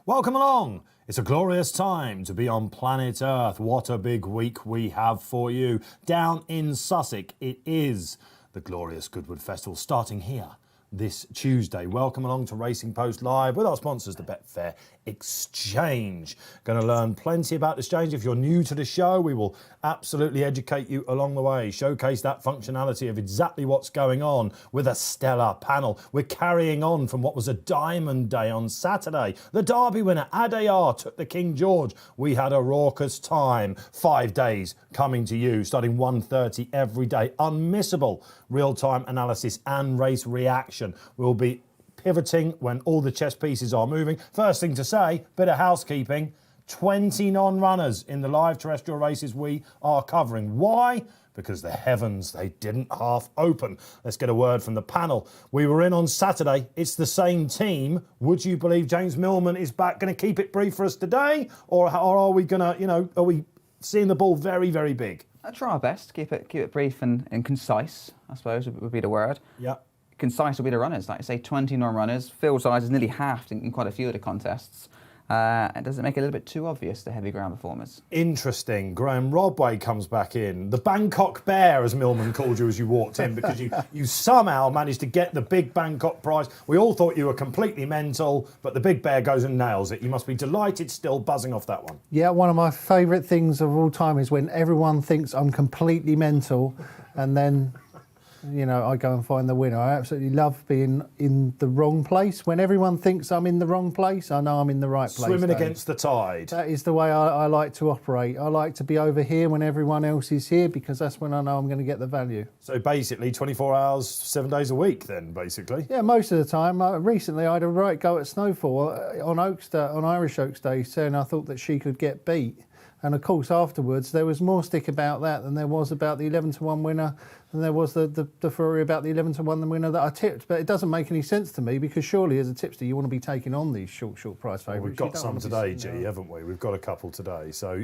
Welcome along. It's a glorious time to be on planet Earth. What a big week we have for you. Down in Sussex, it is the glorious Goodwood Festival starting here this Tuesday. Welcome along to Racing Post Live with our sponsors, the Betfair Exchange. Going to learn plenty about the exchange. If you're new to the show, we will absolutely educate you along the way, showcase that functionality of exactly what's going on with a stellar panel. We're carrying on from what was a diamond day on Saturday. The Derby winner, Adayar, took the King George. We had a raucous time. 5 days coming to you, starting 1:30 every day. Unmissable real-time analysis and race reaction. We'll be pivoting when all the chess pieces are moving. First thing to say, bit of housekeeping. 20 non-runners in the live terrestrial races we are covering. Why? Because the heavens, they didn't half open. Let's get a word from the panel. We were in on Saturday. It's the same team. Would you believe James Millman is back? Going to keep it brief for us today? Or are we going to, are we seeing the ball very, very big? I'll try our best. Keep it brief and concise, I suppose, would be the word. Yeah. Concise will be the runners. Like I say, 20 non-runners. Field size is nearly halved in quite a few of the contests. Does it make it a little bit too obvious, the heavy ground performers? Interesting. Graeme Rodway comes back in. The Bangkok Bear, as Millman called you as you walked in, because you somehow managed to get the big Bangkok prize. We all thought you were completely mental, but the Big Bear goes and nails it. You must be delighted still buzzing off that one. Yeah, one of my favourite things of all time is when everyone thinks I'm completely mental and then, I go and find the winner. I absolutely love being in the wrong place. When everyone thinks I'm in the wrong place, I know I'm in the right place. Swimming against the tide. That is the way I like to operate. I like to be over here when everyone else is here because that's when I know I'm going to get the value. So basically 24 hours, 7 days a week then, basically? Yeah, most of the time. Recently I had a right go at Snowfall on Irish Oaks Day, saying I thought that she could get beat. And of course, afterwards, there was more stick about that than there was about the 11-1 winner, than there was the furore about the 11-1 winner that I tipped. But it doesn't make any sense to me because surely, as a tipster, you want to be taking on these short price favourites. Well, we've got some today, G, haven't we? We've got a couple today. So,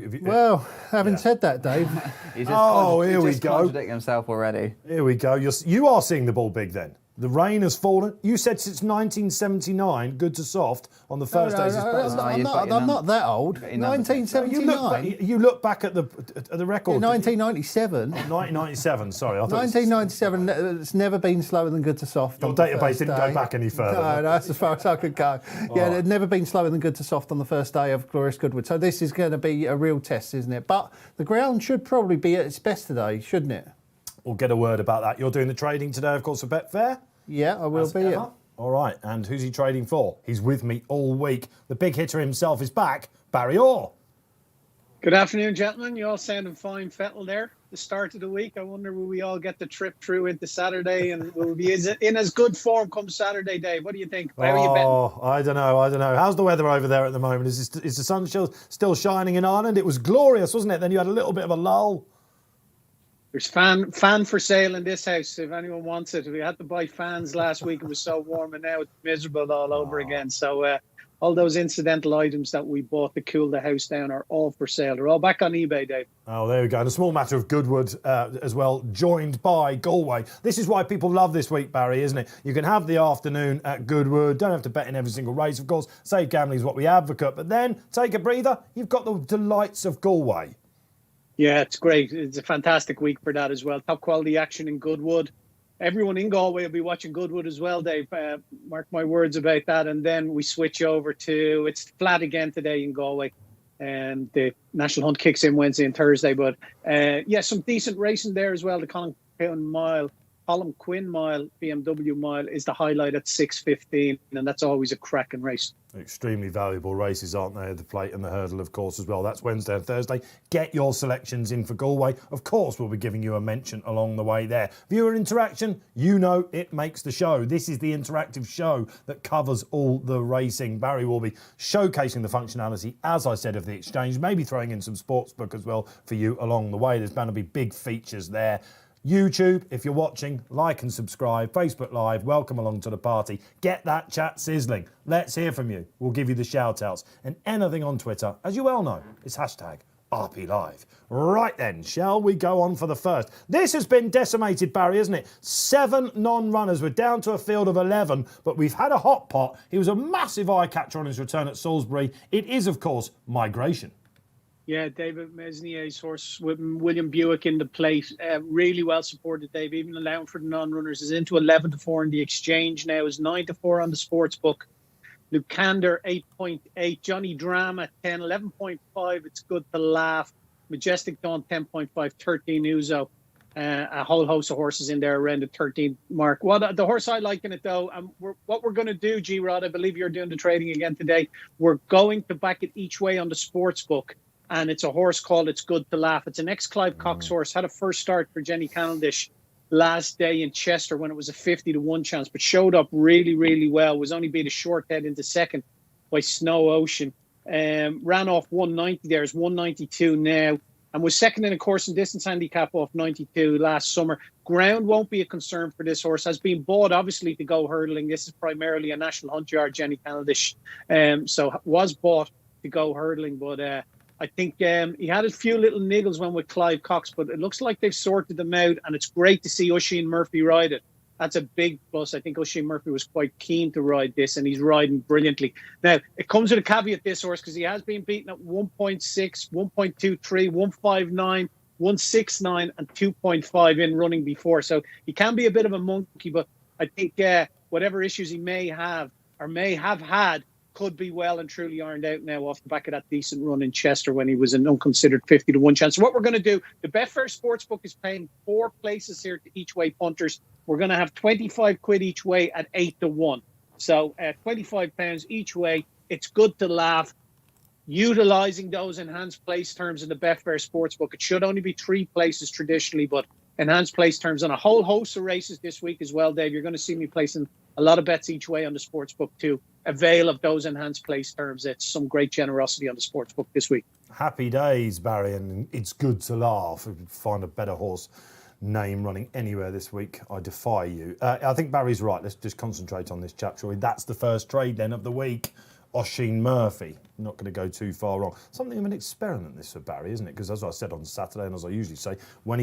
having said that, Dave. Here we go. Contradicting himself already. Here we go. You are seeing the ball big then. The rain has fallen. You said since 1979, good to soft on the first days. I'm not that old. 1979. You look back at the record. 1997. 1997. Sorry, I thought 1997. It's never been slower than good to soft. Your database didn't go back any further. No, that's as far as I could go. Yeah, it's never been slower than good to soft on the first day of Glorious Goodwood. So this is going to be a real test, isn't it? But the ground should probably be at its best today, shouldn't it? We'll get a word about that. You're doing the trading today, of course, for Betfair? Yeah, I will be. Yeah. All right, and who's he trading for? He's with me all week. The big hitter himself is back, Barry Orr. Good afternoon, gentlemen. You all sounding fine, Fettle there. The start of the week. I wonder will we all get the trip through into Saturday and will we be in as good form come Saturday, Dave? What do you think? How are you betting? Oh, I don't know. How's the weather over there at the moment? Is the sun still shining in Ireland? It was glorious, wasn't it? Then you had a little bit of a lull. There's fan for sale in this house if anyone wants it. We had to buy fans last week. It was so warm and now it's miserable all over again. So all those incidental items that we bought to cool the house down are all for sale. They're all back on eBay, Dave. Oh, there we go. And a small matter of Goodwood as well, joined by Galway. This is why people love this week, Barry, isn't it? You can have the afternoon at Goodwood. Don't have to bet in every single race, of course. Safe gambling is what we advocate. But then, take a breather. You've got the delights of Galway. Yeah, it's great. It's a fantastic week for that as well. Top quality action in Goodwood. Everyone in Galway will be watching Goodwood as well, Dave. Mark my words about that. And then we switch over to, it's flat again today in Galway. And the National Hunt kicks in Wednesday and Thursday. But some decent racing there as well. The Colin Quinn Mile, BMW Mile is the highlight at 6:15. And that's always a cracking race. Extremely valuable races, aren't they? The plate and the hurdle, of course, as well. That's Wednesday and Thursday. Get your selections in for Galway. Of course, we'll be giving you a mention along the way there. Viewer interaction, it makes the show. This is the interactive show that covers all the racing. Barry will be showcasing the functionality, as I said, of the exchange, maybe throwing in some sportsbook as well for you along the way. There's bound to be big features there. YouTube, if you're watching, like and subscribe. Facebook Live, welcome along to the party. Get that chat sizzling. Let's hear from you. We'll give you the shout outs. And anything on Twitter, as you well know, it's hashtag RP Live. Right then, shall we go on for the first? This has been decimated, Barry, isn't it? 7 non-runners. We're down to a field of 11, but we've had a hot pot. He was a massive eye-catcher on his return at Salisbury. It is, of course, Migration. Yeah, David Mesnier's horse with William Buick in the plate. Really well supported, Dave, even allowing for the non-runners. Is into 11-4 in the exchange now. Is 9-4 on the sports book. Lucander, 8.8. Johnny Drama, 10. 11.5. It's Good to Laugh. Majestic Dawn, 10.5. 13 Uzo. A whole host of horses in there around the 13 mark. Well, the horse I like in it, though, what we're going to do, G-Rod, I believe you're doing the trading again today. We're going to back it each way on the sports book. And it's a horse called It's Good to Laugh. It's an ex-Clive Cox horse. Had a first start for Jenny Cavendish last day in Chester when it was a 50-1 chance, but showed up really, really well. Was only beat a short head into second by Snow Ocean. Ran off 190 there. Is 192 now. And was second in a course and distance handicap off 92 last summer. Ground won't be a concern for this horse. Has been bought, obviously, to go hurdling. This is primarily a National Hunt Yard, Jenny Cavendish. So was bought to go hurdling, but... I think he had a few little niggles when with Clive Cox, but it looks like they've sorted them out, and it's great to see Oisin Murphy ride it. That's a big plus. I think Oisin Murphy was quite keen to ride this, and he's riding brilliantly. Now, it comes with a caveat, this horse, because he has been beaten at 1.6, 1.23, 159, 169, and 2.5 in running before. So he can be a bit of a monkey, but I think whatever issues he may have or may have had could be well and truly ironed out now off the back of that decent run in Chester when he was an unconsidered 50-1 chance. So what we're going to do, the Betfair Sportsbook is paying 4 places here to each way punters. We're going to have 25 quid each way at 8-1. So £25 each way. It's Good to Laugh. Utilising those enhanced place terms in the Betfair Sportsbook. It should only be 3 places traditionally, but enhanced place terms on a whole host of races this week as well, Dave. You're going to see me placing a lot of bets each way on the Sportsbook too. Avail of those enhanced place terms. It's some great generosity on the sportsbook this week. Happy days, Barry, and It's Good to Laugh. If you find a better horse name running anywhere this week, I defy you. I think Barry's right. Let's just concentrate on this chap, shall we? That's the first trade then of the week. Oisin Murphy. Not going to go too far wrong. Something of an experiment, this for Barry, isn't it? Because as I said on Saturday, and as I usually say, when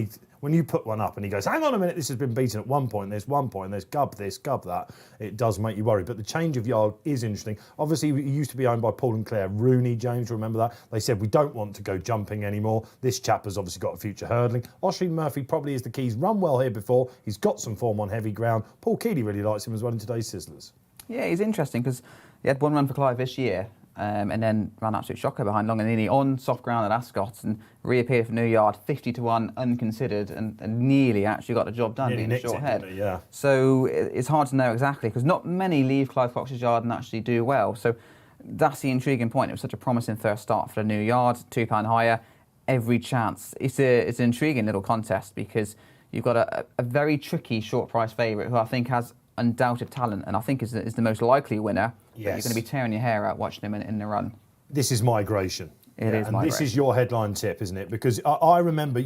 you put one up and he goes, hang on a minute, this has been beaten at one point, there's one point, there's gub this, gub that, it does make you worry. But the change of yard is interesting. Obviously, he used to be owned by Paul and Claire Rooney, James, remember that? They said, we don't want to go jumping anymore. This chap has obviously got a future hurdling. Oisin Murphy probably is the key. He's run well here before. He's got some form on heavy ground. Paul Keeley really likes him as well in today's Sizzlers. Yeah, he's interesting because he had one run for Clive this year and then ran absolute shocker behind Longanini on soft ground at Ascot and reappeared for New Yard 50-1 unconsidered and nearly actually got the job done in a short head. Yeah. So it's hard to know exactly because not many leave Clive Cox's yard and actually do well. So that's the intriguing point. It was such a promising first start for the New Yard, £2 higher, every chance. It's an intriguing little contest because you've got a very tricky short price favourite who I think has undoubted talent and I think is the most likely winner. Yes. But you're going to be tearing your hair out watching him in the run. This is Migration. It is and Migration. This is your headline tip, isn't it? Because I remember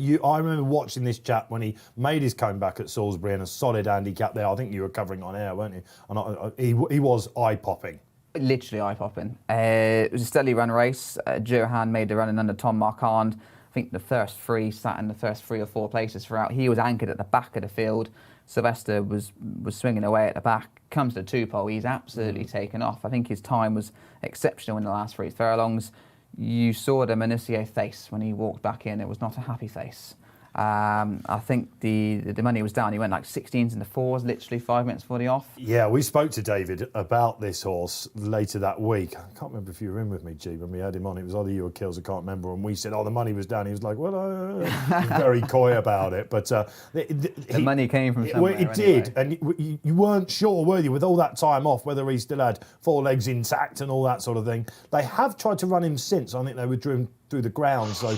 watching this chap when he made his comeback at Salisbury in a solid handicap there. I think you were covering on air, weren't you? And he was eye-popping. Literally eye-popping. It was a steadily run race. Johan made the run under Tom Marquand. I think the first 3 sat in the first 3 or 4 places throughout. He was anchored at the back of the field. Sylvester was swinging away at the back. Comes to the 2-pole, he's absolutely taken off. I think his time was exceptional in the last 3 furlongs. You saw the Menissier face when he walked back in. It was not a happy face. I think the money was down. He went like 16s and the 4s, literally 5 minutes before the off. Yeah, we spoke to David about this horse later that week. I can't remember if you were in with me, G, when we had him on. It was either you or Kills, I can't remember. And we said, the money was down. He was like, well, he was very coy about it. But the money came from somewhere. Well, it did. And you weren't sure, were you, with all that time off, whether he still had 4 legs intact and all that sort of thing. They have tried to run him since. I think they withdrew him through the ground. So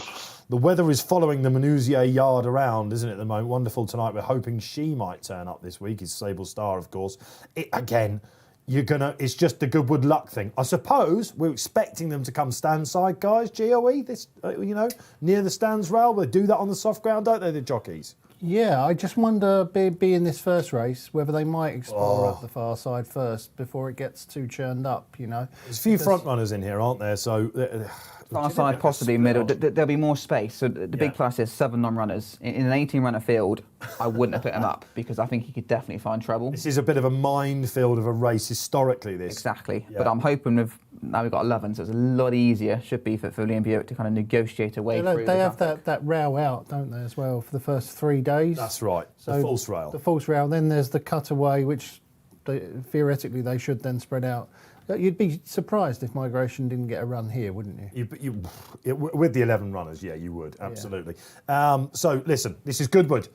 the weather is following the Menuisier yard around, isn't it, at the moment? Wonderful tonight. We're hoping she might turn up this week. It's Sable Star, of course. It's just the Goodwood luck thing. I suppose we're expecting them to come stand side, guys, GOE, near the stands rail. They do that on the soft ground, don't they, the jockeys? Yeah, I just wonder, being this first race, whether they might explore up the far side first before it gets too churned up, you know. There's a few front runners in here, aren't there? So Far side, possibly middle. There'll be more space. So the big plus is 7 non-runners. In an 18-runner field, I wouldn't have put him up because I think he could definitely find trouble. This is a bit of a minefield of a race historically, this. Exactly. Yeah. But I'm hoping now we've got 11, so it's a lot easier, should be, for Liam Buick to kind of negotiate a way through. They have that rail out, don't they, as well, for the first 3 days? That's right, So the false rail. The false rail. Then there's the cutaway, which theoretically they should then spread out. You'd be surprised if Migration didn't get a run here, wouldn't you? With the 11 runners, yeah, you would, absolutely. So, listen, this is Goodwood.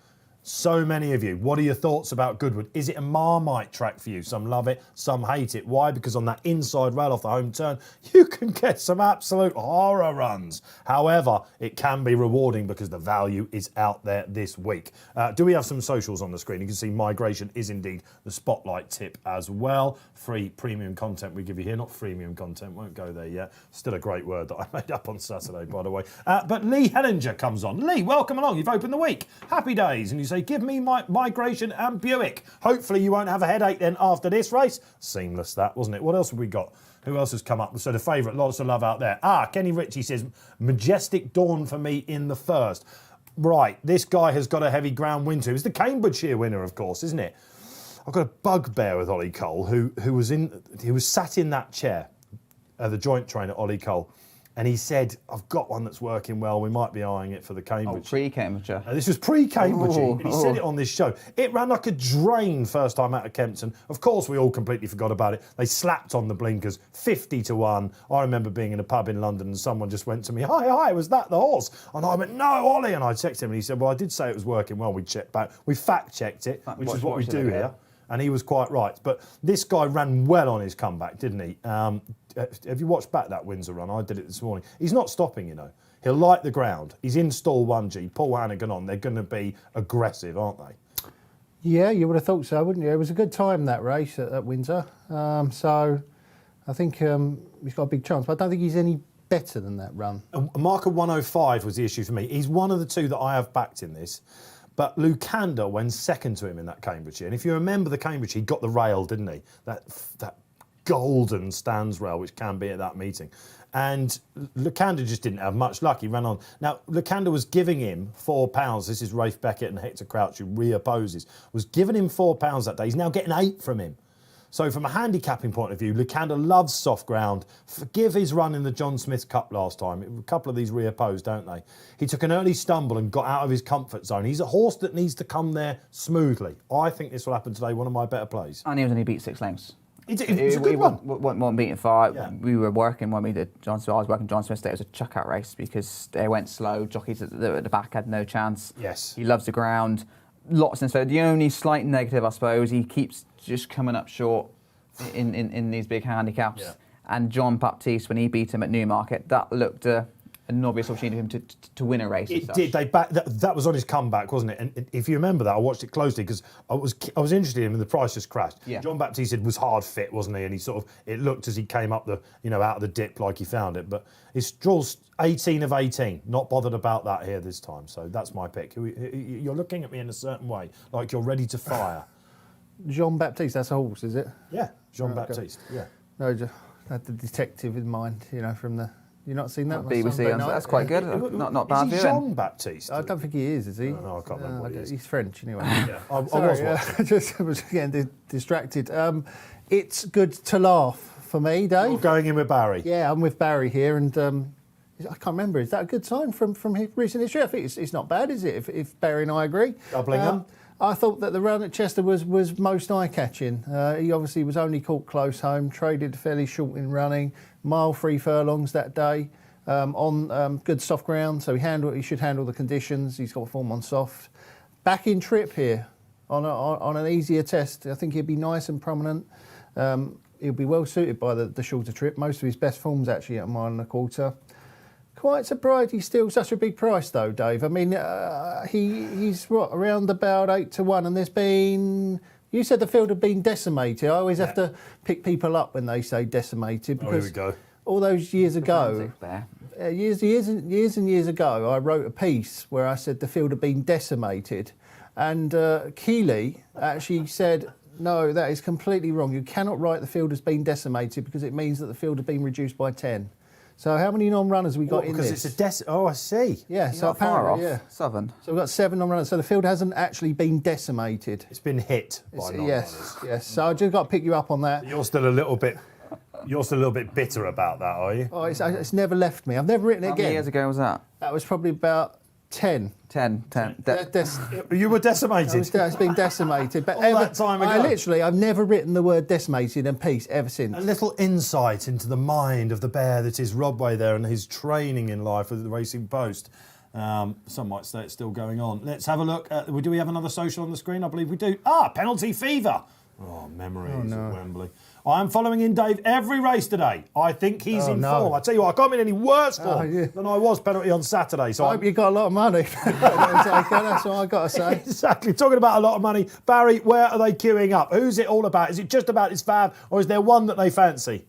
So many of you. What are your thoughts about Goodwood? Is it a Marmite track for you? Some love it, some hate it. Why? Because on that inside rail off the home turn, you can get some absolute horror runs. However, it can be rewarding because the value is out there this week. Do we have some socials on the screen? You can see Migration is indeed the spotlight tip as well. Free premium content we give you here. Not freemium content, won't go there yet. Still a great word that I made up on Saturday, by the way. But Lee Hellinger comes on. Lee, welcome along. You've opened the week. Happy days. And you say, give me my Migration and Buick. Hopefully you won't have a headache then after this race. Seamless that, wasn't it? What else have we got? Who else has come up? So the favourite, lots of love out there. Kenny Ritchie says, Majestic Dawn for me in the first. Right, this guy has got a heavy ground win too. He's the Cambridgeshire winner, of course, isn't it? I've got a bugbear with Ollie Cole, who was sat in that chair, the joint trainer, Ollie Cole, and he said, I've got one that's working well, we might be eyeing it for the Cambridge. Pre-Cambridgeshire. This was pre-Cambridge, and he said it on this show. It ran like a drain first time out of Kempton. Of course, we all completely forgot about it. They slapped on the blinkers, 50-1. I remember being in a pub in London and someone just went to me, hi, was that the horse? And I went, no, Ollie. And I texted him and he said, well, I did say it was working well. We checked back. We fact-checked it, which is what we do here. And he was quite right. But this guy ran well on his comeback, didn't he? Have you watched back that Windsor run? I did it this morning. He's not stopping, you know. He'll light the ground. He's in stall 1G. Paul Hannigan on. They're going to be aggressive, aren't they? Yeah, you would have thought so, wouldn't you? It was a good time, that race at Windsor. So I think he's got a big chance. But I don't think he's any better than that run. A marker 105 was the issue for me. He's one of the two that I have backed in this. But Lucander went second to him in that Cambridgeshire. And if you remember the Cambridge, he got the rail, didn't he? That golden stands rail, which can be at that meeting. And Lucander just didn't have much luck. He ran on. Now, Lucander was giving him £4. This is Rafe Beckett and Hector Crouch, who reopposes. Was giving him £4 that day. He's now getting 8 from him. So from a handicapping point of view, Lucander loves soft ground. Forgive his run in the John Smith Cup last time. A couple of these reopposed, don't they? He took an early stumble and got out of his comfort zone. He's a horse that needs to come there smoothly. I think this will happen today, one of my better plays. And he was only beat 6 lengths. It's a good one. One beaten far. Yeah. We were working when we did I was working John Smith State. It was a chuck-out race because they went slow. Jockeys at the back had no chance. Yes. He loves the ground. Lots in so the only slight negative, I suppose, he keeps just coming up short in these big handicaps. Yeah. And John Baptiste, when he beat him at Newmarket, that looked an obvious opportunity for him to win a race. It did. That was on his comeback, wasn't it? And if you remember that, I watched it closely because I was interested in him, and the price just crashed. Yeah. John Baptiste was hard fit, wasn't he? And it looked as he came up out of the dip like he found it. But his draws 18 of 18. Not bothered about that here this time. So that's my pick. You're looking at me in a certain way, like you're ready to fire. Jean Baptiste, that's a horse, is it? Yeah, Jean Baptiste. Yeah. No, just had the detective in mind, from the... You not seen that? BBC, that's quite good. Not bad. Is he Jean Baptiste? I don't think he is he? No, I can't remember what he is. He's French, anyway. Yeah, I was I was getting distracted. It's good to laugh for me, Dave. You're going in with Barry. Yeah, I'm with Barry here, and I can't remember. Is that a good sign from recent history? I think it's not bad, is it? If Barry and I agree. Doubling them. I thought that the run at Chester was most eye-catching. He obviously was only caught close home, traded fairly short in running, mile 3 furlongs that day on good soft ground, so he should handle the conditions. He's got form on soft. Back in trip here on an easier test. I think he'd be nice and prominent. He'll be well suited by the shorter trip. Most of his best form's actually at 1 1/4. Quite surprised he's still such a big price, though, Dave. I mean, he's around about 8-1, and there's been. You said the field had been decimated. I always have to pick people up when they say decimated because here we go. all those years ago, There. years and years ago, I wrote a piece where I said the field had been decimated, and Keeley actually said, no, that is completely wrong. You cannot write the field has been decimated because it means that the field has been reduced by 10. So how many non-runners have we got in this? Because it's a Oh, I see. Yeah, so Not far off. apparently, yeah. 7. So we've got 7 non-runners. So the field hasn't actually been decimated. It's been hit by non-runners. Yes. So I just got to pick you up on that. You're still a little bit bitter about that, are you? Oh, it's never left me. I've never written it How many again. years ago was that? That was probably about 10. 10. You were decimated. It's been decimated. But All that time ago. I've never written the word decimated in peace ever since. A little insight into the mind of the bear that is Rodway there and his training in life with the Racing Post. Some might say it's still going on. Let's have a look. Do we have another social on the screen? I believe we do. Penalty fever. Oh, memories of Wembley. I'm following in Dave every race today. I think he's in form. I tell you what, I can't be in any worse form than I was penalty on Saturday. So I hope you got a lot of money. That's all I got to say. Exactly. Talking about a lot of money, Barry, where are they queuing up? Who's it all about? Is it just about his fab, or is there one that they fancy?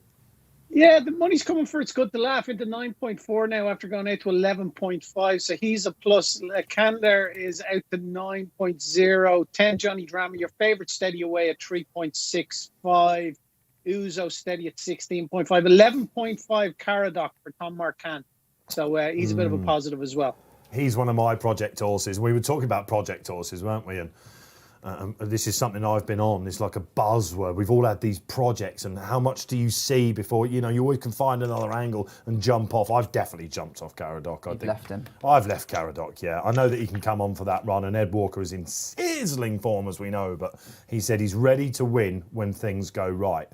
Yeah, the money's coming for It's Good to Laugh into 9.4 now after going out to 11.5. So he's a plus. Candler is out to 9.0. 10 Johnny Drama, your favourite, steady away at 3.65. Uzo steady at 16.5. 11.5 Caradoc for Tom Marquand. So he's a bit of a positive as well. He's one of my project horses. We were talking about project horses, weren't we? And this is something I've been on. It's like a buzzword. We've all had these projects, and how much do you see before, you always can find another angle and jump off. I've definitely jumped off Caradoc. You've left him. I've left Caradoc, yeah. I know that he can come on for that run, and Ed Walker is in sizzling form, as we know, but he said he's ready to win when things go right.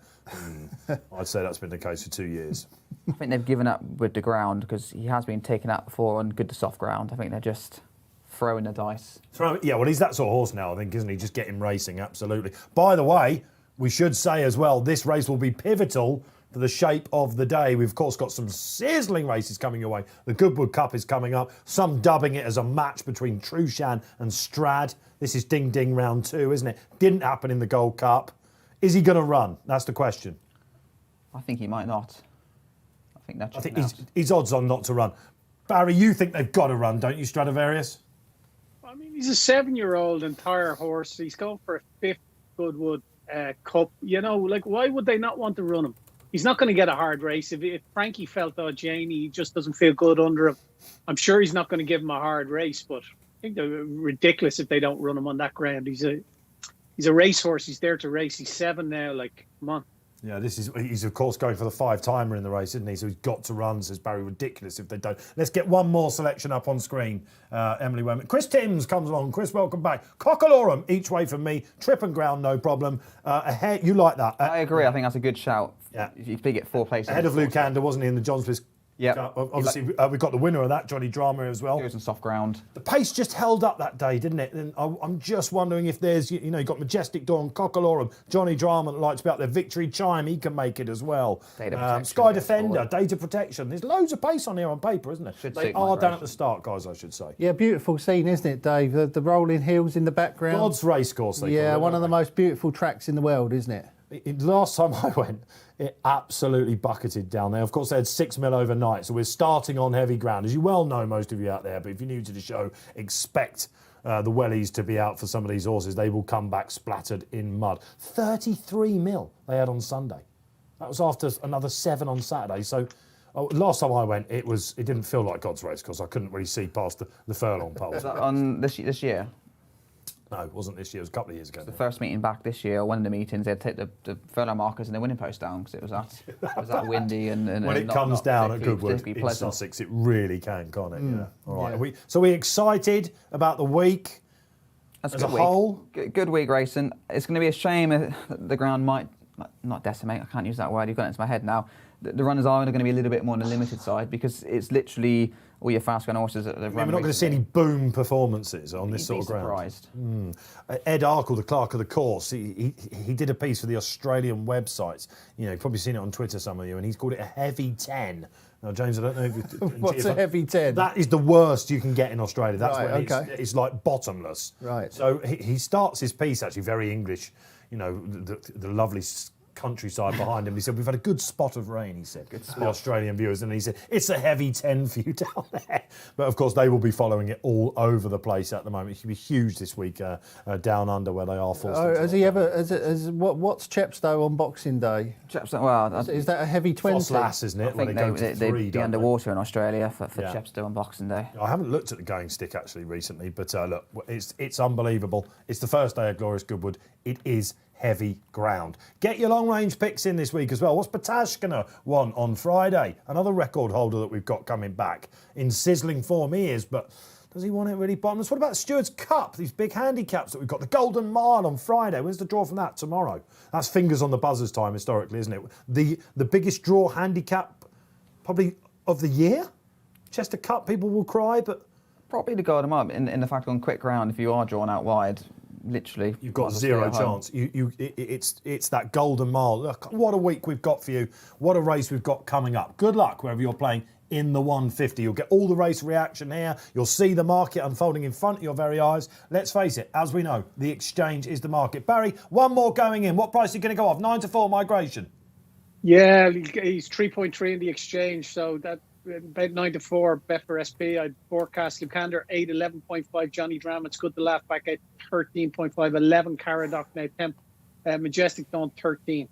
I'd say that's been the case for 2 years. I think they've given up with the ground because he has been taken out before on good to soft ground. I think they're just throwing the dice. Yeah, well, he's that sort of horse now, I think, isn't he? Just get him racing, absolutely. By the way, we should say as well, this race will be pivotal for the shape of the day. We've, of course, got some sizzling races coming your way. The Goodwood Cup is coming up, some dubbing it as a match between Trushan and Strad. This is Ding Ding round 2, isn't it? Didn't happen in the Gold Cup. Is he going to run? That's the question. I think he might not. I think he's odds on not to run. Barry, you think they've got to run, don't you, Stradivarius? I mean, he's a 7-year-old entire horse. He's going for a 5th Goodwood Cup. Why would they not want to run him? He's not going to get a hard race. If Frankie felt, Janie just doesn't feel good under him, I'm sure he's not going to give him a hard race. But I think they're ridiculous if they don't run him on that ground. He's a racehorse. He's there to race. He's 7 now. Come on. Yeah, he's of course going for the 5-timer in the race, isn't he? So he's got to run, says Barry. Ridiculous if they don't. Let's get one more selection up on screen. Emily Wemman. Chris Timms comes along. Chris, welcome back. Cockalorum, each way from me. Trip and ground, no problem. Ahead, you like that? I agree. I think that's a good shout. Yeah. If you get 4 places. Ahead of Lucander, wasn't he, in the John Smith? Yeah. Obviously, we've got the winner of that, Johnny Drama, as well. He was on soft ground. The pace just held up that day, didn't it? And I'm just wondering if there's, you've got Majestic Dawn, Cockalorum, Johnny Drama that likes to be out there. Victory Chime, he can make it as well. Sky Defender, Data Protection. There's loads of pace on here on paper, isn't there? They are down at the start, guys, I should say. Yeah, beautiful scene, isn't it, Dave? The rolling hills in the background. God's racecourse, they call it. One of the most beautiful tracks in the world, isn't it? Last time I went, it absolutely bucketed down there. Of course, they had 6 mil overnight, so we're starting on heavy ground. As you well know, most of you out there, but if you're new to the show, expect the wellies to be out for some of these horses. They will come back splattered in mud. 33 mil they had on Sunday. That was after another 7 on Saturday. So last time I went, it didn't feel like God's race because I couldn't really see past the furlong poles. Was that on this year? No, it wasn't this year. It was a couple of years ago. The first meeting back this year, one of the meetings, they'd take the furlong markers and the winning post down because it was that windy and when it comes down at Goodwood in Sussex, it really can't it? Yeah. All right. Yeah. So we excited about the week as a whole? Good week racing. It's going to be a shame if the ground might not decimate. I can't use that word. You've got it into my head now. The runners are going to be a little bit more on the limited side because it's literally all your fast-going horses that have run. We're not going to see any boom performances on this sort of ground. Surprised. Ed Arkle, the clerk of the course, he did a piece for the Australian websites. You've probably seen it on Twitter, some of you, and he's called it a heavy 10. Now, James, I don't know if What's a heavy 10? That is the worst you can get in Australia. That's right, it's like bottomless. Right. So he starts his piece actually very English. The lovely countryside behind him. He said, we've had a good spot of rain, he said, to the Australian viewers. And he said, it's a heavy 10 for you down there. But of course, they will be following it all over the place at the moment. It should be huge this week down under where they are forced. Has he ever, what's Chepstow on Boxing Day? Chepstow, well, Is that a heavy 20? Foss, isn't it? I think they'd be underwater in Australia for Chepstow on Boxing Day. I haven't looked at the going stick actually recently, but look, it's unbelievable. It's the first day of Glorious Goodwood. It is heavy ground. Get your long-range picks in this week as well. What's Patashkina won on Friday? Another record holder that we've got coming back. In sizzling form he is, but does he want it really bottomless? What about the Stewards' Cup? These big handicaps that we've got. The Golden Mile on Friday. When's the draw from that? Tomorrow. That's fingers on the buzzers time historically, isn't it? The biggest draw handicap probably of the year? Chester Cup, people will cry, but... Probably the Golden Mile in the fact on quick ground, if you are drawn out wide, literally you've got zero chance. It's that Golden Mile. Look, what a week we've got for you. What a race we've got coming up. Good luck wherever you're playing in the 150. You'll get all the race reaction here. You'll see the market unfolding in front of your very eyes. Let's face it, as we know, the exchange is the market. Barry, one more going in. What price are you going to go off? 9 to 4 migration. Yeah, he's 3.3 in the exchange, so that about 9 to 4 Betfair SP. I forecast Lucander 8, 11.5 Johnny Dram. It's good to laugh back at 13.5, 11 Caradoc now 10. Majestic Dawn 13.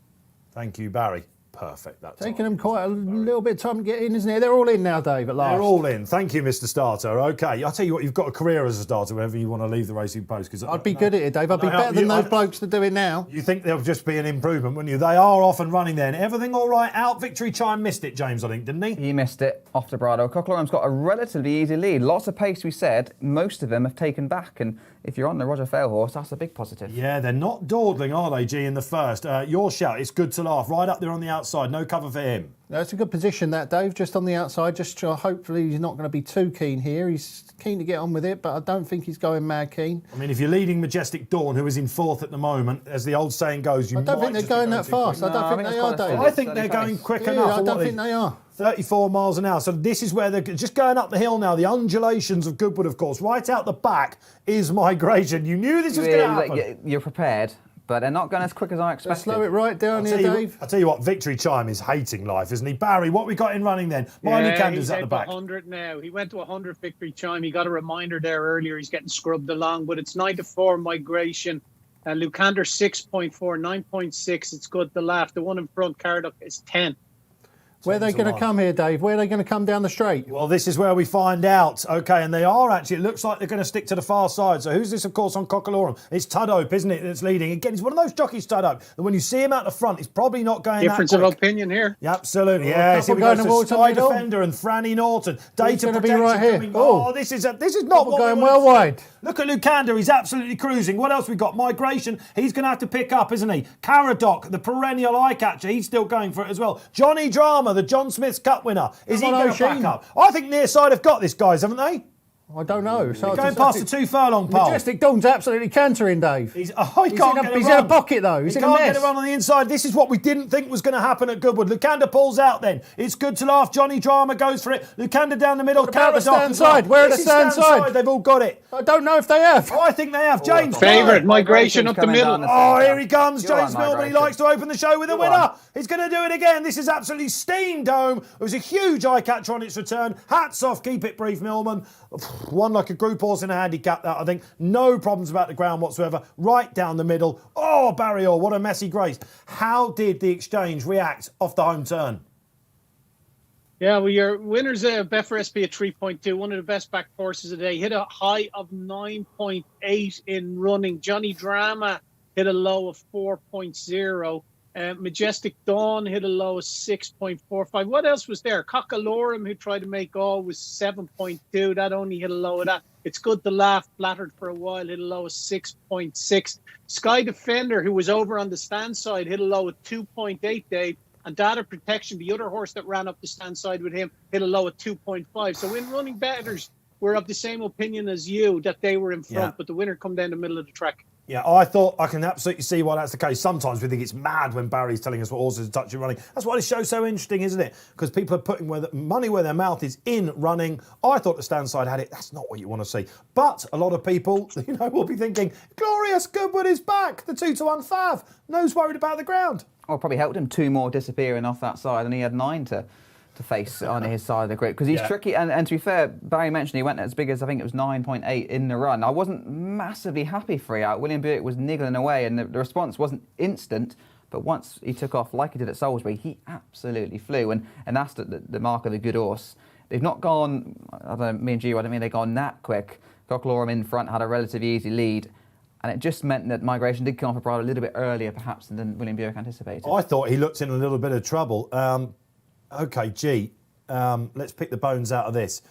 Thank you, Barry. Perfect. That's taking them quite a little bit of time to get in, isn't it? They're all in now, Dave, at last. They're all in. Thank you, Mr. Starter. OK, I'll tell you what, you've got a career as a starter whenever you want to leave the racing post. Cause I'd be good at it, Dave. I'd be better than those blokes that do it now. You think there'll just be an improvement, wouldn't you? They are off and running then. Everything all right? Out Victory Chime missed it, James, I think, didn't he? He missed it off the Brado. Cockaloram's got a relatively easy lead. Lots of pace, we said. Most of them have taken back. And if you're on the Roger Fail horse, that's a big positive. Yeah, they're not dawdling, are they, G, in the first? Your shout, it's good to laugh. Right up there on the outside. No cover for him. That's a good position, that, Dave, just on the outside. Just hopefully he's not going to be too keen here. He's keen to get on with it, but I don't think he's going mad keen. I mean, if you're leading Majestic Dawn, who is in fourth at the moment, as the old saying goes, I don't think they're going that fast. I don't think they are, Dave. I think they're going quick enough. I don't think they are. 34 miles an hour. So this is where they're just going up the hill now. The undulations of Goodwood, of course. Right out the back is Migration. You knew this was going to happen. You're prepared. But they're not going as quick as I expected. Slow it right down here, Dave. I'll tell you what, Victory Chime is hating life, isn't he? Barry, what we got in running then? Lucander's at the back. 100 now. He went to 100 Victory Chime. He got a reminder there earlier. He's getting scrubbed along, but it's 9 to 4 Migration. Lucander 6.4, 9.6. It's good to laugh. The one in front, Caradoc, is 10. Where are they going to come here, Dave? Where are they going to come down the straight? Well, this is where we find out. OK, and they are actually, it looks like they're going to stick to the far side. So who's this, of course, on Cockalorum? It's Tudhope, isn't it, that's leading. Again, he's one of those jockeys, Tudhope, that when you see him out the front, he's probably not going Difference that quick. of opinion here. Yeah, absolutely. Yeah, here we go to Sky Defender and Franny Norton. Data protection be right here. Coming. Oh, this is not what going we well wide. Look at Lucander, he's absolutely cruising. What else we got? Migration, he's going to have to pick up, isn't he? Caradoc, the perennial eye catcher, he's still going for it as well. Johnny Drama, the John Smith's Cup winner, is he going to back up? I think Nearside have got this, guys, haven't they? I don't know. So going past the 2 furlong pole. Majestic Dawn's absolutely cantering, Dave. He's in a pocket, though. He's in a mess. He can't get around on the inside. This is what we didn't think was going to happen at Goodwood. Lucander pulls out then. It's good to laugh. Johnny Drama goes for it. Lucander down the middle. What about the stand side? Where are the stand side? They've all got it. I don't know if they have. I think they have. James. Favourite, Migration up the middle. Oh, here he comes. James Millman. He likes to open the show with a winner. He's going to do it again. This is absolutely steam dome. It was a huge eye catcher on its return. Hats off. Keep it brief, Millman. One like a group horse in a handicap, that I think. No problems about the ground whatsoever. Right down the middle. Oh, Barry Orr, what a messy grace. How did the exchange react off the home turn? Yeah, well, your winners Betfair SP at 3.2, one of the best back horses of the day. Hit a high of 9.8 in running. Johnny Drama hit a low of 4.0. Majestic Dawn hit a low of 6.45. What else was there? Cockalorum, who tried to make all, was 7.2. That only hit a low of that. It's good to laugh. Flattered for a while, hit a low of 6.6. Sky Defender, who was over on the stand side, hit a low of 2.8, Dave. And Data Protection, the other horse that ran up the stand side with him, hit a low of 2.5. So in running bettors, we're of the same opinion as you that they were in front, but the winner come down the middle of the track. Yeah, I thought I can absolutely see why that's the case. Sometimes we think it's mad when Barry's telling us what horses are touching running. That's why this show's so interesting, isn't it? Because people are putting money where their mouth is in running. I thought the stand side had it. That's not what you want to see. But a lot of people, will be thinking, Glorious Goodwood is back. The 2-1 fav. No's worried about the ground. probably helped him. 2 more disappearing off that side, and he had 9 to face on his side of the group, because he's tricky. And to be fair, Barry mentioned he went as big as, I think it was 9.8 in the run. I wasn't massively happy for out. William Buick was niggling away, and the response wasn't instant. But once he took off, like he did at Salisbury, he absolutely flew. And that's the mark of a good horse. They've not gone, I don't know, me and Gio, I don't mean they've gone that quick. Cockalorum in front had a relatively easy lead. And it just meant that Migration did come off a bridle a little bit earlier, perhaps, than William Buick anticipated. I thought he looked in a little bit of trouble. OK, G, let's pick the bones out of this.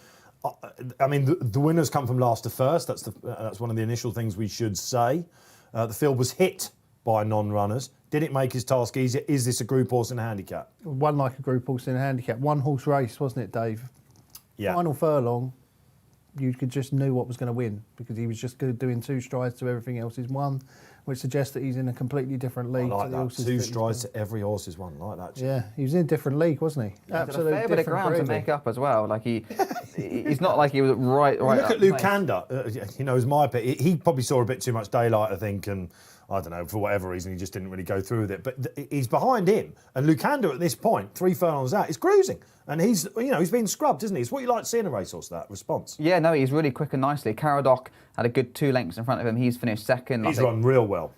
I mean, the winners come from last to first. That's one of the initial things we should say. The field was hit by non-runners. Did it make his task easier? Is this a group horse in a handicap? One like a group horse in a handicap. 1 horse race, wasn't it, Dave? Yeah. Final furlong, you could just knew what was going to win, because he was just good doing 2 strides to everything else is one, which suggests that he's in a completely different league. I like to the that. horses 2 strides to every horse is one. I like that. Yeah, he was in a different league, wasn't he? Yeah, Absolutely a fair bit of different ground to breed. make up as well. Like he's not like he was right. Look up at place. Lucander. He knows my pick. He probably saw a bit too much daylight, I think, and I don't know, for whatever reason, he just didn't really go through with it. But he's behind him, and Lucander at this point, 3 furlongs out, is cruising, and he's been scrubbed, isn't he? It's what you like to see in a racehorse, that response. Yeah, no, he's really quick and nicely. Caradoc had a good 2 lengths in front of him. He's finished second. He's run real well.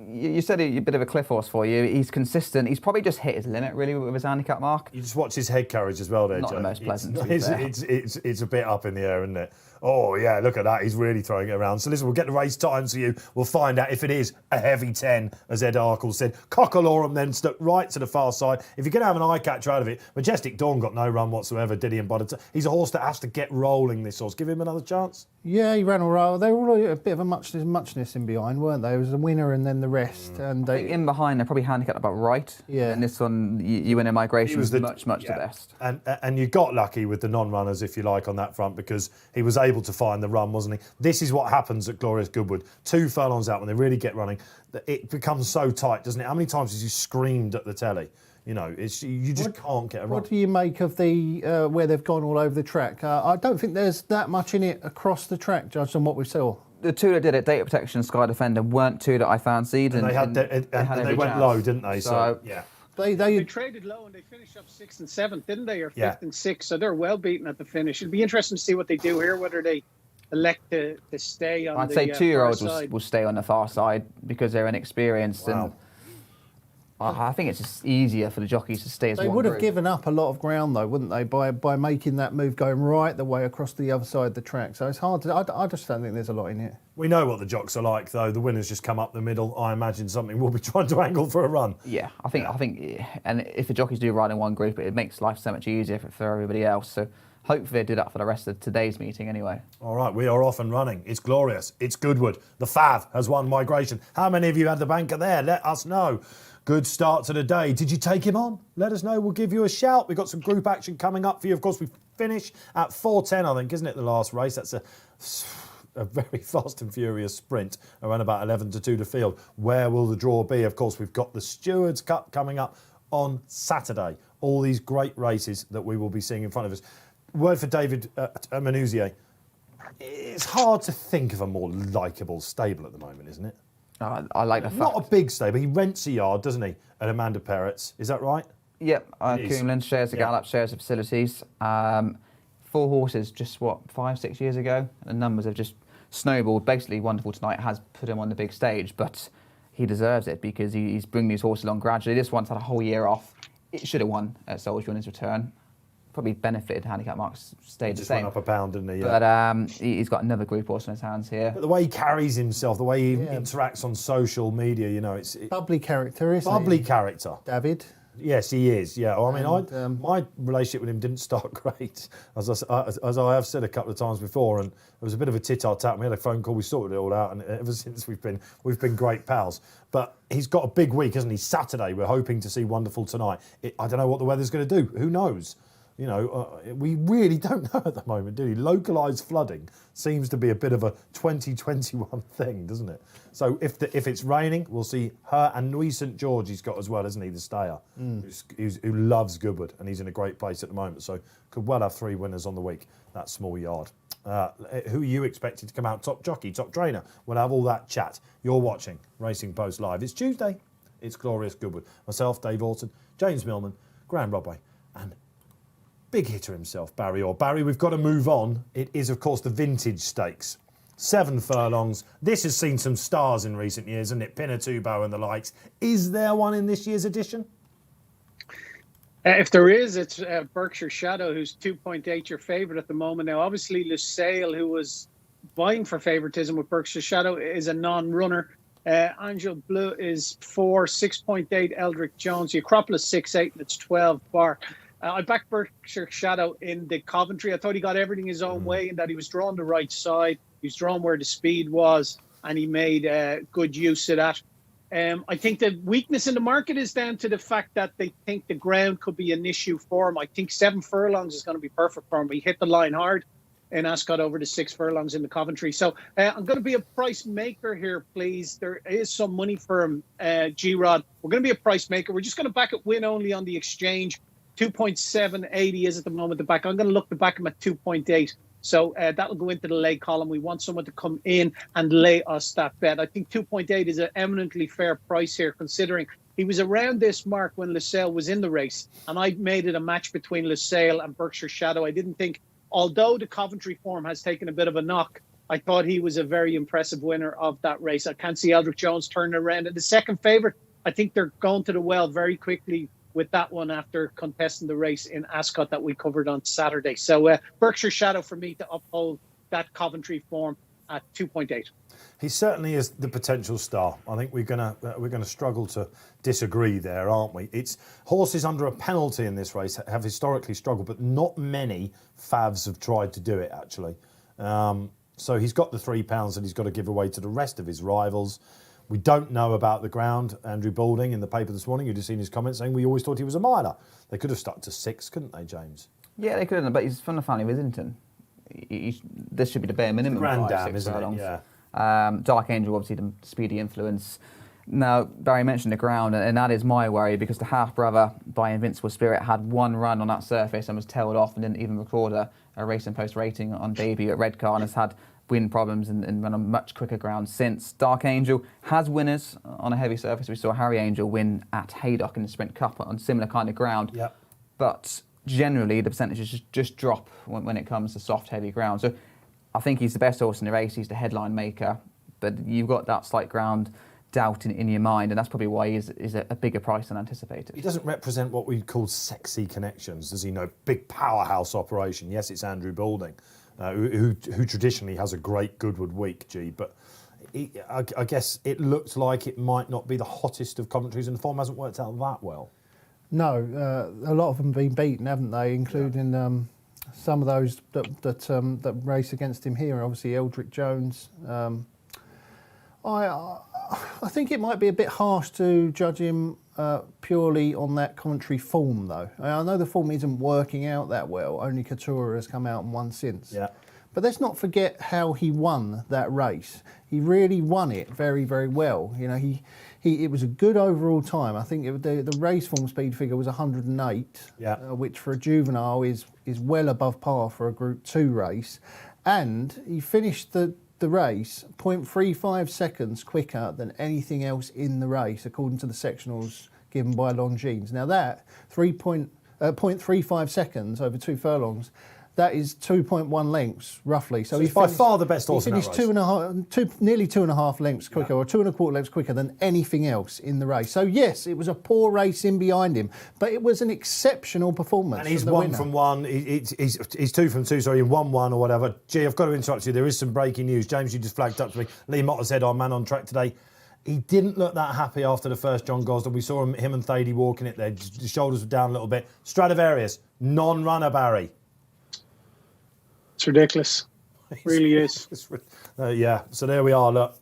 You said a bit of a cliff horse for you. He's consistent. He's probably just hit his limit, really, with his handicap mark. You just watch his head carriage as well there, Not Joe. the most pleasant, to be fair. It's a bit up in the air, isn't it? Oh, yeah, look at that. He's really throwing it around. So listen, we'll get the race times for you. We'll find out if it is a heavy 10, as Ed Arkle said. Cockalorum then stuck right to the far side. If you're going to have an eye catcher out of it, Majestic Dawn got no run whatsoever, did he? And he's a horse that has to get rolling, this horse. Give him another chance. Yeah, he ran all right. They were all a bit of a muchness in behind, weren't they? It was the winner and then the rest. And I think in behind, they're probably handicapped about right. Yeah. And this one, you win a Migration, was much the best. And you got lucky with the non-runners, if you like, on that front, because he was able to find the run, wasn't he? This is what happens at Glorious Goodwood. 2 furlongs out, when they really get running, it becomes so tight, doesn't it? How many times has you screamed at the telly? You know, you just can't get a run. What do you make of the where they've gone all over the track? I don't think there's that much in it across the track, judged on what we saw. The 2 that did it, Data Protection and Sky Defender, weren't 2 that I fancied. And they went low, didn't they? So yeah. They traded low and they finished up 6th and 7th, didn't they? Or 5th and 6th. So they're well beaten at the finish. It'll be interesting to see what they do here, whether they elect to stay on I'd say 2-year-olds will stay on the far side because they're inexperienced. Wow. And I think it's just easier for the jockeys to stay as one They would have group. given up a lot of ground, though, wouldn't they, by making that move going right the way across the other side of the track. So it's hard to... I just don't think there's a lot in it. We know what the jocks are like, though. The winners just come up the middle. I imagine something will be trying to angle for a run. Yeah, I think, and if the jockeys do ride in one group, it makes life so much easier for everybody else. So hopefully they do that for the rest of today's meeting anyway. All right, we are off and running. It's glorious. It's Goodwood. The Fav has won Migration. How many of you had the banker there? Let us know. Good start to the day. Did you take him on? Let us know. We'll give you a shout. We've got some group action coming up for you. Of course, we finish at 4:10, I think, isn't it, the last race? That's a very fast and furious sprint, around about 11 to 2 to field. Where will the draw be? Of course, we've got the Stewards Cup coming up on Saturday. All these great races that we will be seeing in front of us. Word for David Manouzier. It's hard to think of a more likeable stable at the moment, isn't it? I like the fact. Not a big stable. He rents a yard, doesn't he? At Amanda Peretz. Is that right? Yep. Coomlin shares the Gallop, shares the facilities. 4 horses just, 5-6 years ago? And the numbers have just snowballed. Basically, Wonderful Tonight has put him on the big stage, but he deserves it because he's bringing these horses along gradually. This one's had a whole year off. It should have won at Salisbury on his return. Probably benefited handicap marks stayed the same. Went up a pound, didn't he? Yeah. But he's got another group horse in his hands here. But the way he carries himself, the way he interacts on social media, you know, it's Bubbly character, isn't bubbly he? character. David. Yes, he is. Yeah, I mean, And, my relationship with him didn't start great, as I have said a couple of times before, and it was a bit of a tit-tat-tat. We had a phone call, we sorted it all out, and ever since we've been great pals. But he's got a big week, hasn't he? Saturday, we're hoping to see Wonderful Tonight. I don't know what the weather's going to do. Who knows? You know, we really don't know at the moment, do we? Localised flooding seems to be a bit of a 2021 thing, doesn't it? So if it's raining, we'll see her and Nui St George he's got as well, isn't he, the stayer, who loves Goodwood, and he's in a great place at the moment. So could well have 3 winners on the week, that small yard. Who are you expected to come out top jockey, top trainer? We'll have all that chat. You're watching Racing Post Live. It's Tuesday. It's Glorious Goodwood. Myself, Dave Orton, James Millman, Graeme Rodway, and big hitter himself, Barry Orr. Barry, we've got to move on. It is, of course, the Vintage Stakes. 7 furlongs. This has seen some stars in recent years, hasn't it? Pinatubo and the likes. Is there one in this year's edition? If there is, it's Berkshire Shadow, who's 2.8 your favourite at the moment. Now, obviously, Lusail, who was vying for favouritism with Berkshire Shadow, is a non-runner. Angel Bleu is 4, 6.8 Eldritch Jones. Acropolis 6.8, and it's 12 bar. I backed Berkshire Shadow in the Coventry. I thought he got everything his own way in that he was drawn the right side. He was drawn where the speed was, and he made good use of that. I think the weakness in the market is down to the fact that they think the ground could be an issue for him. I think 7 furlongs is going to be perfect for him. He hit the line hard in Ascot over the 6 furlongs in the Coventry. So I'm going to be a price maker here, please. There is some money for him, G-Rod. We're going to be a price maker. We're just going to back it win only on the exchange. 2.780 is at the moment the back. I'm going to look to back him at 2.8. So that'll go into the lay column. We want someone to come in and lay us that bet. I think 2.8 is an eminently fair price here, considering he was around this mark when Lusail was in the race. And I made it a match between Lusail and Berkshire Shadow. I didn't think, although the Coventry form has taken a bit of a knock, I thought he was a very impressive winner of that race. I can't see Eldritch Jones turning around. And the second favourite, I think they're going to the well very quickly with that one after contesting the race in Ascot that we covered on Saturday. So Berkshire Shadow for me to uphold that Coventry form at 2.8. He certainly is the potential star. I think we're gonna struggle to disagree there, aren't we? It's horses under a penalty in this race have historically struggled, but not many favs have tried to do it actually. So he's got the £3 that he's got to give away to the rest of his rivals. We don't know about the ground. Andrew Balding in the paper this morning, you'd have seen his comment saying we always thought he was a miler. They could have stuck to 6, couldn't they, James? Yeah, they could have, but he's from the family of Islington. This should be the bare minimum. Grand 5, Dam, 6 isn't furlongs. it? Yeah. Dark Angel, obviously, the speedy influence. Now, Barry mentioned the ground, and that is my worry, because the half-brother by Invincible Spirit had one run on that surface and was tailed off and didn't even record a racing post rating on debut at Redcar, and has had wind problems and run on much quicker ground since. Dark Angel has winners on a heavy surface. We saw Harry Angel win at Haydock in the Sprint Cup on similar kind of ground. Yep. But generally, the percentages just drop when it comes to soft, heavy ground. So I think he's the best horse in the race. He's the headline maker. But you've got that slight ground doubt in your mind, and that's probably why he's a bigger price than anticipated. He doesn't represent what we call sexy connections, does he? No, big powerhouse operation. Yes, it's Andrew Balding, who traditionally has a great Goodwood week, G, but I guess it looked like it might not be the hottest of commentaries, and the form hasn't worked out that well. No, a lot of them have been beaten, haven't they? Including some of those that race against him here. Obviously, Eldritch Jones. I think it might be a bit harsh to judge him purely on that commentary form, though. I know the form isn't working out that well. Only Qatar has come out and won since. Yeah. But let's not forget how he won that race. He really won it very, very well. You know, it was a good overall time. I think the race form speed figure was 108, yeah. Which for a juvenile is well above par for a Group 2 race. And he finished the race 0.35 seconds quicker than anything else in the race, according to the sectionals given by Longines. Now that 0.35 seconds over 2 furlongs, that is 2.1 lengths roughly. So he's by far the best horse in that race. He finished nearly 2.5 lengths quicker, or 2.25 lengths quicker than anything else in the race. So yes, it was a poor race in behind him, but it was an exceptional performance. And he's 1 from 1. He's 2 from 2. Sorry, in 1-1 or whatever. Gee, I've got to interrupt you. There is some breaking news. James, you just flagged up to me. Lee Motter said, our man on track today. He didn't look that happy after the first John Gosden. We saw him and Thady walking it there. The shoulders were down a little bit. Stradivarius, non-runner, Barry. It's ridiculous. It really is. Yeah, so there we are. Look,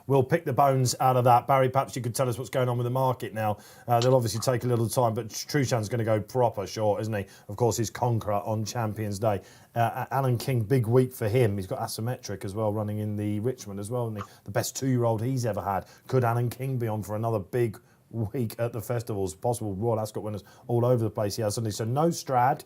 we'll pick the bones out of that. Barry, perhaps you could tell us what's going on with the market now. They'll obviously take a little time, but Trushan's going to go proper short, isn't he? Of course, he's conqueror on Champions Day. Alan King, big week for him. He's got Asymmetric as well running in the Richmond as well, isn't he? The best 2-year-old he's ever had. Could Alan King be on for another big week at the festivals? Possible Royal Ascot winners all over the place here, suddenly. So no Strad.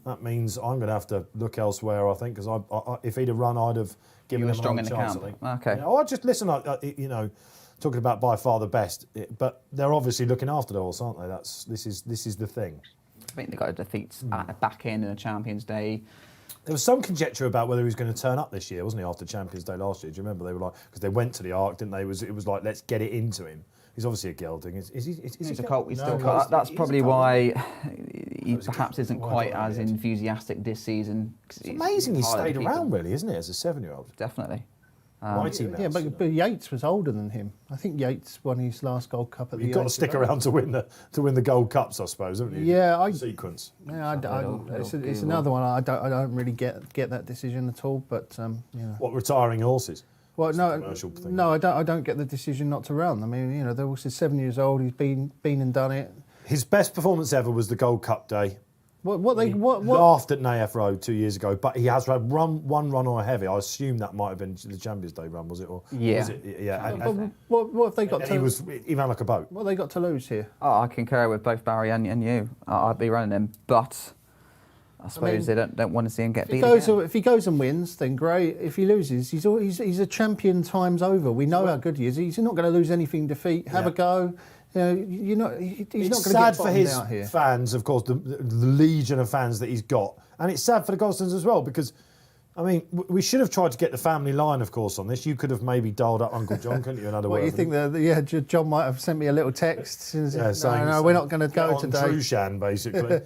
That means I'm going to have to look elsewhere, I think, because if he'd have run, I'd have given him a strong in chance, the camp. I think. Okay. Yeah, I just listen, talking about by far the best, but they're obviously looking after the horse, aren't they? This is the thing. I think they got a defeat at the back end in the Champions Day. There was some conjecture about whether he was going to turn up this year, wasn't he, after Champions Day last year? Do you remember? They were like, because they went to the Arc, didn't they? It was like, let's get it into him. He's obviously a gelding. Is he He's a colt. He's still No, colt. That's he's probably a colt. why he was a perhaps colt. isn't Why quite don't I as get it? enthusiastic this season. It's amazing he harder to stayed keep around, him. really, isn't it, as a 7-year-old? Definitely. Mighty Mouse. Yeah, but Yates was older than him. I think Yates won his last Gold Cup at the You've got to age stick of around to win the Gold Cups, I suppose, haven't you? Yeah, Sequence. Yeah, it's Little another one. I don't really get that decision at all. But What, retiring horses? well, It's a no, commercial thing. no, I don't get the decision not to run. I mean, the horse is 7 years old. He's been and done it. His best performance ever was the Gold Cup day. What Laughed at Nayef Road 2 years ago, but he has had one run on a heavy. I assume that might have been the Champions Day run, was it? Or Yeah. Was it? Yeah. And what have they got to? he ran like a boat. What have they got to lose here? Oh, I concur with both Barry and you. I'd be running him, but I suppose they don't want to see him get beat again. If he goes and wins, then great. If he loses, he's a champion times over. We know how good he is. He's not going to lose anything defeat. Have a go. He's It's not going to sad get for bottomed his out here. fans, of course, the legion of fans that he's got, and it's sad for the Gosdens as well because, I mean, we should have tried to get the family line, of course, on this. You could have maybe dialed up Uncle John, couldn't you? Another What word. you think that John might have sent me a little text? Saying, no, we're not going to get go on today. Trushan, basically.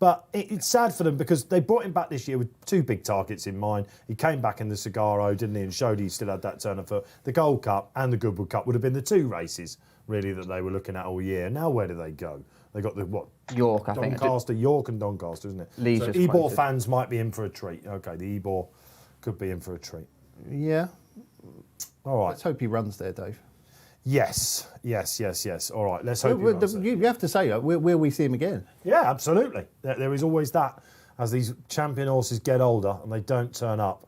But it's sad for them because they brought him back this year with two big targets in mind. He came back in the Cigaro, didn't he, and showed he still had that turn of foot. The Gold Cup and the Goodwood Cup would have been the two races, really, that they were looking at all year. Now where do they go? They got the, what? York, I think. Doncaster, York and Doncaster, isn't it? Leeds So was Ebor quoted. fans might be in for a treat. OK, the Ebor could be in for a treat. Yeah. All right. Let's hope he runs there, Dave. Yes. All right, let's hope he runs it. You have to say, will we see him again? Yeah, absolutely. There is always that. As these champion horses get older and they don't turn up,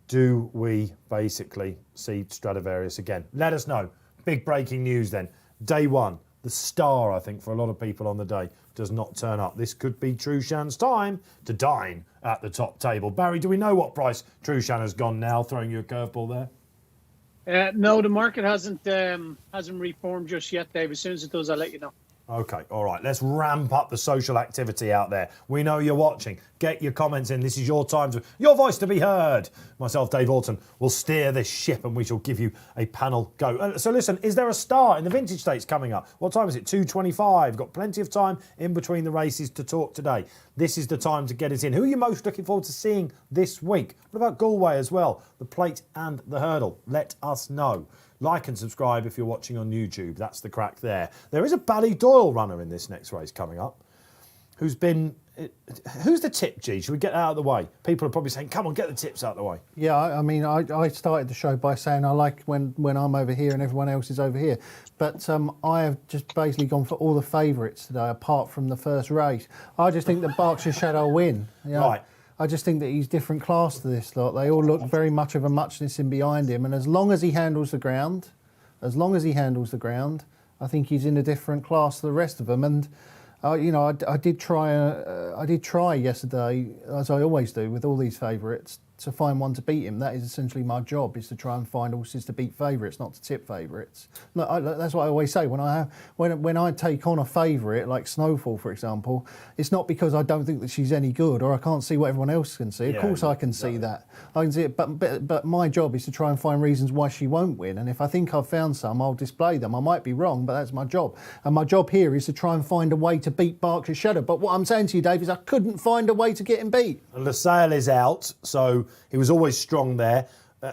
do we basically see Stradivarius again? Let us know. Big breaking news then. Day one, the star, I think, for a lot of people on the day, does not turn up. This could be Trushan's time to dine at the top table. Barry, do we know what price Trushan has gone now? Throwing you a curveball there. No, the market hasn't reformed just yet, Dave. As soon as it does, I'll let you know. OK, all right, let's ramp up the social activity out there. We know you're watching. Get your comments in. This is your time, your voice to be heard. Myself, Dave Orton, will steer this ship and we shall give you a panel go. So listen, is there a star in the Vintage Stakes coming up? What time is it? 2:25. Got plenty of time in between the races to talk today. This is the time to get it in. Who are you most looking forward to seeing this week? What about Galway as well? The Plate and the Hurdle. Let us know. Like and subscribe if you're watching on YouTube. That's the crack there. There is a Ballydoyle runner in this next race coming up. Who's the tip, G? Should we get that out of the way? People are probably saying, come on, get the tips out of the way. Yeah, I mean, I started the show by saying I like when I'm over here and everyone else is over here. But I have just basically gone for all the favourites today, apart from the first race. I just think that Berkshire Shadow will win. You know? Right. I just think that he's different class to this lot. They all look very much of a muchness in behind him. And as long as he handles the ground, I think he's in a different class to the rest of them. And I did try yesterday, as I always do with all these favourites, to find one to beat him. That is essentially my job, is to try and find horses to beat favourites, not to tip favourites. That's what I always say. When I take on a favourite, like Snowfall, for example, it's not because I don't think that she's any good or I can't see what everyone else can see. Of course I can see that. I can see it, but my job is to try and find reasons why she won't win. And if I think I've found some, I'll display them. I might be wrong, but that's my job. And my job here is to try and find a way to beat Berkshire Shadow. But what I'm saying to you, Dave, is I couldn't find a way to get him beat. And LaSalle is out, so he was always strong there.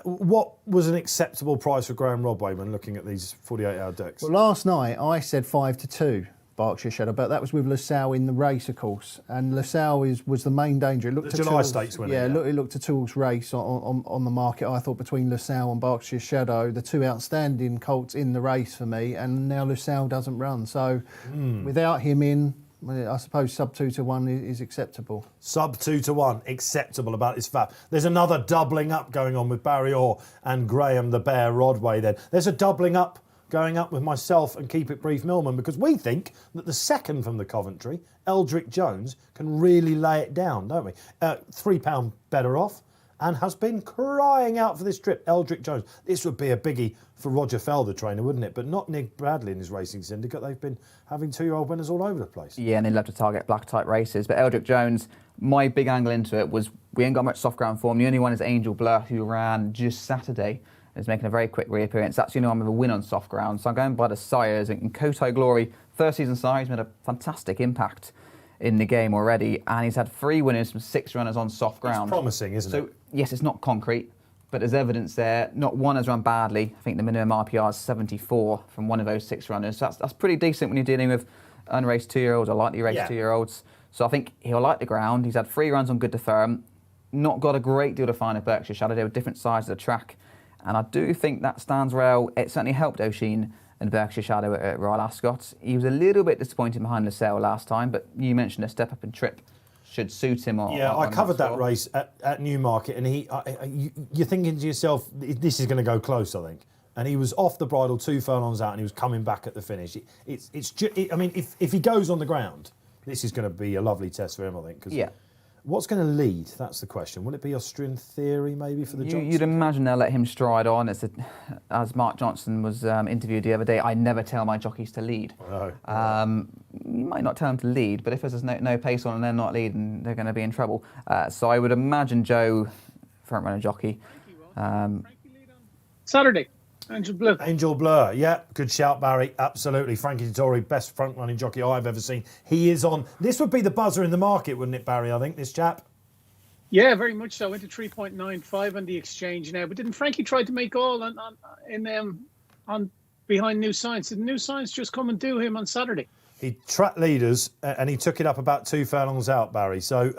What was an acceptable price for Graeme Rodway when looking at these 48-hour decks? Well, last night I said 5-2 Berkshire Shadow, but that was with LaSalle in the race, of course. And LaSalle was the main danger. It looked The to July Tools, Stakes winner, yeah, yeah. It looked to Tools' race on the market. I thought between LaSalle and Berkshire Shadow, the two outstanding colts in the race for me. And now LaSalle doesn't run, so without him in, I suppose sub 2-1 is acceptable. Sub 2-1, acceptable about his fab. There's another doubling up going on with Barry Orr and Graham the Bear Rodway then. There's a doubling up going up with myself and Keep It Brief Millman, because we think that the second from the Coventry, Eldritch Jones, can really lay it down, don't we? £3 better off, and has been crying out for this trip, Eldritch Jones. This would be a biggie for Roger Fell, the trainer, wouldn't it? But not Nick Bradley and his racing syndicate. They've been having 2-year-old winners all over the place. Yeah, and they love to target black-type races. But Eldritch Jones, my big angle into it was we ain't got much soft ground form. The only one is Angel Blur, who ran just Saturday and is making a very quick reappearance. That's the only one with a win on soft ground. So I'm going by the sires. And Qatar Glory, first season sire, he's made a fantastic impact in the game already, and he's had 3 winners from 6 runners on soft ground. It's promising, isn't it? So, yes, it's not concrete, but there's evidence there. Not one has run badly. I think the minimum RPR is 74 from one of those 6 runners. So that's pretty decent when you're dealing with unraced 2-year-olds or lightly raced 2-year-olds. So I think he'll like the ground. He's had 3 runs on good to firm. Not got a great deal to find at Berkshire Shadow. They were different sides of the track. And I do think that stands well. It certainly helped O'Sheen and Berkshire Shadow at Royal Ascot. He was a little bit disappointed behind Lascelles last time, but you mentioned a step up in trip should suit him. I covered that race at Newmarket, and you're thinking to yourself, this is going to go close, I think. And he was off the bridle 2 furlongs out, and he was coming back at the finish. If he goes on the ground, this is going to be a lovely test for him, I think. Yeah. What's going to lead? That's the question. Will it be Austrian Theory, maybe, for the Johnson? You'd imagine they'll let him stride on. As Mark Johnson was interviewed the other day, I never tell my jockeys to lead. No. You might not tell them to lead, but if there's no pace on and they're not leading, they're going to be in trouble. So I would imagine Joe, front-runner jockey. Saturday. Angel Blur. Angel Blur, yeah, good shout, Barry. Absolutely. Frankie Dettori, best front-running jockey I've ever seen. He is on. This would be the buzzer in the market, wouldn't it, Barry? I think this chap. Yeah, very much so. Went to 3.95 on the exchange now, but didn't Frankie try to make all on behind New Science? Did New Science just come and do him on Saturday? He tracked leaders and he took it up about 2 furlongs out, Barry. So.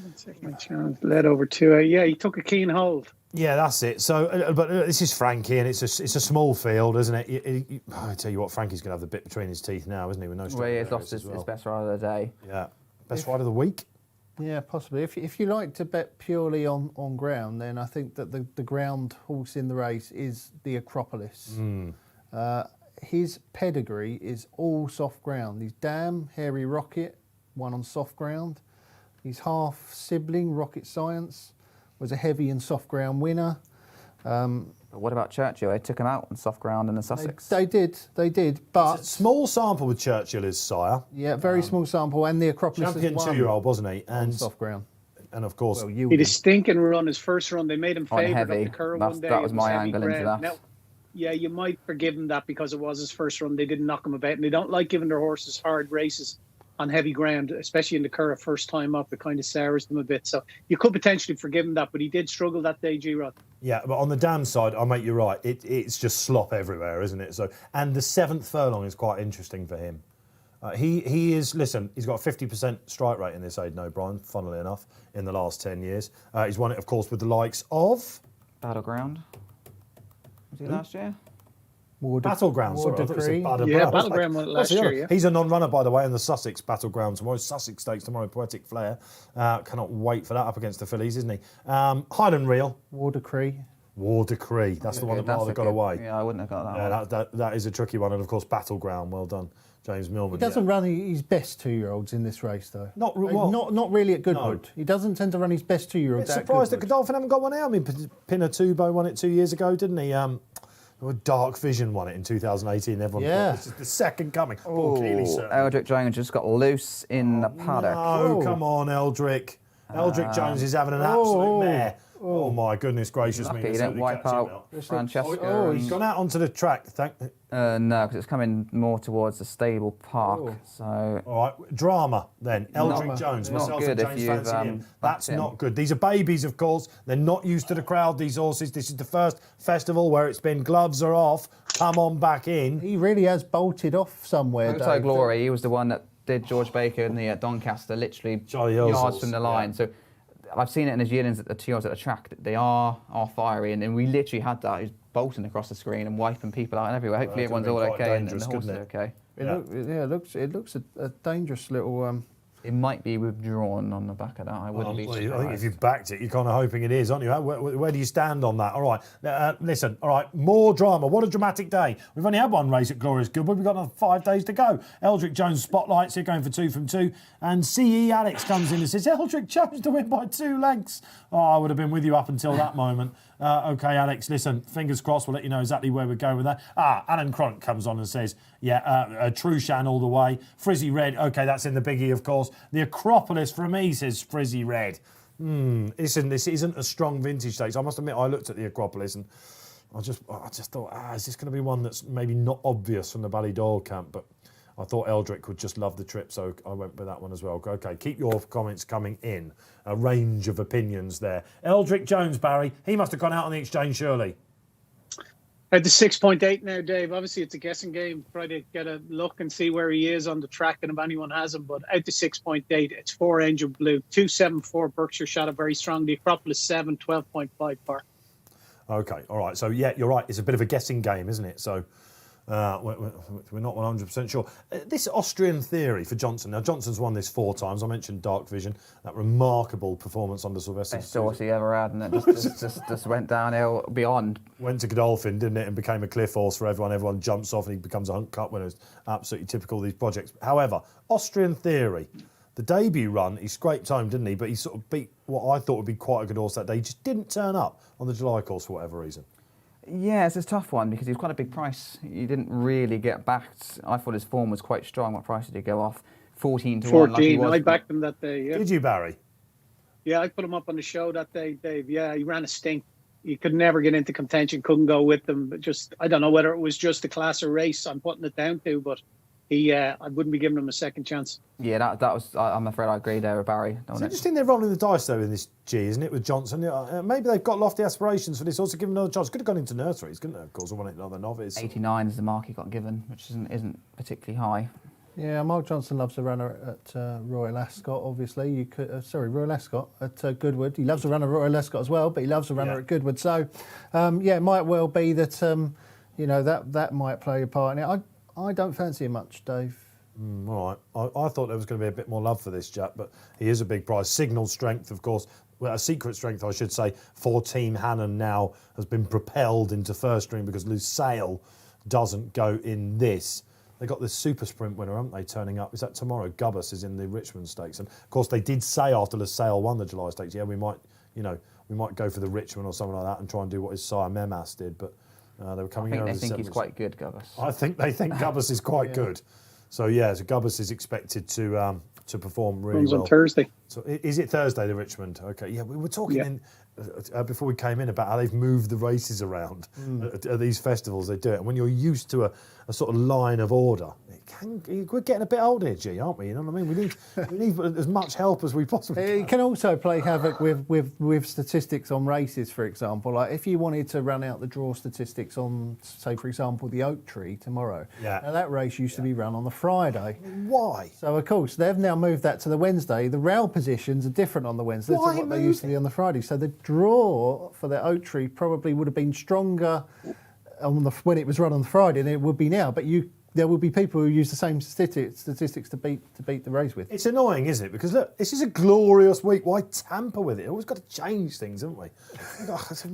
Let's take my chance. Led over 2. Yeah, he took a keen hold. Yeah, that's it. So, but this is Frankie, and it's a small field, isn't it? I tell you what, Frankie's going to have the bit between his teeth now, isn't he? With no Well, he's lost his best rider of the day. Yeah, best rider of the week. Yeah, possibly. If you like to bet purely on ground, then I think that the ground horse in the race is the Acropolis. His pedigree is all soft ground. He's Dam, Hairy Rocket, won on soft ground. His half sibling, Rocket Science, was a heavy and soft ground winner. But what about Churchill? They took him out on soft ground in the Sussex. They did, but... It's a small sample with Churchill is sire. Yeah, very small sample, and the Acropolis Champion has won 2-year-old, wasn't he? And soft ground. And of course... Well, he had a stinking run his first run. They made him favourite up the curve one day. That was my heavy angle into ground. that. Now, yeah, you might forgive him that because it was his first run. They didn't knock him about, and they don't like giving their horses hard races on heavy ground, especially in the Curragh first time up. It kind of sours them a bit. So you could potentially forgive him that, but he did struggle that day, G-Rod. Yeah, but on the Dam side, I'll make you right. It's just slop everywhere, isn't it? So, and the 7th furlong is quite interesting for him. He is, listen, he's got a 50% strike rate in this Aidan O'Brien, funnily enough, in the last 10 years. He's won it, of course, with the likes of... Battleground. Was he last year? Battleground, sorry. I thought you said Battleground. Yeah, Battleground won it last year, yeah. He's a non-runner, by the way, in the Sussex Battleground tomorrow. Sussex Stakes tomorrow, Poetic Flair. Cannot wait for that up against the fillies, isn't he? Highland Reel. War Decree. That's the one that rather got away. Yeah, I wouldn't have got that one. That is a tricky one. And, of course, Battleground. Well done, James Millman. He doesn't run his best 2-year-olds in this race, though. Not really at Goodwood. No. He doesn't tend to run his best 2-year-olds. Surprised that Godolphin haven't got one out. I mean, Pinatubo won it 2 years ago, didn't he? Dark Vision won it in 2018. Everyone thought this is the second coming. Paul Keeley, certainly. Eldritch Jones just got loose in the paddock. No, come on, Eldrick. Eldritch Jones is having an absolute mare. Oh my goodness gracious me! Lucky he didn't wipe out Francesco. Oh, he's gone out onto the track. No, because it's coming more towards the stable park. So all right, drama then. Eldritch Jones, myself and James fancy him. That's not good. These are babies, of course. They're not used to the crowd. These horses. This is the first festival where it's been gloves are off. Come on back in. He really has bolted off somewhere. Qatar Glory. He was the one that did George Baker in the Doncaster, literally yards from the line. So I've seen it in his yearlings at the 2-year-olds at the track. They are fiery, and we literally had that. He's bolting across the screen and wiping people out and everywhere. Hopefully everyone's all okay and the horse is okay. It looks a dangerous little It might be withdrawn on the back of that. I wouldn't be surprised. I think if you've backed it, you're kind of hoping it is, aren't you? Where do you stand on that? All right, listen, all right, more drama. What a dramatic day. We've only had one race at Glorious Goodwood. We've got another 5 days to go. Eldritch Jones spotlights here, going for 2 from 2. And CE Alex comes in and says, Eldritch Jones to win by 2 lengths. Oh, I would have been with you up until that moment. OK, Alex, listen, fingers crossed. We'll let you know exactly where we're going with that. Alan Cronk comes on and says, Trushan all the way. Frizzy Red, OK, that's in the biggie, of course. The Acropolis for me, says Frizzy Red. Listen, this isn't a strong vintage stakes. I must admit, I looked at the Acropolis and I just thought, is this going to be one that's maybe not obvious from the Ballydoyle camp? But I thought Eldrick would just love the trip, so I went with that one as well. OK, keep your comments coming in. A range of opinions there. Eldritch Jones, Barry, he must have gone out on the exchange, surely. At the 6.8 now, Dave. Obviously, it's a guessing game. Try to get a look and see where he is on the track and if anyone has him. But out to 6.8, it's 4 Angel Blue, 274 Berkshire shot up very strong. The Acropolis 7, 12.5 par. OK, all right. So, yeah, you're right. It's a bit of a guessing game, isn't it? So we're not 100% sure. This Austrian Theory for Johnson. Now, Johnson's won this 4 times. I mentioned Dark Vision, that remarkable performance under Sylvester. Best horse he ever had, and it just went downhill beyond. Went to Godolphin, didn't it, and became a cliff horse for everyone. Everyone jumps off and he becomes a Hunt Cup winner. It's absolutely typical of these projects. However, Austrian Theory, the debut run, he scraped home, didn't he? But he sort of beat what I thought would be quite a good horse that day. He just didn't turn up on the July course for whatever reason. Yeah, it's a tough one because he was quite a big price. He didn't really get backed. I thought his form was quite strong. What price did he go off? 14 to 1. 14. I backed him that day, yeah. Did you, Barry? Yeah, I put him up on the show that day, Dave. Yeah, he ran a stink. He could never get into contention, couldn't go with them. But just, I don't know whether it was just the class of race I'm putting it down to, but I wouldn't be giving him a second chance. Yeah, that was. I'm afraid I agree there with Barry. It's interesting they're rolling the dice though in this G, isn't it, with Johnson? Maybe they've got lofty aspirations for this. Also, give him another chance. Could have gone into nurseries, couldn't they? Of course, or another novice. 89 is the mark he got given, which isn't particularly high. Yeah, Mark Johnson loves a runner at Royal Ascot, obviously. You could, Royal Ascot at Goodwood. He loves a runner at Royal Ascot as well, but he loves a runner at Goodwood. So, it might well be that that might play a part in it. I don't fancy him much, Dave. All right. I thought there was going to be a bit more love for this chap, but he is a big prize. Signal strength, of course. Well, a secret strength, I should say, for Team Hannon now has been propelled into first string because Lusail doesn't go in this. They got the super sprint winner, haven't they, turning up? Is that tomorrow? Gubbas is in the Richmond Stakes. And, of course, they did say after Lusail won the July Stakes, we might go for the Richmond or something like that and try and do what his sire Memas did, but they were coming in. I think he's quite good, Gubbas. I think they think Gubbas is quite good. So Gubbas is expected to perform really well. On Thursday. So is it Thursday, the Richmond? Okay, yeah, we were talking before we came in about how they've moved the races around at these festivals. They do it, and when you're used to a sort of line of order, we're getting a bit old here, G, aren't we? You know what I mean? We need as much help as we possibly can. It can also play havoc with statistics on races, for example. Like if you wanted to run out the draw statistics on, say, for example, the Oak Tree tomorrow. Yeah. Now that race used to be run on the Friday. Why? So of course they've now moved that to the Wednesday. The rail positions are different on the Wednesday to what they used to be on the Friday. So the draw for the Oak Tree probably would have been stronger when it was run on the Friday than it would be now. But there will be people who use the same statistics to beat the race with. It's annoying, isn't it? Because look, this is a glorious week. Why tamper with it? Always got to change things, haven't we?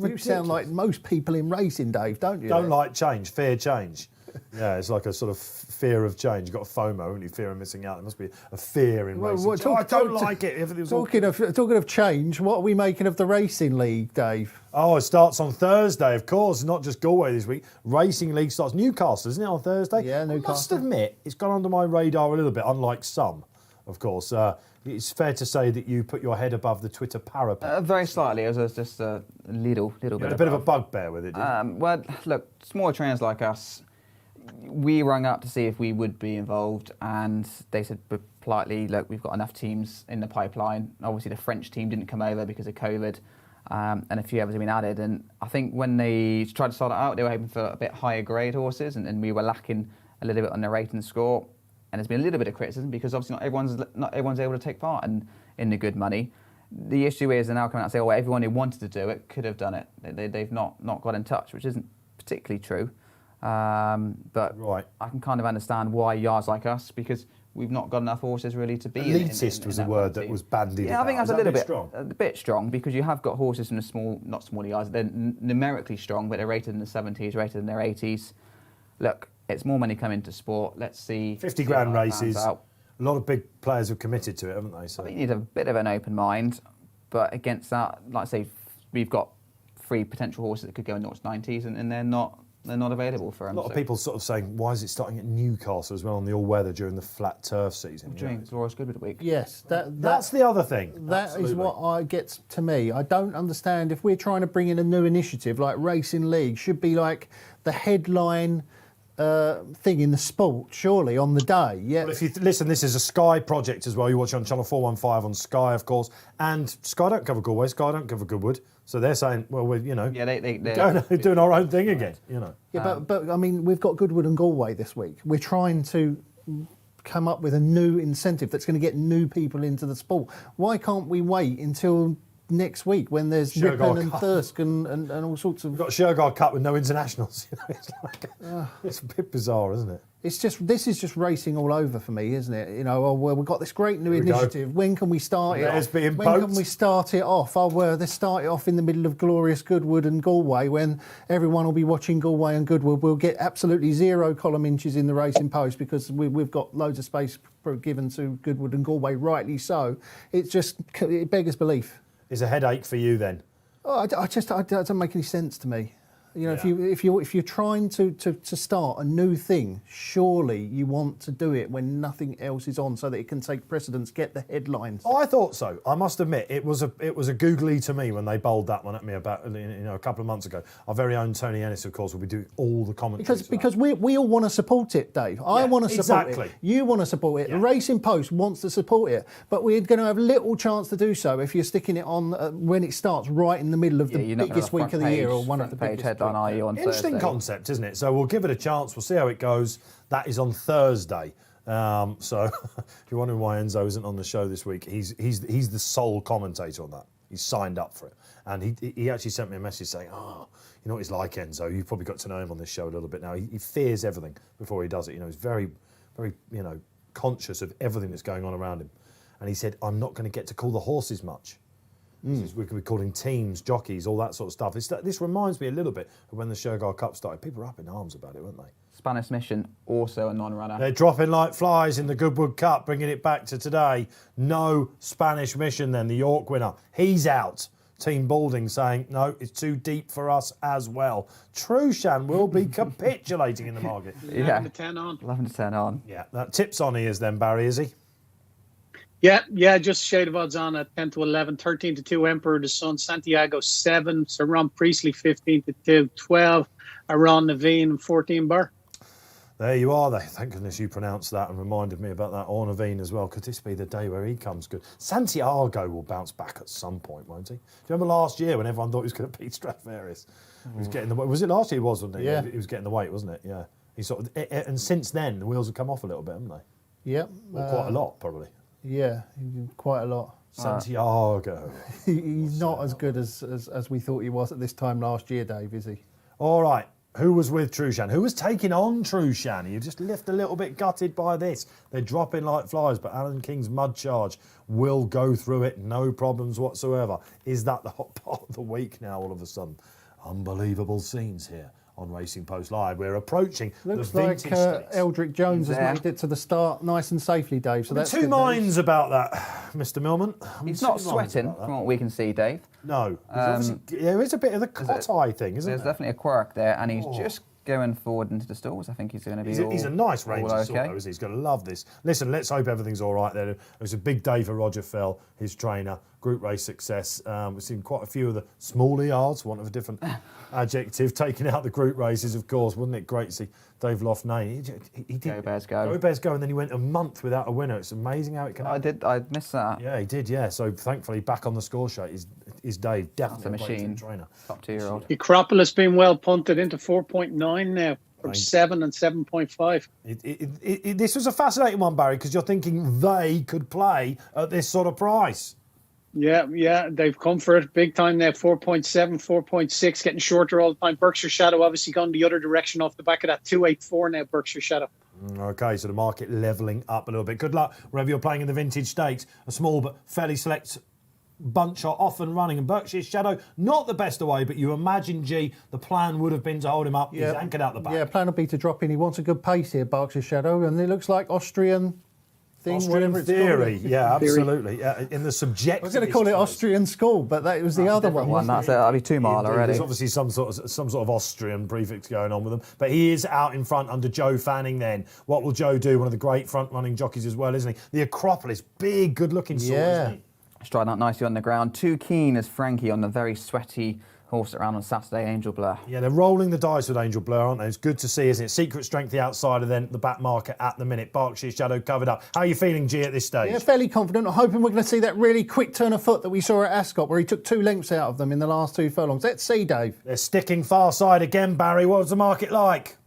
You sound like most people in racing, Dave, don't you? Don't like change, fear change. Yeah, it's like a sort of fear of change. You've got a FOMO, haven't you? Fear of missing out. There must be a fear in racing. I don't like it. Talking of change, what are we making of the racing league, Dave? Oh, it starts on Thursday, of course. Not just Galway this week. Racing league starts Newcastle, isn't it, on Thursday? Yeah, Newcastle. I must admit, it's gone under my radar a little bit, unlike some, of course. It's fair to say that you put your head above the Twitter parapet. Very slightly. It was just a little bit. A bit of a bugbear with it, didn't you? Well, look, smaller trainers like us, we rang up to see if we would be involved, and they said politely, look, we've got enough teams in the pipeline. Obviously, the French team didn't come over because of COVID, and a few others have been added. And I think when they tried to start it out, they were hoping for a bit higher grade horses, and we were lacking a little bit on the rating score. And there's been a little bit of criticism because obviously not everyone's able to take part in the good money. The issue is they're now coming out and saying, well, everyone who wanted to do it could have done it. They've not got in touch, which isn't particularly true. But right. I can kind of understand why yards like us, because we've not got enough horses really to be Elitist was a word that was bandied Yeah, I think about. that's Is a little bit bit strong. a bit strong, because you have got horses from the not small yards. They're numerically strong, but they're rated in the 70s, rated in their 80s. Look, it's more money coming to sport. Let's see. 50 see grand how it pans races. out. A lot of big players have committed to it, haven't they? So I think you need a bit of an open mind, but against that, like I say, we've got 3 potential horses that could go in 0-90s, and they're not available for them. a lot of people sort of saying, why is it starting at Newcastle as well on the all-weather during the flat turf season? you know? during Glorious Goodwood week. Yes, That's the other thing. That is Absolutely. what gets to me. I don't understand if we're trying to bring in a new initiative like Racing League, should be like the headline thing in the sport, surely, on the day. Yeah. Well, if you listen, this is a Sky project as well. You watch it on Channel 415 on Sky, of course. And Sky don't cover Galway, Sky don't cover Goodwood. So they're saying, well, we're, you know, Yeah, they're doing our own thing again, you know. Yeah, but I mean, we've got Goodwood and Galway this week. We're trying to come up with a new incentive that's going to get new people into the sport. Why can't we wait until next week when there's Shergar Ripon and Cup. Thirsk and all sorts of... We've got Shergar Cup with no internationals. You know, it's like it's a bit bizarre, isn't it? This is just racing all over for me, isn't it? You know, oh, well, we've got this great new Here we go. initiative. When can we start it Letters off? being When can poked. we start it off? Oh, well, let's start it off in the middle of glorious Goodwood and Galway when everyone will be watching Galway and Goodwood. We'll get absolutely 0 column inches in the Racing Post because we've got loads of space given to Goodwood and Galway, rightly so. It beggars belief. It's a headache for you then. Oh, it doesn't make any sense to me. You know, Yeah. if you're trying to start a new thing, surely you want to do it when nothing else is on, so that it can take precedence, get the headlines. Oh, I thought so. I must admit, it was a googly to me when they bowled that one at me about a couple of months ago. Our very own Tony Ennis, of course, will be doing all the commentary. Because we all want to support it, Dave. I want to support exactly. it. You want to support it. Yeah. The Racing Post wants to support it. But we're going to have little chance to do so if you're sticking it on when it starts right in the middle of the you're not gonna biggest have week of the year or one of the front page biggest. headline, are you, on Interesting Thursday? concept, isn't it? So we'll give it a chance. We'll see how it goes. That is on Thursday. So if you're wondering why Enzo isn't on the show this week, he's the sole commentator on that. He's signed up for it, and he actually sent me a message saying, "Oh, you know what he's like, Enzo. You've probably got to know him on this show a little bit now. He fears everything before he does it. You know, he's very, very, conscious of everything that's going on around him." And he said, "I'm not going to get to call the horses much. We could be calling teams, jockeys, all that sort of stuff." This reminds me a little bit of when the Shergar Cup started. People were up in arms about it, weren't they? Spanish Mission, also a non-runner. They're dropping like flies in the Goodwood Cup, bringing it back to today. No Spanish Mission then, the York winner. He's out. Team Balding saying, no, it's too deep for us as well. Trushan will be capitulating in the market. 11 to 10 on. 11 to 10 on. Yeah, that tips on he is then, Barry, is he? Yeah, just shade of odds on at 10 to 11, 13 to 2, Emperor the Sun, Santiago 7, Sir Ron Priestley 15 to 2, 12, Aron Naveen and 14 Bar. There you are. Thank goodness you pronounced that and reminded me about that Ornavine as well. Could this be the day where he comes good? Santiago will bounce back at some point, won't he? Do you remember last year when everyone thought he was going to beat Stradivarius? He was getting the weight. Was it last year? He was, wasn't he? Yeah. He was getting the weight, wasn't it? Yeah. He sort of, and since then the wheels have come off a little bit, haven't they? Yep. Well, quite a lot, probably. Yeah, quite a lot. Santiago. He's not as good as we thought he was at this time last year, Dave, is he? All right. Who was with Trushan? Who was taking on Trushan? You just left a little bit gutted by this. They're dropping like flies, but Alan King's mud charge will go through it, no problems whatsoever. Is that the hot part of the week now, all of a sudden? Unbelievable scenes here on Racing Post Live. We're approaching Looks the like vintage stakes. Eldritch Jones has There. made it to the start nice and safely, Dave. So I'm in that's two good news. minds about that, Mr. Millman. I'm in He's not two minds sweating, about that. from what we can see, Dave. No. There is a bit of the cot eye thing, isn't There's there? definitely a quirk there, and he's just going forward into the stalls. I think he's going to be He's a nice all Ranger sort, okay. though, isn't he? He's going to love this. Listen, let's hope everything's all right there. It was a big day for Roger Fell, his trainer. Group race success. We've seen quite a few of the smaller yards, for want of a different adjective, taking out the group races, of course. Wasn't it great to see Dave Loughnane? He did Go Bears go. Go Bears go, and then he went a month without a winner. It's amazing how it can happen. I missed that. Yeah, he did, yeah. So thankfully, back on the score sheet is Dave. Definitely That's a great machine. trainer. Top 2-year-old. Acropolis being well punted into 4.9 now from 7 and 7.5. This was a fascinating one, Barry, because you're thinking they could play at this sort of price. Yeah, they've come for it big time now. 4.7, 4.6, getting shorter all the time. Berkshire Shadow obviously gone the other direction off the back of that 284 now, Berkshire Shadow. Okay, so the market levelling up a little bit. Good luck wherever you're playing in the vintage stakes. A small but fairly select bunch are off and running, and Berkshire Shadow not the best away, but you imagine, G, the plan would have been to hold him up. He's anchored out the back. Yeah, plan would be to drop in. He wants a good pace here, Berkshire Shadow, and it looks like Austrian theory. Yeah, absolutely. In the subjective. I was going to call it Austrian school, but that was the other one. That's it. That'll be 2 mile already. There's obviously some sort of Austrian prefix going on with them, but he is out in front under Joe Fanning. Then what will Joe do? One of the great front-running jockeys as well, isn't he? The Acropolis, big, good-looking sort, isn't he? Striding out nicely on the ground. Too keen as Frankie on the very sweaty horse around on Saturday, Angel Blur. Yeah, they're rolling the dice with Angel Blur, aren't they? It's good to see, isn't it? Secret Strength, the outsider, then the back market at the minute. Berkshire Shadow covered up. How are you feeling, G, at this stage? Yeah, fairly confident. I'm hoping we're going to see that really quick turn of foot that we saw at Ascot, where he took 2 lengths out of them in the last 2 furlongs. Let's see, Dave. They're sticking far side again, Barry. What was the market like?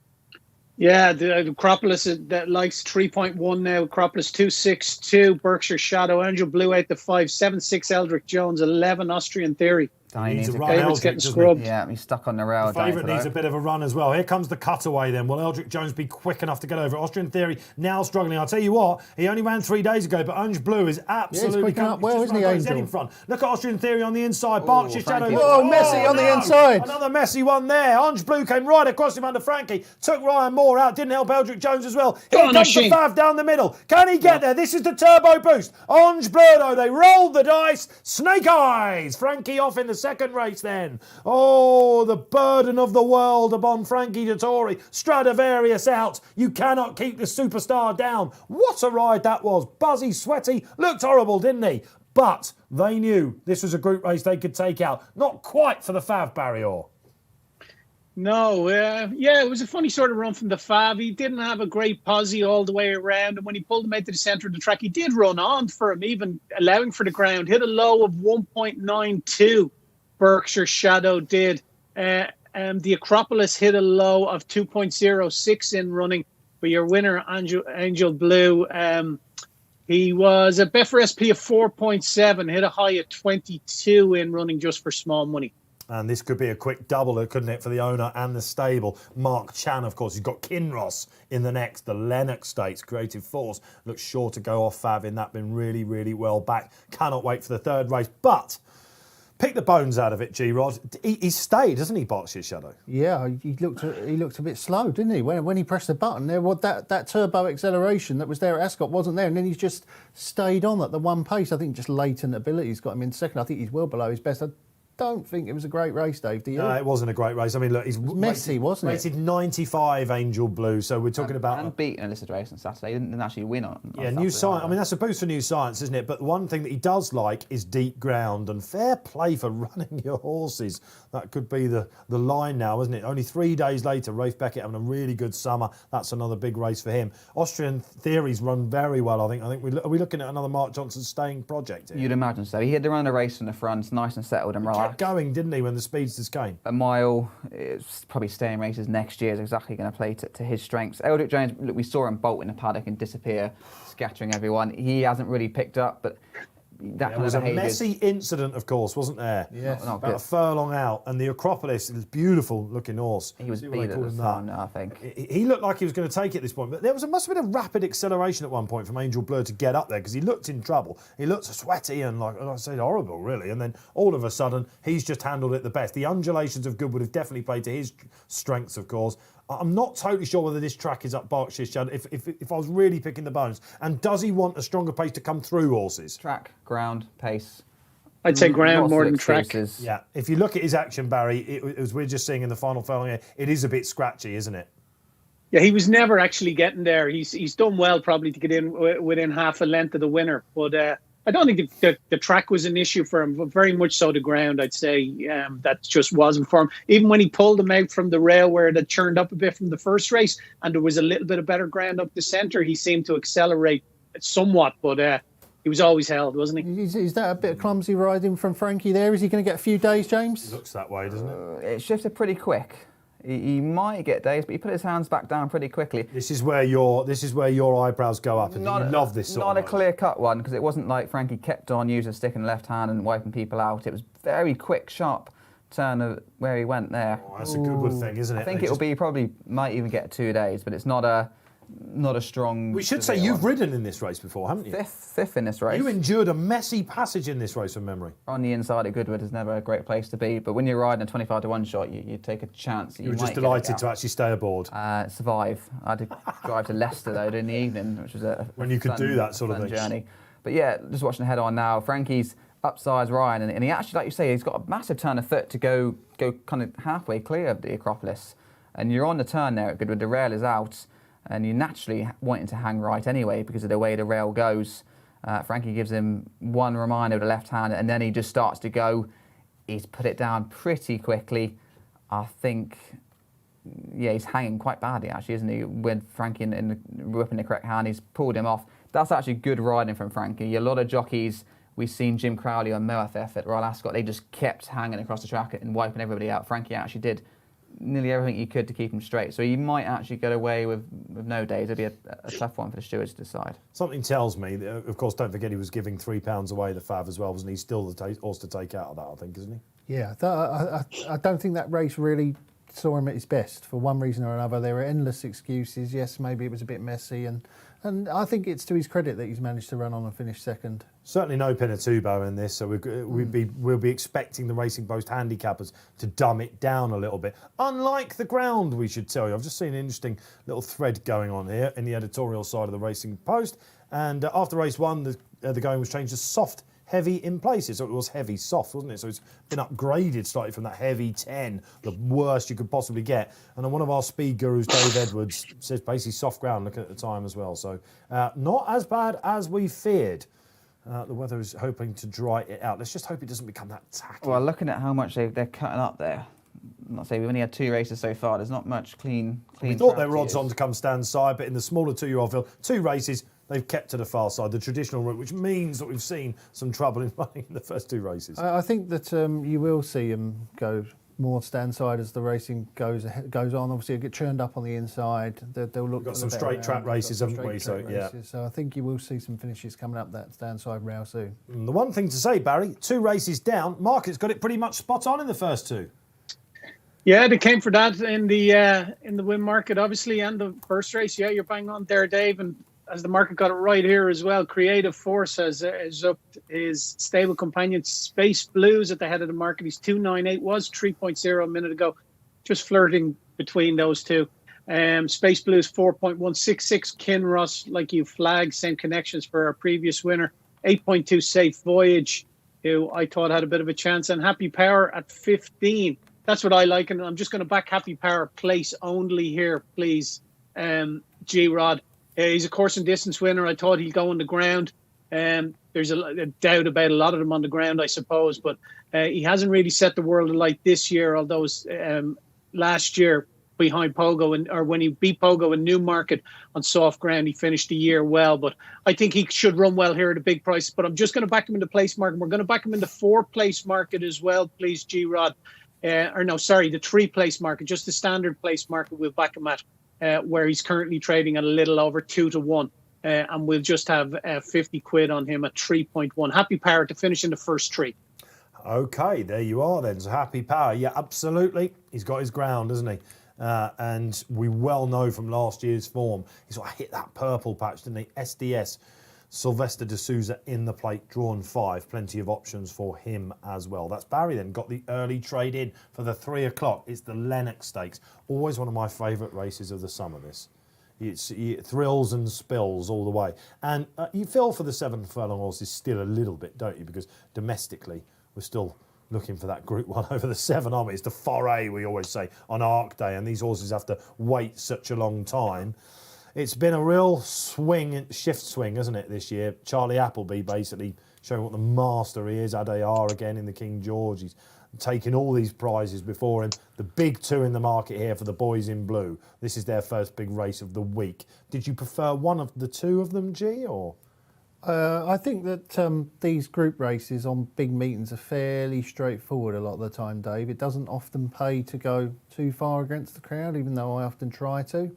Yeah, the Acropolis that likes 3.1 now. Acropolis 262, Berkshire Shadow, Angel Blue 8 to 5, 7.6 Eldritch Jones, 11 Austrian Theory. He needs a run. Favourite's getting scrubbed. Yeah, he's stuck on the rail. The favourite needs a bit of a run as well. Here comes the cutaway then. Will Eldritch Jones be quick enough to get over it? Austrian Theory now struggling. I'll tell you what, he only ran 3 days ago, but Angel Blue is absolutely... Yeah, he's quicking up well, isn't he, He's Angel? in front. Look at Austrian Theory on the inside. Berkshire Shadow... Oh, Messi on the inside. Another messy one there. Angel Blue came right across him under Frankie. Took Ryan Moore out. Didn't help Eldritch Jones as well. Here comes the Fav down the middle. Can he get there? This is the turbo boost. Angel Blue, though, they rolled the dice. Snake Eyes. Frankie off in the second race then. Oh, the burden of the world upon Frankie Dettori. Stradivarius out. You cannot keep the superstar down. What a ride that was. Buzzy, sweaty. Looked horrible, didn't he? But they knew this was a group race they could take out. Not quite for the Fav barrier. No, it was a funny sort of run from the Fav. He didn't have a great posse all the way around, and when he pulled him out to the centre of the track, he did run on for him, even allowing for the ground. Hit a low of 1.92. Berkshire Shadow did. The Acropolis hit a low of 2.06 in running. But your winner, Angel Blue, he was a Betfair SP of 4.7, hit a high of 22 in running just for small money. And this could be a quick double, couldn't it, for the owner and the stable. Mark Chan, of course, he's got Kinross in the next. The Lennox Stakes, Creative Force, looks sure to go off Fav in that. Been really, really well back. Cannot wait for the third race. But pick the bones out of it, G-Rod. He stayed, doesn't he, Berkshire Shadow? Yeah, he looked a bit slow, didn't he? When he pressed the button, there was that turbo acceleration that was there at Ascot wasn't there, and then he's just stayed on at the one pace. I think just latent ability's got him in second. I think he's well below his best. I don't think it was a great race, Dave, do you? No, it wasn't a great race. I mean, look, he's messy, wasn't it? Rated 95, Angel Blue, so we're talking about... And beaten a listed race on Saturday. He didn't actually win on Yeah, New Science. I mean, that's a boost for New Science, isn't it? But one thing that he does like is deep ground, and fair play for running your horses. That could be the line now, isn't it? Only 3 days later, Rafe Beckett having a really good summer. That's another big race for him. Austrian Theory's run very well, I think. Are we looking at another Mark Johnson staying project here? You'd imagine so. He had to run a race from the front, nice and settled and relaxed. Kept going, didn't he, when the speedsters came? A mile, it's probably staying races next year is exactly going to play to his strengths. Eldritch Jones, look, we saw him bolt in the paddock and disappear, scattering everyone. He hasn't really picked up, but that There was a messy incident, of course, wasn't there? Yes. Not About good. a furlong out, and the Acropolis, this beautiful looking horse. He was See what beat they at call the him start, that. I think. He looked like he was going to take it at this point, but must have been a rapid acceleration at one point from Angel Blur to get up there, because he looked in trouble. He looked sweaty and, like I said, horrible, really. And then all of a sudden, he's just handled it the best. The undulations of Goodwood have definitely played to his strengths, of course. I'm not totally sure whether this track is up Berkshire Shadow, if I was really picking the bones. And does he want a stronger pace to come through horses? Track, ground, pace. I'd say ground Lots more of than track. excuses. Yeah, if you look at his action, Barry, as we're just seeing in the final furlong here, it is a bit scratchy, isn't it? Yeah, he was never actually getting there. He's done well probably to get in within half a length of the winner. But I don't think the track was an issue for him, but very much so the ground, I'd say. That just wasn't for him. Even when he pulled him out from the rail where it had churned up a bit from the first race and there was a little bit of better ground up the centre, he seemed to accelerate somewhat. But he was always held, wasn't he? Is that a bit of clumsy riding from Frankie there? Is he going to get a few days, James? It looks that way, doesn't it? It shifted pretty quick. He might get days, but he put his hands back down pretty quickly. This is where your eyebrows go up, and you love this sort of Not a moment. clear-cut one, because it wasn't like Frankie kept on using a stick in the left hand and wiping people out. It was very quick, sharp turn of where he went there. Oh, that's a Goodwood thing, isn't it? I think it'll be probably might even get 2 days, but it's not a strong. We should say severe you've one. ridden in this race before, haven't you? Fifth in this race. You endured a messy passage in this race from memory. On the inside at Goodwood is never a great place to be, but when you're riding a 25 to 1 shot, you take a chance. That You were might just get a delighted gap. to actually stay aboard. Survive. I had to drive to Leicester though in the evening, which was a When you could do that sort of fun thing. journey. But yeah, just watching the head on now. Frankie's upsides Ryan, and he actually, like you say, he's got a massive turn of foot to go kind of halfway clear of the Acropolis, and you're on the turn there at Goodwood. The rail is out, and you're naturally wanting to hang right anyway because of the way the rail goes. Frankie gives him one reminder with the left hand, and then he just starts to go. He's put it down pretty quickly. I think, yeah, he's hanging quite badly actually, isn't he? With Frankie whipping the correct hand, he's pulled him off. That's actually good riding from Frankie. A lot of jockeys, we've seen Jim Crowley on Moathef at Royal Ascot, they just kept hanging across the track and wiping everybody out. Frankie actually did nearly everything he could to keep him straight. So he might actually get away with no days. It'll be a tough one for the stewards to decide. Something tells me, that, of course, don't forget he was giving £3 away the Fav as well, wasn't he? He's still the horse to take out of that, I think, isn't he? Yeah, I don't think that race really saw him at his best for one reason or another. There were endless excuses. Yes, maybe it was a bit messy, and I think it's to his credit that he's managed to run on and finish second. Certainly no Pinatubo in this, so we'll be expecting the Racing Post handicappers to dumb it down a little bit. Unlike the ground, we should tell you. I've just seen an interesting little thread going on here in the editorial side of the Racing Post, and after race one, the going was changed to soft, heavy in places. So it was heavy, soft, wasn't it? So it's been upgraded slightly from that heavy 10, the worst you could possibly get. And then one of our speed gurus, Dave Edwards, says basically soft ground, looking at the time as well. So not as bad as we feared. The weather is hoping to dry it out. Let's just hope it doesn't become that tacky. Well, looking at how much they're cutting up there, not say we've only had 2 races so far. There's not much clean. We thought track they were to odds use. on to come stand side, but in the smaller 2-year-old field, 2 races, they've kept to the far side, the traditional route, which means that we've seen some trouble in running in the first 2 races. I think that you will see him go more stand side as the racing goes on. Obviously, it'll get churned up on the inside. They'll look. We've got for some the straight better track round. We've got races, some haven't we? straight So, track yeah. races. So I think you will see some finishes coming up that stand side rail soon. The one thing to say, Barry, 2 races down, Market's got it pretty much spot on in the first 2. Yeah, they came for that in the win market, obviously, and the first race. Yeah, you're bang on there, Dave. And as the market got it right here as well, Creative Force has up his stable companion Space Blues at the head of the market. He's 2.98, was 3.0 a minute ago, just flirting between those two. Space Blues 4.166, Kinross, like you flagged, same connections for our previous winner. 8.2 Safe Voyage, who I thought had a bit of a chance, and Happy Power at 15. That's what I like, and I'm just going to back Happy Power place only here, please. G-Rod. He's a course and distance winner. I thought he'd go on the ground. There's a doubt about a lot of them on the ground, I suppose, but he hasn't really set the world alight this year, although last year behind Pogo, or when he beat Pogo in Newmarket on soft ground, he finished the year well. But I think he should run well here at a big price. But I'm just going to back him in the place market. We're going to back him in the 4-place market as well, please, G-Rod. The 3-place market, just the standard place market. We'll back him at where he's currently trading at a little over 2 to 1. And we'll just have 50 quid on him at 3.1. Happy Power to finish in the first 3. Okay, there you are then. So Happy Power, yeah, absolutely. He's got his ground, hasn't he? And we well know from last year's form, he sort of hit that purple patch, didn't he? SDS, Sylvester de Souza in the plate, drawn 5. Plenty of options for him as well. That's Barry then. Got the early trade in for the 3 o'clock. It's the Lennox Stakes. Always one of my favourite races of the summer, this. It's thrills and spills all the way. And you feel for the 7 furlong horses still a little bit, don't you? Because domestically, we're still looking for that Group 1 over the 7, aren't we? It's the foray, we always say, on Arc Day, and these horses have to wait such a long time. It's been a real shift swing, hasn't it, this year? Charlie Appleby basically showing what the master he is. Adayar again in the King George. He's taking all these prizes before him. The big 2 in the market here for the boys in blue. This is their first big race of the week. Did you prefer one of the 2 of them, G, or...? I think that these group races on big meetings are fairly straightforward a lot of the time, Dave. It doesn't often pay to go too far against the crowd, even though I often try to.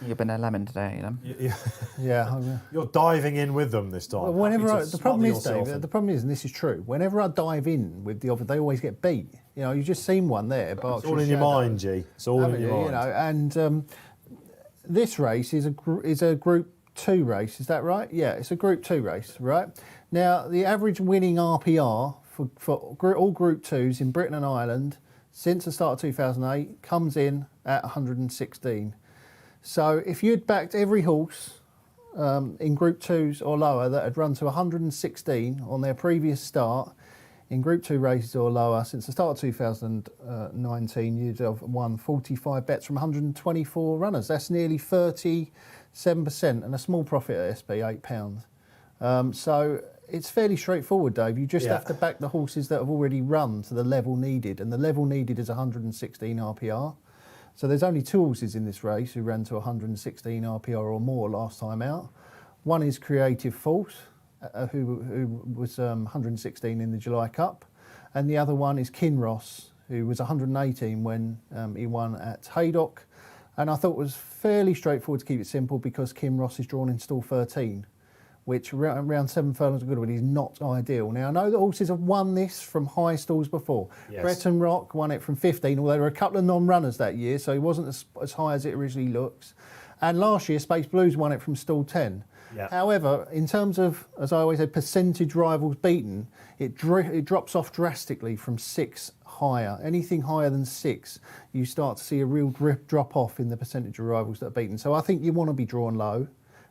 You've been a lemon today, you know. Yeah. You're diving in with them this time. Well, whenever The the problem is, Dave, the problem is, and this is true, whenever I dive in with the offer, they always get beat. You know, you've just seen one there. It's all in your mind, G. It's all in your mind. You know, and this race is a Group 2 race. Is that right? Yeah, it's a Group 2 race, right? Now, the average winning RPR for all Group 2s in Britain and Ireland since the start of 2008 comes in at 116. So if you'd backed every horse in Group 2s or lower that had run to 116 on their previous start in Group 2 races or lower since the start of 2019, you'd have won 45 bets from 124 runners. That's nearly 37% and a small profit at SP, £8. So it's fairly straightforward, Dave. You just have to back the horses that have already run to the level needed, and the level needed is 116 RPR. So there's only 2 horses in this race who ran to 116 RPR or more last time out. One is Creative Force, who was 116 in the July Cup, and the other one is Kinross, who was 118 when he won at Haydock. And I thought it was fairly straightforward to keep it simple because Kinross is drawn in stall 13, which around 7 furlongs of Goodwood is not ideal. Now, I know the horses have won this from high stalls before. Yes. Breton Rock won it from 15, although there were a couple of non-runners that year, so it wasn't as high as it originally looks. And last year, Space Blues won it from stall 10. Yeah. However, in terms of, as I always say, percentage rivals beaten, it drops off drastically from 6 higher. Anything higher than 6, you start to see a real drop off in the percentage of rivals that are beaten. So I think you want to be drawn low.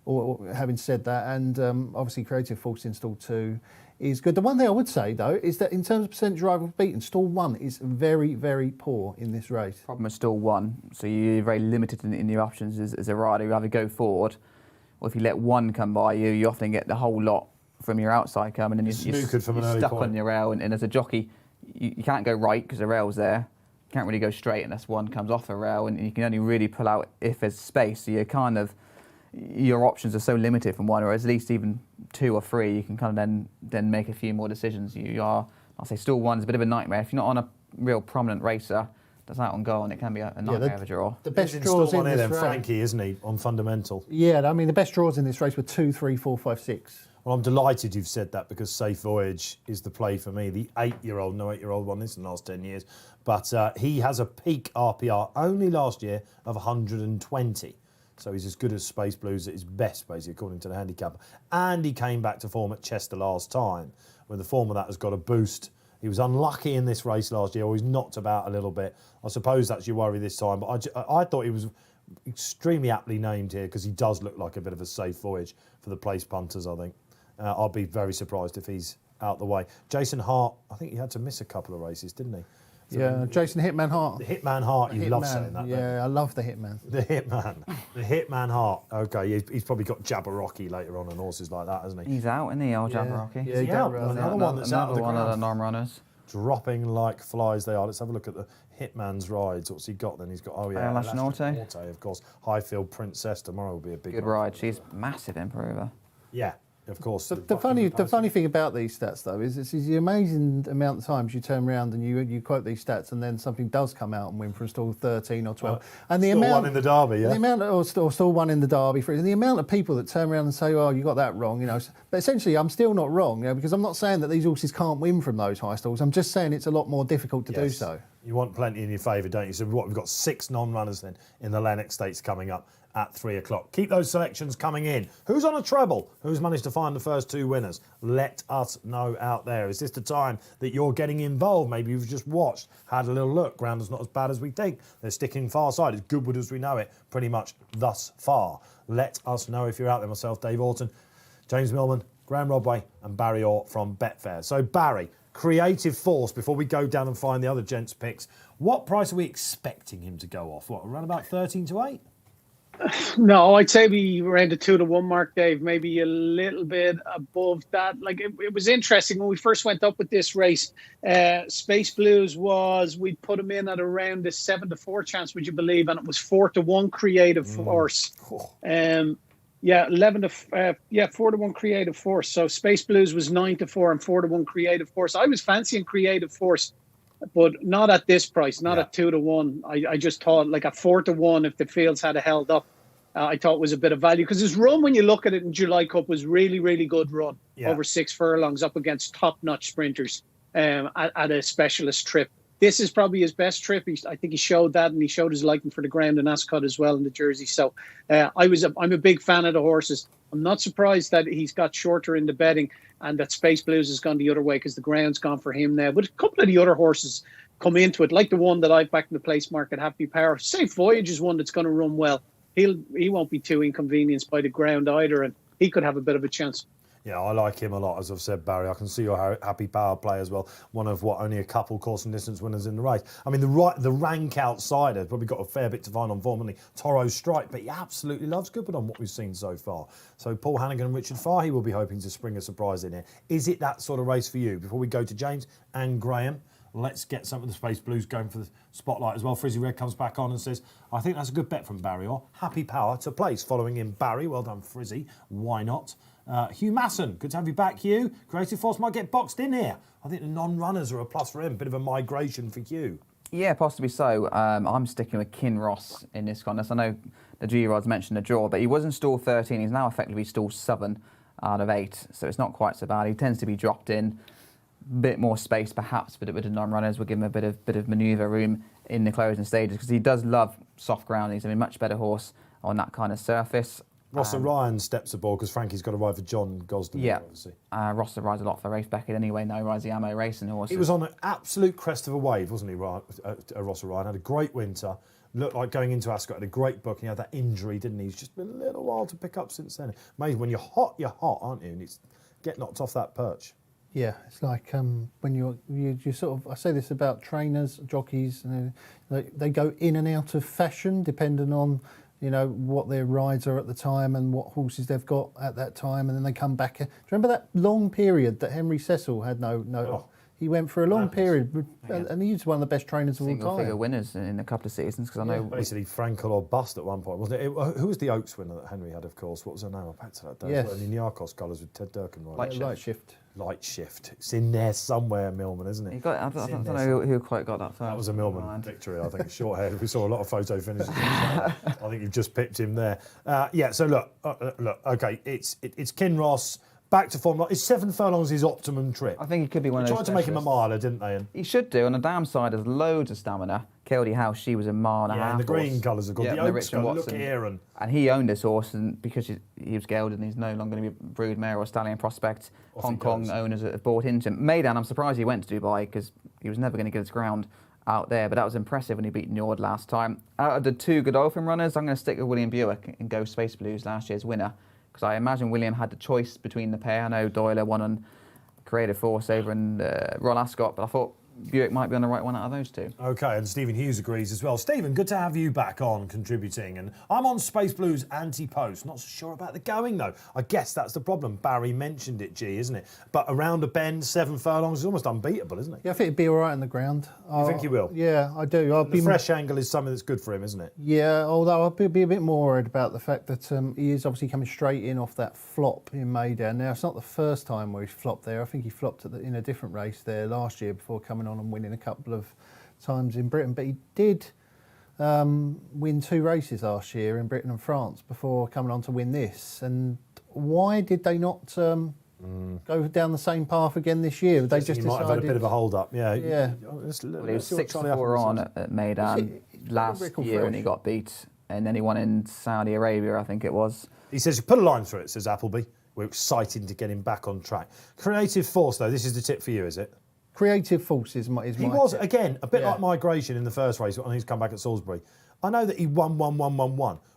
Or having said that, and obviously Creative Force in stall 2 is good. The one thing I would say, though, is that in terms of percentage rivals beaten, stall 1 is very, very poor in this race. Problem with stall 1, so you're very limited in your options as a rider. You either go forward, or if you let one come by you, you often get the whole lot from your outside coming, and you're stuck on your rail. And as a jockey, you can't go right because the rail's there. You can't really go straight unless one comes off the rail, and you can only really pull out if there's space. So you're kind of... your options are so limited from one, or at least even 2 or 3, you can kind of then make a few more decisions. I'll say stall 1 is a bit of a nightmare. If you're not on a real prominent racer that's out on goal, and it can be a nightmare of a draw. The best draws in this race. Frankie, isn't he, on fundamental? Yeah, I mean, the best draws in this race were 2, 3, 4, 5, 6. Well, I'm delighted you've said that because Safe Voyage is the play for me. The 8-year-old, no 8-year-old won this in the last 10 years, but he has a peak RPR only last year of 120. So he's as good as Space Blues at his best, basically, according to the handicapper. And he came back to form at Chester last time, when the form of that has got a boost. He was unlucky in this race last year, or he's knocked about a little bit. I suppose that's your worry this time, but I thought he was extremely aptly named here because he does look like a bit of a safe voyage for the place punters, I think. I'll be very surprised if he's out the way. Jason Hart, I think he had to miss a couple of races, didn't he? So yeah, Jason Hitman Hart. The Hitman Hart, you love saying that. Yeah, I love the Hitman. The Hitman Hart. Okay, he's probably got Jabberwocky later on and horses like that, hasn't he? He's out, isn't he, old Jabberwocky? Yeah, he's out. Another one that's out of the ground. Another one of the non-runners. Dropping like flies they are. Let's have a look at the Hitman's rides. What's he got then? He's got, Lash Norte, of course. Highfield Princess tomorrow will be a big good ride. She's massive improver. Yeah. Of course. The funny thing about these stats, though, is it's the amazing amount of times you turn around and you quote these stats, and then something does come out and win from stall 13 or 12. And the amount one in the Derby, yeah. The amount, or stall 1 in the Derby, and the amount of people that turn around and say, "Oh, you got that wrong," you know. But essentially, I'm still not wrong, you know, because I'm not saying that these horses can't win from those high stalls. I'm just saying it's a lot more difficult to do so. You want plenty in your favour, don't you? So we've got 6 non-runners then in the Lennox Stakes coming up at 3 o'clock. Keep those selections coming in. Who's on a treble? Who's managed to find the first 2 winners? Let us know out there. Is this the time that you're getting involved? Maybe you've just watched, had a little look. Ground is not as bad as we think. They're sticking far side. It's Goodwood as we know it, pretty much thus far. Let us know if you're out there. Myself, Dave Orton, James Millman, Graeme Rodway and Barry Orr from Betfair. So Barry, Creative Force, before we go down and find the other gents' picks, what price are we expecting him to go off? What, around about 13 to 8? No, I'd say we around the 2 to 1 mark, Dave. Maybe a little bit above that. Like it was interesting when we first went up with this race. Space Blues we put him in at around the 7 to 4 chance, would you believe? And it was 4 to 1 Creative Force. Yeah, 4-1 Creative Force. So Space Blues was 9-4 and 4-1 Creative Force. I was fancying Creative Force, but not at this price, not at 2-1. I just thought like at 4-1, if the fields had held up, I thought was a bit of value, because his run, when you look at it in July Cup, was really, really good run over 6 furlongs up against top-notch sprinters at a specialist trip. This is probably his best trip. I think he showed that, and he showed his liking for the ground in Ascot as well in the Jersey. So I'm a big fan of the horses. I'm not surprised that he's got shorter in the betting and that Space Blues has gone the other way, because the ground's gone for him now. But a couple of the other horses come into it, like the one that I've backed in the place market, Happy Power. Safe Voyage is one that's going to run well. He won't be too inconvenienced by the ground either, and he could have a bit of a chance. Yeah, I like him a lot, as I've said, Barry. I can see your Happy Power play as well. One of only a couple course and distance winners in the race. I mean, the rank outsider probably got a fair bit to find on form, hasn't he? Toro Strike, but he absolutely loves Goodwood on what we've seen so far. So Paul Hannigan and Richard Fahey will be hoping to spring a surprise in here. Is it that sort of race for you? Before we go to James and Graham, let's get some of the Space Blues going for the spotlight as well. Frizzy Red comes back on and says, I think that's a good bet from Barry, or Happy Power to place. Following in Barry, well done Frizzy, why not? Hugh Masson, good to have you back, Hugh. Creative Force might get boxed in here. I think the non-runners are a plus for him. Bit of a migration for Hugh. Yeah, possibly so. I'm sticking with Kinross in this contest. I know the G-Rods mentioned a draw, but he was in stall 13. He's now effectively stall 7 out of 8, so it's not quite so bad. He tends to be dropped in. Bit more space perhaps, but with the non-runners will give him a bit of manoeuvre room in the closing stages, because he does love soft ground. He's a much better horse on that kind of surface. Ross O'Ryan steps aboard because Frankie's got to ride for John Gosden. Yeah, obviously. Ross rides a lot for Race Beckett anyway. No, rides the Ammo racing horse. He was on an absolute crest of a wave, wasn't he? Ross O'Ryan had a great winter. Looked like going into Ascot, had a great book. He had that injury, didn't he? He's just been a little while to pick up since then. Amazing. When you're hot, aren't you? And it's get knocked off that perch. Yeah, it's like when you sort of, I say this about trainers, jockeys, they go in and out of fashion depending on, you know, what their rides are at the time and what horses they've got at that time, and then they come back. Do you remember that long period that Henry Cecil had no? He went for a long period, and he's one of the best trainers of all time. Single-figure winners in a couple of seasons, because I know... Basically, Frankel or bust at one point, wasn't it? Who was the Oaks winner that Henry had, of course? What was her name? I back to that day. Yes. In the Arcos colours with Ted Durkin. Right? Light shift. It's in there somewhere, Millman, isn't it? I don't know who quite got that first. That was a Millman victory, I think. Short head. We saw a lot of photo finishes. I think you've just pipped him there. So look. Okay, it's Kinross. Back to form. Is 7 furlongs his optimum trip? I think he could be one of those. They tried to make him a miler, didn't they? And he should do. On the damn side, has loads of stamina. Keldy House, she was a mile and a half. And the green colours are good. Yeah, the Oaks colour, look here. And he owned this horse, and because he was gelded and he's no longer going to be brood mare or stallion prospect, Hong Kong owners have bought into him. Maidan, I'm surprised he went to Dubai, because he was never going to get his ground out there, but that was impressive when he beat Njord last time. Out of the 2 Godolphin runners, I'm going to stick with William Buick and go Space Blues, last year's winner, because I imagine William had the choice between the pair. I know Doyle won on Creative Force over in Royal Ascot, but I thought Buick might be on the right one out of those 2. Okay, and Stephen Hughes agrees as well. Stephen, good to have you back on contributing. And I'm on Space Blues anti-post. Not so sure about the going, though. I guess that's the problem. Barry mentioned it, isn't it? But around a bend, 7 furlongs is almost unbeatable, isn't it? Yeah, I think he'd be all right on the ground. You think he will? Yeah, I do. The fresh angle is something that's good for him, isn't it? Yeah, although I'd be a bit more worried about the fact that he is obviously coming straight in off that flop in Maidan. Now, it's not the first time where he's flopped there. I think he flopped in a different race there last year before coming on and winning a couple of times in Britain. But he did win 2 races last year in Britain and France before coming on to win this. And why did they not go down the same path again this year? They just might have had a bit of a hold up. Yeah. He was 6-4 on at Maidan last year when he got beat, and then he won in Saudi Arabia, I think it was. He says, put a line through it, says Appleby. We're excited to get him back on track. Creative Force, though, this is the tip for you, is it? Creative Force is my He was, tip. again, a bit like Migration in the first race when he's come back at Salisbury. I know that he won, but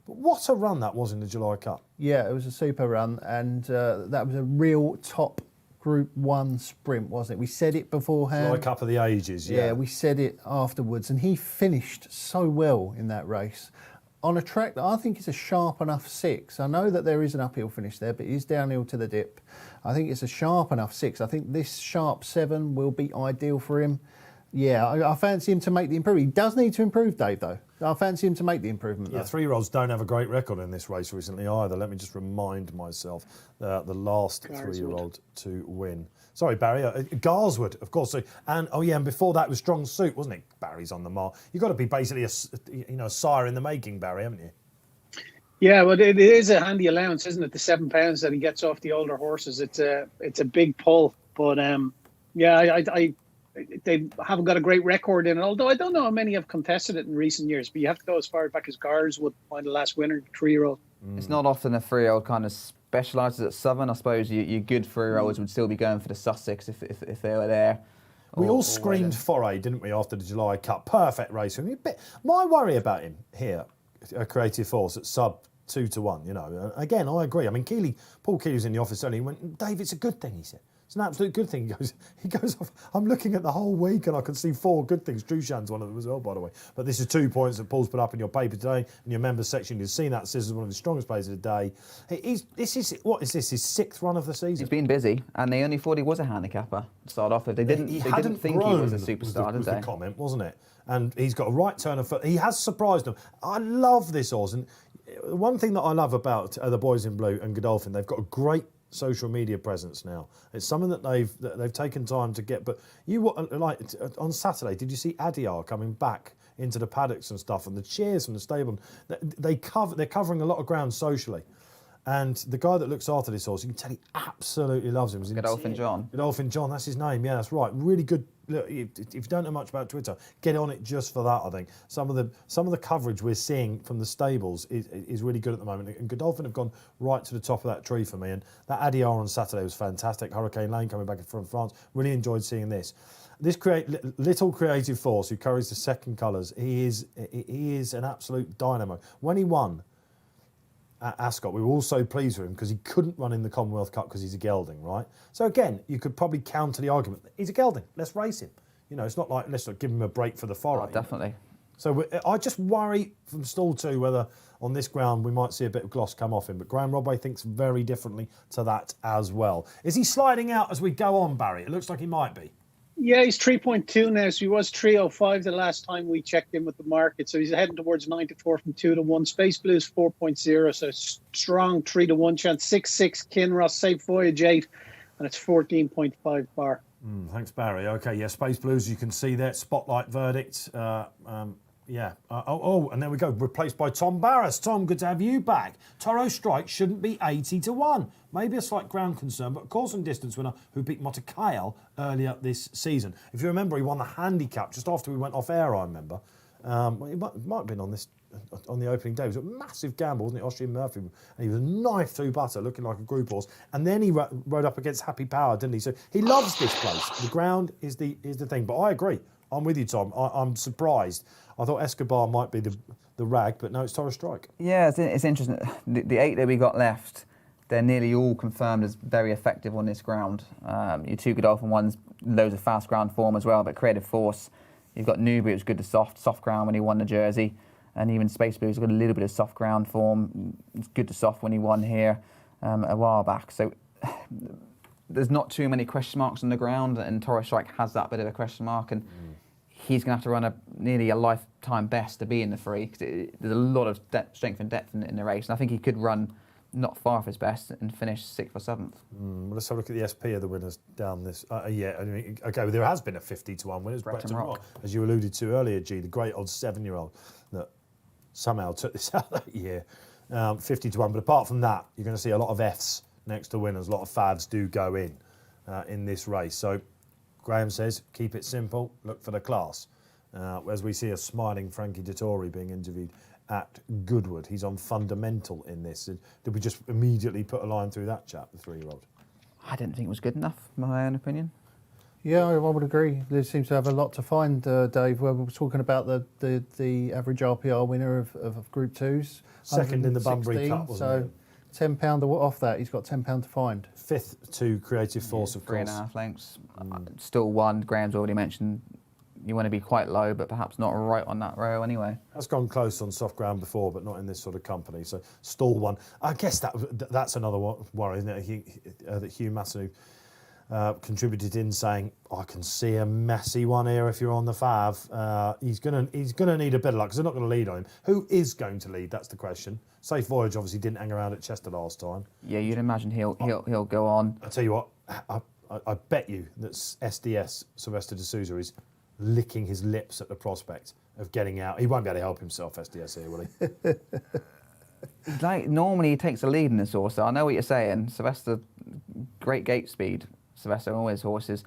what a run that was in the July Cup. Yeah, it was a super run, and that was a real top Group 1 sprint, wasn't it? We said it beforehand. July Cup of the Ages, yeah. Yeah, we said it afterwards, and he finished so well in that race. On a track that I think is a sharp enough 6. I know that there is an uphill finish there, but it is downhill to the dip. I think it's a sharp enough 6. I think this sharp 7 will be ideal for him. Yeah, I fancy him to make the improvement. He does need to improve, Dave, though. I fancy him to make the improvement, though. Yeah, 3-year-olds don't have a great record in this race recently either. Let me just remind myself, the last 3-year-old to win. Sorry, Barry. Garswood, of course. And before that was Strong Suit, wasn't it? Barry's on the mark. You've got to be basically a sire in the making, Barry, haven't you? Yeah, well, it is a handy allowance, isn't it? The £7 that he gets off the older horses. It's a big pull, but they haven't got a great record in it. Although I don't know how many have contested it in recent years. But you have to go as far back as Gars would find the last winner, 3-year-old. It's not often a 3-year-old kind of specialises at Southern. I suppose your good 3-year-olds would still be going for the Sussex if they were there. We all screamed Foray, didn't we, after the July Cup? Perfect race. My worry about him here, a Creative Force at sub 2-1, you know. Again, I agree. I mean, Paul Keeley was in the office earlier. He went, Dave, it's a good thing, he said. It's an absolute good thing. He goes off. I'm looking at the whole week and I can see 4 good things. Drushan's one of them as well, by the way. But this is 2 points that Paul's put up in your paper today, in your members section. You've seen that. This is one of his strongest players of the day. His 6th run of the season? He's been busy, and they only thought he was a handicapper to start off with. They didn't think he was a superstar, did they? The comment, wasn't it? And he's got a right turn of foot. He has surprised them. I love this horse. And one thing that I love about the boys in blue and Godolphin, they've got a great social media presence now. It's something that they've taken time to get. But like on Saturday, did you see Adyar coming back into the paddocks and stuff, and the cheers from the stable? They're covering a lot of ground socially. And the guy that looks after this horse, you can tell he absolutely loves him. Godolphin John. Godolphin John, that's his name. Yeah, that's right. Really good. Look, if you don't know much about Twitter, get on it just for that. I think some of the coverage we're seeing from the stables is really good at the moment. And Godolphin have gone right to the top of that tree for me. And that Adyar on Saturday was fantastic. Hurricane Lane coming back from France. Really enjoyed seeing this. This little Creative Force who carries the second colours. He is an absolute dynamo. When he won at Ascot, we were all so pleased with him because he couldn't run in the Commonwealth Cup because he's a gelding, right? So again, you could probably counter the argument. He's a gelding. Let's race him. You know, it's not like let's not give him a break for the foray. Oh, definitely. So I just worry from stall 2 whether on this ground we might see a bit of gloss come off him. But Graeme Rodway thinks very differently to that as well. Is he sliding out as we go on, Barry? It looks like he might be. Yeah, he's 3.2 now, so he was 3.05 the last time we checked in with the market. So he's heading towards 94 from 2-1. Space Blues 4.0, so strong 3-1 chance. 6.6 Kinross, Safe Voyage 8, and it's 14.5 bar. Thanks, Barry. Okay, yeah, Space Blues, you can see there. Spotlight verdict. And there we go. Replaced by Tom Barras. Tom, good to have you back. Toro Strike shouldn't be 80-1. Maybe a slight ground concern, but course and distance winner who beat Motakale earlier this season. If you remember, he won the handicap just after we went off air, I remember. He might have been on the opening day. It was a massive gamble, wasn't it? Austrian Murphy. And he was a knife through butter, looking like a group horse. And then he rode up against Happy Power, didn't he? So he loves this place. The ground is the thing. But I agree. I'm with you, Tom. I'm surprised. I thought Escobar might be the rag, but no, it's Toro Strike. Yeah, it's interesting. The 8 that we got left, they're nearly all confirmed as very effective on this ground. Your 2 Godolphin ones, loads of fast ground form as well, but Creative Force. You've got Newbury, it was good to soft ground when he won the Jersey. And even Space Blues got a little bit of soft ground form. It's good to soft when he won here a while back. So there's not too many question marks on the ground, and Toro Strike has that bit of a question mark. And he's going to have to run nearly a lifetime best to be in the free. There's a lot of strength and depth in the race. And I think he could run not far off his best and finish 6th or 7th. Well, let's have a look at the SP of the winners down this. Okay, there has been a 50-1 winner. Bretton Rock. As you alluded to earlier, G, the great old 7-year-old that somehow took this out that year. 50-1, but apart from that, you're going to see a lot of Fs next to winners. A lot of fads do go in this race. So Graeme says, keep it simple, look for the class. As we see a smiling Frankie Dettori being interviewed at Goodwood. He's on fundamental in this. Did we just immediately put a line through that chap, the 3-year-old? I didn't think it was good enough, my own opinion. Yeah, I would agree. There seems to have a lot to find, Dave. We were talking about the average RPR winner of Group 2s. Second in the Bunbury Cup, wasn't so £10 off that. He's got £10 to find. 5th to Creative Force, of course. 3.5 lengths. Still one. Graham's already mentioned you want to be quite low, but perhaps not right on that row anyway. That's gone close on soft ground before, but not in this sort of company. So stall 1. I guess that's another worry, isn't it? That Hugh Masson contributed in saying, I can see a messy one here if you're on the Fav. He's gonna need a bit of luck because they're not going to lead on him. Who is going to lead? That's the question. Safe Voyage obviously didn't hang around at Chester last time. Yeah, you'd imagine he'll go on. I tell you what, I bet you that SDS Sylvester de Souza is licking his lips at the prospect of getting out. He won't be able to help himself, SDS here, will he? Like normally he takes the lead in this horse. So I know what you're saying. Sylvester, great gate speed. Sylvester and all his horses.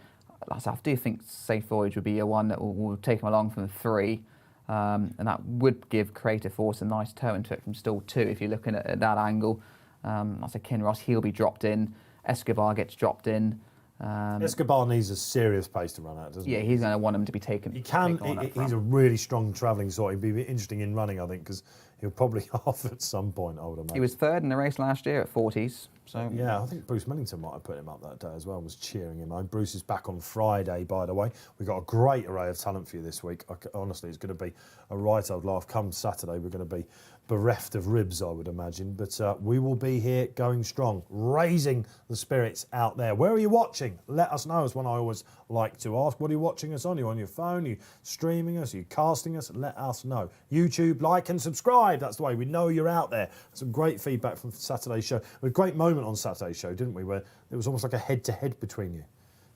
I do think Safe Voyage would be a one that will take him along from 3. And that would give Creative Force a nice toe into it from stall 2 if you're looking at that angle. I said Kinross, he'll be dropped in. Escobar gets dropped in. Escobar needs a serious pace to run out, doesn't he? Yeah, he's going to want him to be taken. He can. He's a really strong travelling sort. He'd be interesting in running, I think, because he'll probably half at some point, I would imagine. He was 3rd in the race last year at 40s. So yeah, I think Bruce Millington might have put him up that day as well, was cheering him on. Bruce is back on Friday, by the way. We've got a great array of talent for you this week. Honestly, it's going to be a right old laugh. Come Saturday, we're going to be bereft of ribs, I would imagine. But we will be here going strong, raising the spirits out there. Where are you watching? Let us know, is one I always like to ask. What are you watching us on? Are you on your phone? Are you streaming us? Are you casting us? Let us know. YouTube, like and subscribe. That's the way we know you're out there. Some great feedback from Saturday's show. A great moment on Saturday's show, didn't we, where it was almost like a head-to-head between you.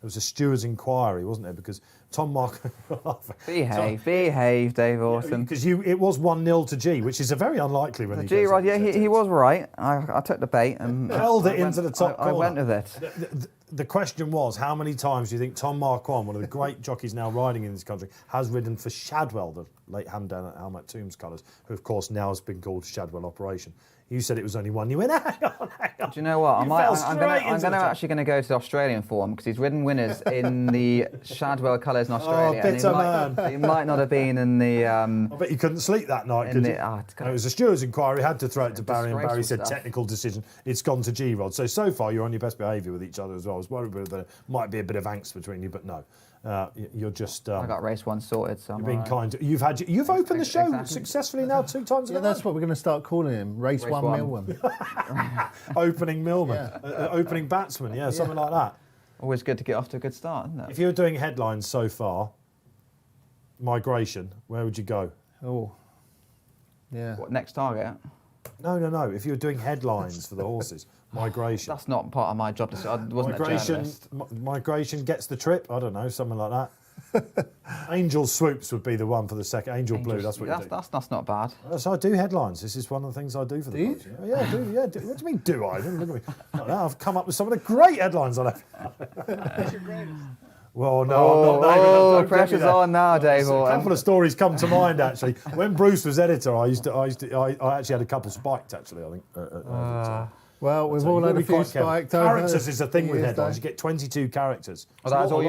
There was a steward's inquiry, wasn't there? Because Tom Mark... Behave, Dave Orton. Because it was 1-0 to G, which is a very unlikely when he G Rod, yeah, he was right. I took the bait and held it into the top corner. I went with it. The question was, how many times do you think Tom Marquand, one of the great jockeys now riding in this country, has ridden for Shadwell, the late hand down at Almac Tombs colours, who of course now has been called Shadwell Operation? You said it was only 1. You went, hang on. Do you know what? I'm actually going to go to the Australian for him because he's ridden winners in the Shadwell colours in Australia. Oh, bitter man. He might not have been in the... I bet you couldn't sleep that night, could you? It was a steward's inquiry, had to throw it to Barry, and Barry said technical decision. It's gone to G-Rod. So far you're on your best behaviour with each other as well. I was worried that there might be a bit of angst between you, but no. You're just... I got race 1 sorted, so you're being kind. You've opened the show successfully now 2 times in a row. That's what we're going to start calling him. Race 1 Millman. Opening Millman. Opening batsman, something like that. Always good to get off to a good start, isn't it? If you were doing headlines so far, migration, where would you go? Oh, yeah. What, next target? No. If you were doing headlines for the horses, migration. That's not part of my job. I wasn't a journalist. Migration gets the trip. I don't know, something like that. Angel Swoops would be the one for the second. Angel Blue, that's what you do. That's not bad. So I do headlines. This is one of the things I do for the coach. Yeah, I do. What do you mean, do I? Don't look at me like that. I've come up with some of the great headlines on it. What's your greatest? Well, no, I'm not naming them. The pressure's on now, Dave. A couple of stories come to mind actually. When Bruce was editor, I actually had a couple spiked actually. I think. At the time. Well, we've all had a few spiked. Characters is the thing with headlines. You get 22 characters. Oh, that's all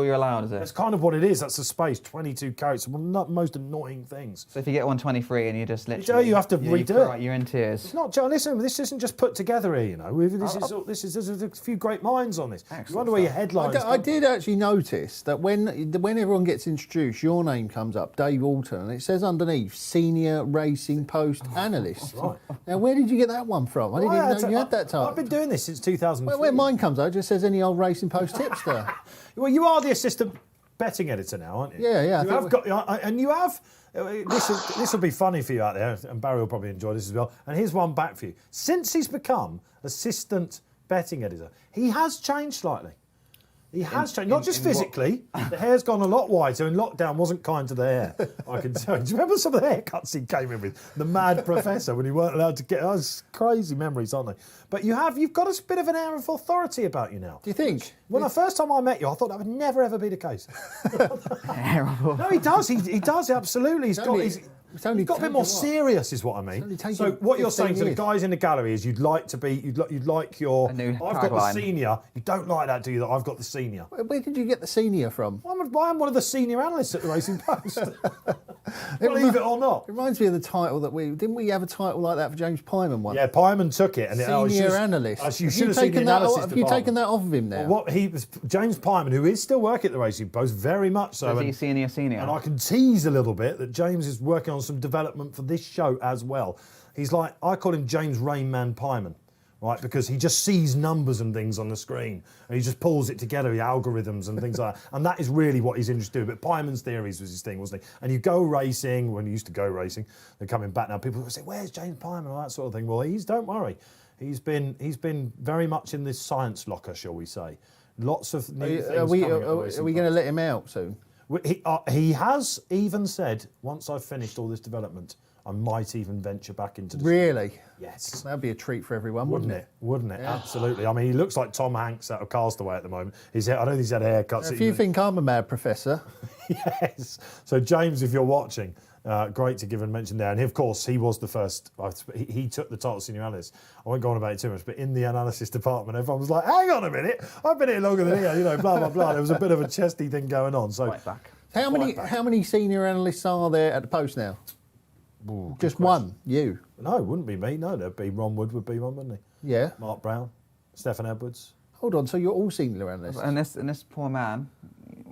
you're allowed, is it? That's kind of what it is. That's the space. 22 characters. One of the most annoying things. So if you get 123 and you just literally... You have to redo it. You're in tears. It's not, John, listen, this isn't just put together here, you know. There's a few great minds on this. Excellent. You wonder where your headlines I did actually notice that when everyone gets introduced, your name comes up, Dave Orton, and it says underneath, Senior Racing Post Analyst. Right. Now, where did you get that one from? I didn't even know you had that title. I've been doing this since 2003. Where mine comes out, it just says any old Racing Post tipster. Well, you are the assistant betting editor now, aren't you? Yeah. You have got, and you have. This will be funny for you out there, and Barry will probably enjoy this as well. And here's one back for you. Since he's become assistant betting editor, he has changed slightly. He has changed, not just physically. The hair's gone a lot whiter, and lockdown wasn't kind to the hair, I can tell you. Do you remember some of the haircuts he came in with? The mad professor when he weren't allowed to get... Those crazy memories, aren't they? But you've got a bit of an air of authority about you now. Do you think? When the first time I met you, I thought that would never, ever be the case. Terrible. No, he does. He does, absolutely. He's got a bit more serious, is what I mean. So what you're saying to the guys in the gallery is you'd like your... I've got the senior. You don't like that, do you, that I've got the senior? Where did you get the senior from? I'm one of the senior analysts at the Racing Post. Believe it or not. It reminds me of the title that didn't we have a title like that for James Pyman once? Yeah, Pyman took it. And senior analyst. You should have seen the analysis department. Have you taken that off of him now? Well, James Pyman, who is still working at the Racing Post, very much so. Is he senior? And I can tease a little bit that James is working on some development for this show as well. He's like, I call him James Rainman Pyman. right? Because he just sees numbers and things on the screen, and he just pulls it together, the algorithms and things like that. And that is really what he's interested in. But Pyman's theories was his thing, wasn't he? And you go racing, when you used to go racing, they're coming back now, people will say, where's James Pyman, all that sort of thing. Well, don't worry. He's been very much in this science locker, shall we say. Lots of neat things Are we coming going to let him out soon? He has even said, once I've finished all this development, I might even venture back into the Really? Yes. That'd be a treat for everyone, wouldn't it? Wouldn't it? Yeah. Absolutely. I mean, he looks like Tom Hanks out of Castaway at the moment. I don't think he's had haircuts. If you think I'm a mad professor. Yes. So, James, if you're watching, great to give a mention there. And, of course, he was the first. He took the title senior analyst. I won't go on about it too much, but in the analysis department, everyone was like, hang on a minute, I've been here longer than he, blah, blah, blah. There was a bit of a chesty thing going on. So, Right back. How many senior analysts are there at the Post now? Ooh, Just one, you. No, it wouldn't be me. No, there'd be Ron Wood would be one, wouldn't he? Yeah. Mark Brown, Stephen Edwards. Hold on, so you're all senior analysts? And this poor man.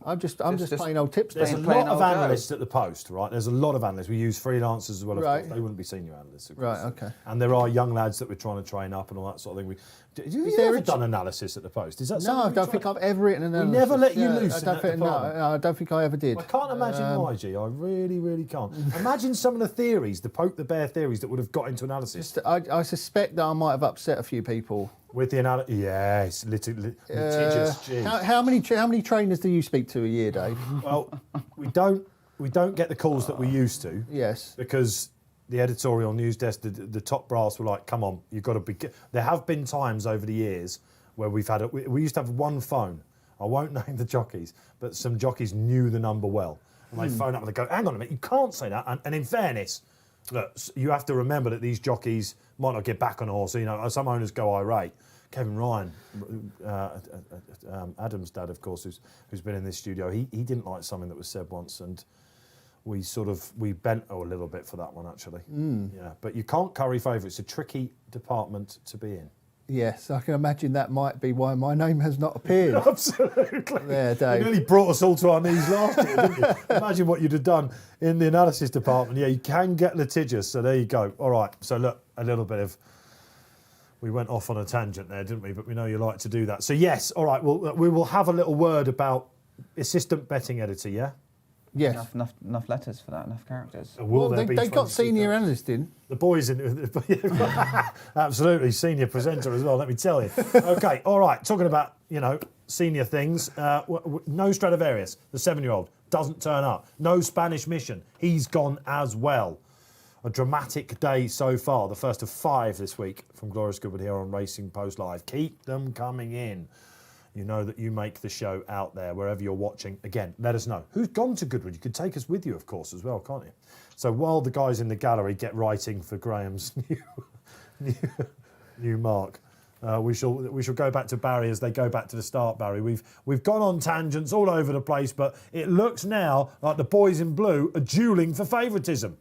I'm just plain old tipster. There's a plain lot of old analysts at the Post, right? There's a lot of analysts. We use freelancers as well. Of Right. course. They wouldn't be senior analysts. Of Right, course. okay. And there are young lads that we're trying to train up and all that sort of thing. Have you there ever a done analysis at the Post? Is that No, something I we don't try? think I've ever written an analysis. never let you loose in I that don't department. I don't think I ever did. I can't imagine why, G. I really, really can't. Imagine some of the theories, the poke the bear theories that would have got into analysis. I suspect that I might have upset a few people. With the analysis, yes, litigious. G. How many trainers do you speak to a year, Dave? Well, we don't get the calls that we used to. Yes. Because the editorial news desk, the top brass were like, come on, you've got to be... There have been times over the years where we used to have one phone. I won't name the jockeys, but some jockeys knew the number well. And they phone up and they go, hang on a minute, you can't say that. And in fairness, look, you have to remember that these jockeys might not get back on a horse. Some owners go irate. Kevin Ryan, Adam's dad, of course, who's been in this studio, he didn't like something that was said once, and we bent a little bit for that one, actually. Yeah, but you can't curry favour. It's a tricky department to be in. Yes, I can imagine that might be why my name has not appeared. Absolutely. There, Dave. You nearly brought us all to our knees last year, didn't you? Imagine what you'd have done in the analysis department. Yeah, you can get litigious, so there you go. All right, so look, a little bit of... We went off on a tangent there, didn't we? But we know you like to do that. So, yes, all right, well, we will have a little word about assistant betting editor, yeah? Yes. Enough letters for that, enough characters. Will there be they got 22 senior characters? analyst in. The boys in... Absolutely, senior presenter as well, let me tell you. OK, all right, talking about, senior things. No Stradivarius, the 7-year-old, doesn't turn up. No Spanish Mission, he's gone as well. A dramatic day so far, the first of 5 this week from Glorious Goodwood here on Racing Post Live. Keep them coming in. You know that you make the show out there, wherever you're watching. Again, let us know. Who's gone to Goodwood? You could take us with you, of course, as well, can't you? So while the guys in the gallery get writing for Graham's new mark, we shall go back to Barry as they go back to the start, Barry. We've gone on tangents all over the place, but it looks now like the boys in blue are duelling for favouritism.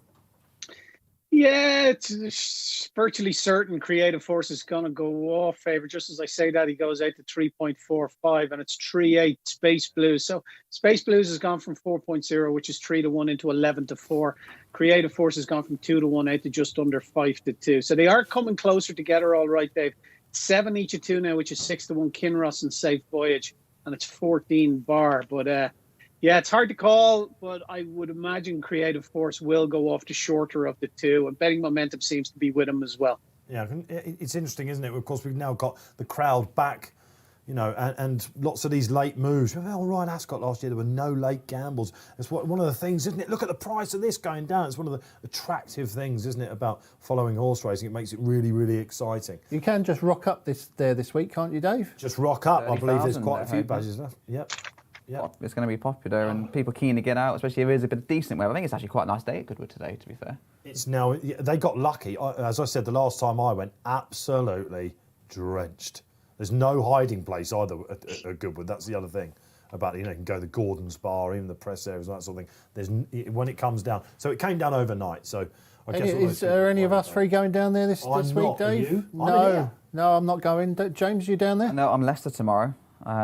Yeah, it's virtually certain Creative Force is going to go off favour. Just as I say that, he goes out to 3.45, and it's 3.8 Space Blues. So Space Blues has gone from 4.0, which is 3-1, into 11-4. Creative Force has gone from 2-1 out to just under 5-2. So they are coming closer together, all right, Dave. 7 each of 2 now, which is 6-1 Kinross and Safe Voyage, and it's 14 Bar. But yeah, it's hard to call, but I would imagine Creative Force will go off the shorter of the 2, and betting momentum seems to be with him as well. Yeah, it's interesting, isn't it? Of course, we've now got the crowd back, and lots of these late moves. Remember Ryan Ascot last year, there were no late gambles. It's one of the things, isn't it? Look at the price of this going down. It's one of the attractive things, isn't it, about following horse racing. It makes it really, really exciting. You can just rock up this week, can't you, Dave? Just rock up. I believe there's 30,000 quite a few there, badges left. Yep. It's going to be popular, and people keen to get out, especially if it is a bit of decent weather. I think it's actually quite a nice day at Goodwood today, to be fair. It's now, they got lucky. As I said, the last time I went, absolutely drenched. There's no hiding place either at Goodwood. That's the other thing about, you can go to the Gordon's Bar, even the press areas and that sort of thing. When it comes down. So it came down overnight. So I guess... Is there any of us three going down there this week, not. Dave? Are you? I'm in here. No, I'm not going. James, you down there? No, I'm Leicester tomorrow.